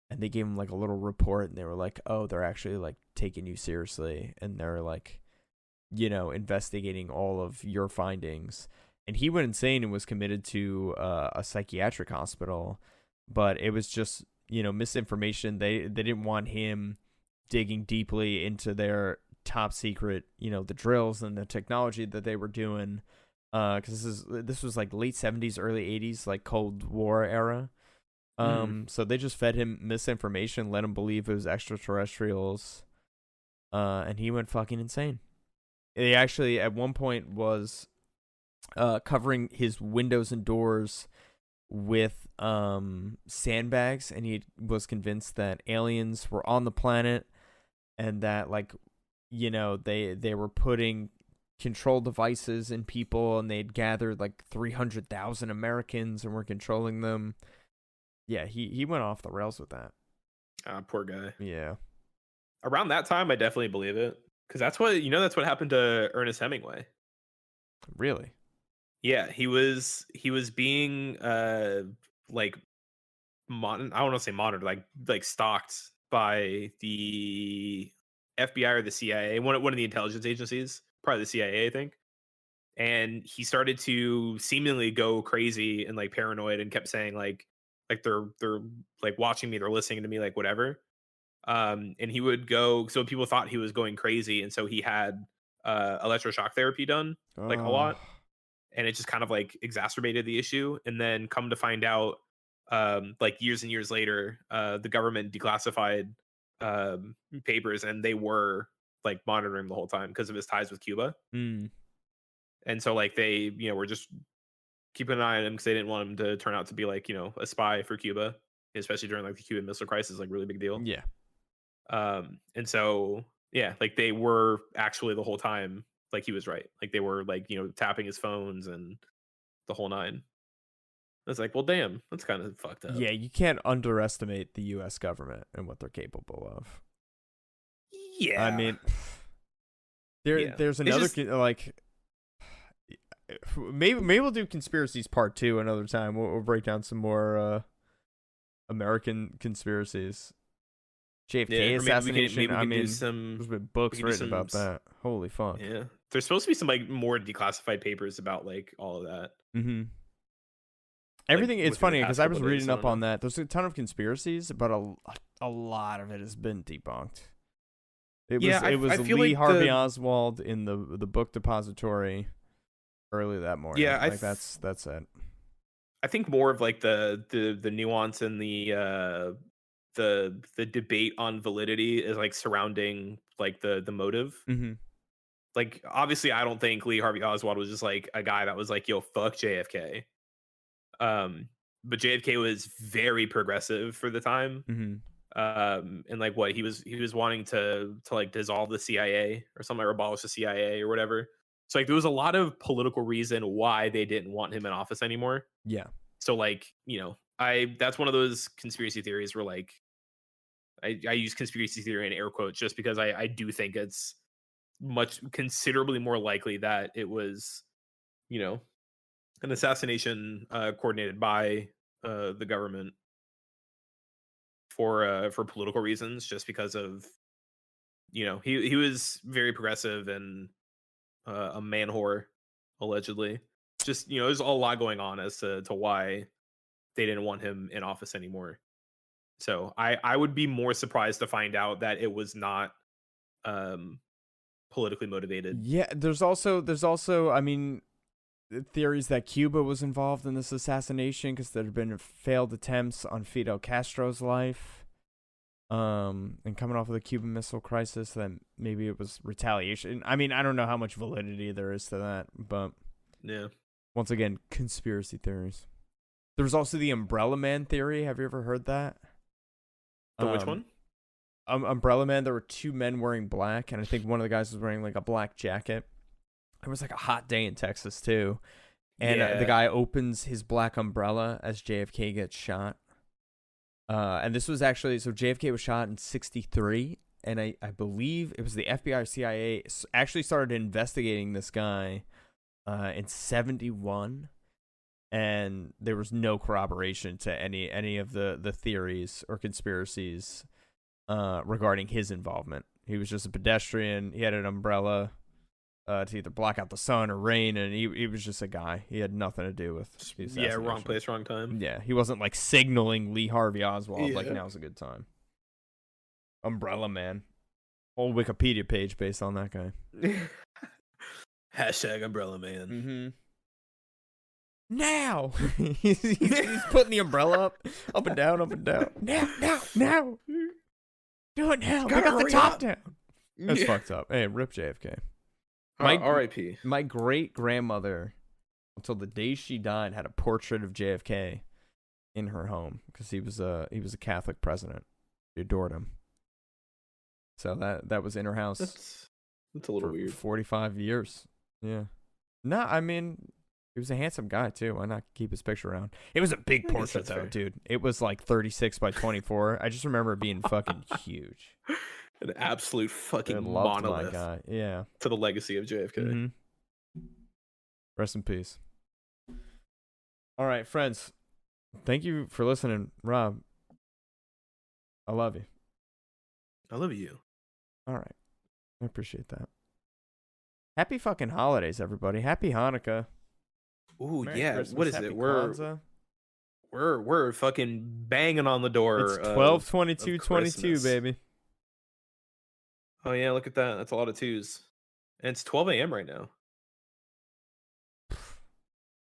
and they gave him like a little report, and they were like, oh, they're actually like taking you seriously, and they're like, investigating all of your findings. And he went insane and was committed to a psychiatric hospital, but it was just, misinformation. They didn't want him digging deeply into their top secret, the drills and the technology that they were doing, because this was like late 70s, early 80s, like Cold War era. So they just fed him misinformation, let him believe it was extraterrestrials, and he went fucking insane. He actually at one point was covering his windows and doors with sandbags, and he was convinced that aliens were on the planet, and that they were putting control devices in people, and they'd gathered like 300,000 Americans and were controlling them. Yeah, he went off the rails with that. Poor guy. Yeah. Around that time, I definitely believe it, because that's what happened to Ernest Hemingway. Really? Yeah, he was being I don't want to say monitored, like stalked by the FBI or the CIA, one of the intelligence agencies, probably the CIA, I think. And he started to seemingly go crazy and like paranoid, and kept saying like they're like watching me, they're listening to me, like whatever. And he would go, so people thought he was going crazy, and so he had electroshock therapy done like a lot, and it just kind of like exacerbated the issue. And then come to find out, like years and years later, the government declassified papers, and they were like monitoring the whole time because of his ties with Cuba. And so like they were just keeping an eye on him, because they didn't want him to turn out to be like a spy for Cuba, especially during like the Cuban Missile Crisis, like really big deal. Yeah. And so yeah, like they were actually the whole time, like he was right, like they were like tapping his phones and the whole nine. It's like, well, damn, that's kind of fucked up. Yeah, you can't underestimate the U.S. government and what they're capable of. Yeah, I mean, there's another like maybe we'll do conspiracies part 2 another time. We'll break down some more American conspiracies. JFK assassination. There's been books written about that. Holy fuck. Yeah, there's supposed to be some like more declassified papers about like all of that. Everything. It's funny because I was reading up on that. There's a ton of conspiracies, but a lot of it has been debunked. It was Lee Harvey Oswald in the book depository early that morning. Yeah, that's it. I think more of like the nuance and the debate on validity is like surrounding like the motive. Like obviously I don't think Lee Harvey Oswald was just like a guy that was like, yo, fuck JFK. But JFK was very progressive for the time. And like what he was wanting to like dissolve the CIA or something, or abolish the CIA or whatever. So like there was a lot of political reason why they didn't want him in office anymore. Yeah. So like that's one of those conspiracy theories where like I use conspiracy theory in air quotes just because I do think it's considerably more likely that it was, you know, an assassination coordinated by the government for political reasons, just because of, you know, he was very progressive and a man whore, allegedly. Just, you know, there's a lot going on as to why they didn't want him in office anymore. So I would be more surprised to find out that it was not politically motivated. Yeah, there's also I mean, theories that Cuba was involved in this assassination because there had been failed attempts on Fidel Castro's life. And coming off of the Cuban Missile Crisis, then maybe it was retaliation. I mean, I don't know how much validity there is to that, but yeah. Once again, conspiracy theories. There's also the Umbrella Man theory. Have you ever heard that? Which one? Umbrella Man. There were two men wearing black, and I think one of the guys was wearing like a black jacket. It was like a hot day in Texas too, and the guy opens his black umbrella as JFK gets shot. And this was actually, so JFK was shot in 1963, and I believe it was the FBI or CIA actually started investigating this guy in 1971, and there was no corroboration to any of the theories or conspiracies regarding his involvement. He was just a pedestrian. He had an umbrella to either block out the sun or rain, and he was just a guy. He had nothing to do with the assassination. Wrong place, wrong time. Yeah, he wasn't like signaling Lee Harvey Oswald like now's a good time. Umbrella Man. Whole Wikipedia page based on that guy. Hashtag Umbrella Man. Mm-hmm. Now! he's putting the umbrella up and down, up and down. Now! Do it now! Pick up the top down! That's fucked up. Hey, rip JFK. R.I.P. My great-grandmother, until the day she died, had a portrait of JFK in her home because he was a Catholic president. She adored him. So that was in her house. That's a little weird. 45 years. Yeah. No, I mean, he was a handsome guy too. Why not keep his picture around? It was a big portrait though, dude. It was like 36 by 24. I just remember it being fucking huge. An absolute fucking My monolith. guy. Yeah. To the legacy of JFK. Mm-hmm. Rest in peace. All right, friends. Thank you for listening, Rob. I love you. I love you. All right. I appreciate that. Happy fucking holidays, everybody. Happy Hanukkah. Ooh, Merry yeah. Christmas. What is Happy it? Kwanzaa. We're fucking banging on the door. It's 12/22/22, baby. Oh yeah, look at that. That's a lot of twos. And it's 12 a.m. right now.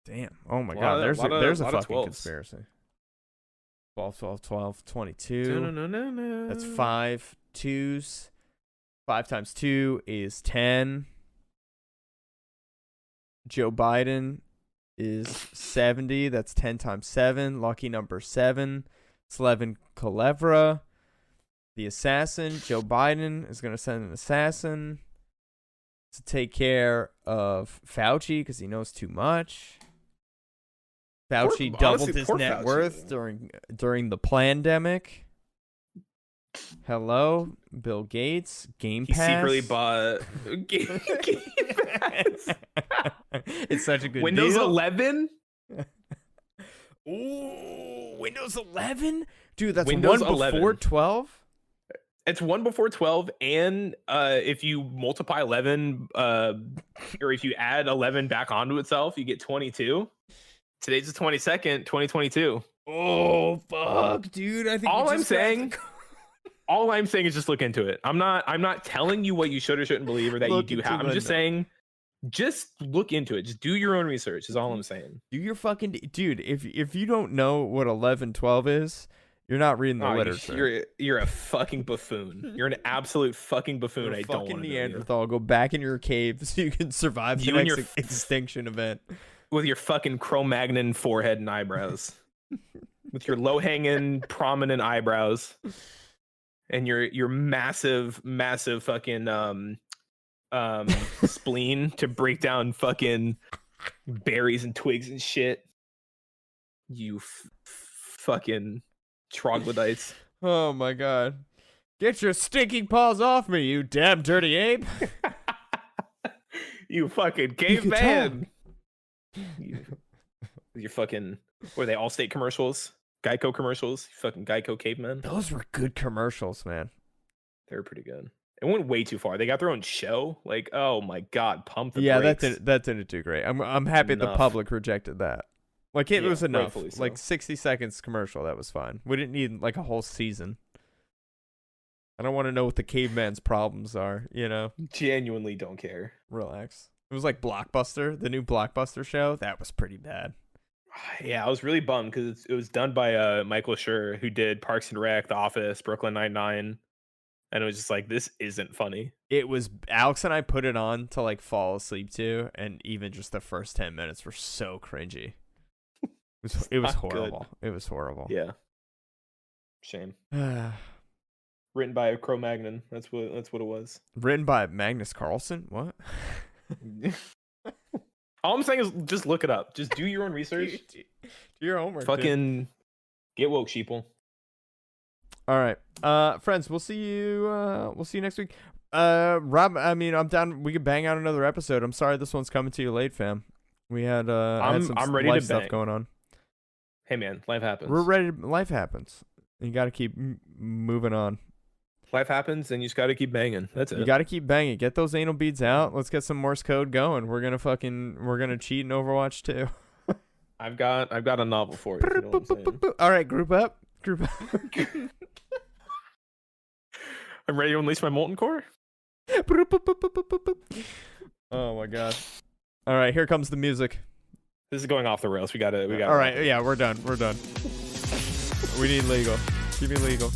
Damn. Oh my god. There's a fucking 12s. conspiracy. 12/12/22. No. That's 5 twos. 5 times 2 is 10. Joe Biden is 70. That's 10 times 7. Lucky number 7. Slevin Kalevra, the assassin. Joe Biden is going to send an assassin to take care of Fauci because he knows too much. Fauci doubled his net worth during the plandemic. Hello, Bill Gates. Game Pass. He secretly bought Game Pass. It's such a good Windows deal. 11? Ooh, Windows 11? Dude, that's Windows one 11. before 12? It's one before 12, and if you multiply 11, or if you add 11 back onto itself, you get 22. Today's the 22nd, 2022. Oh, fuck, dude. I think all I'm saying is just look into it. I'm not telling you what you should or shouldn't believe or that you do have. I'm just saying, just look into it. Just do your own research is all I'm saying. Do your fucking dude. If you don't know what 11/12 is, you're not reading the literature. You're a fucking buffoon. You're an absolute fucking buffoon. You're I don't want to Neanderthal. Go back in your cave so you can survive the next extinction event. With your fucking Cro-Magnon forehead and eyebrows. With your low-hanging, prominent eyebrows. And your massive fucking spleen to break down fucking berries and twigs and shit. You fucking troglodytes. Oh my god. Get your stinking paws off me, you damn dirty ape. You fucking caveman. Your fucking, were they Allstate commercials? Geico commercials? You fucking Geico cavemen? Those were good commercials, man. They were pretty good. It went way too far. They got their own show. Like, oh my god, pump the brakes. brakes. that didn't do great. I'm happy the public rejected that. Like it was enough. So. Like 60 seconds commercial, that was fine. We didn't need like a whole season. I don't want to know what the caveman's problems are, you know? Genuinely don't care. Relax. It was like Blockbuster, the new Blockbuster show. That was pretty bad. Yeah, I was really bummed because it was done by Michael Schur, who did Parks and Rec, The Office, Brooklyn Nine-Nine. And it was just like, this isn't funny. It was, Alex and I put it on to like fall asleep to, and even just the first 10 minutes were so cringy. It was horrible. Good. It was horrible. Yeah. Shame. Written by Cro-Magnon. That's what it was. Written by Magnus Carlsen? What? All I'm saying is just look it up. Just do your own research. Do your homework. Fucking get woke, sheeple. All right. Friends, we'll see you next week. Rob, I mean, I'm down. We could bang out another episode. I'm sorry this one's coming to you late, fam. We had I'm ready life to stuff bang. going on. Hey man, life happens. We're ready. Life happens. You got to keep moving on. Life happens, and you just got to keep banging. That's it. You got to keep banging. Get those anal beads out. Let's get some Morse code going. We're gonna cheat in Overwatch too. I've got a novel for you. You know what I'm saying? All right, group up. I'm ready to unleash my molten core. Oh my god. All right, here comes the music. This is going off the rails. We got. All right, yeah, we're done. We need legal. Give me legal.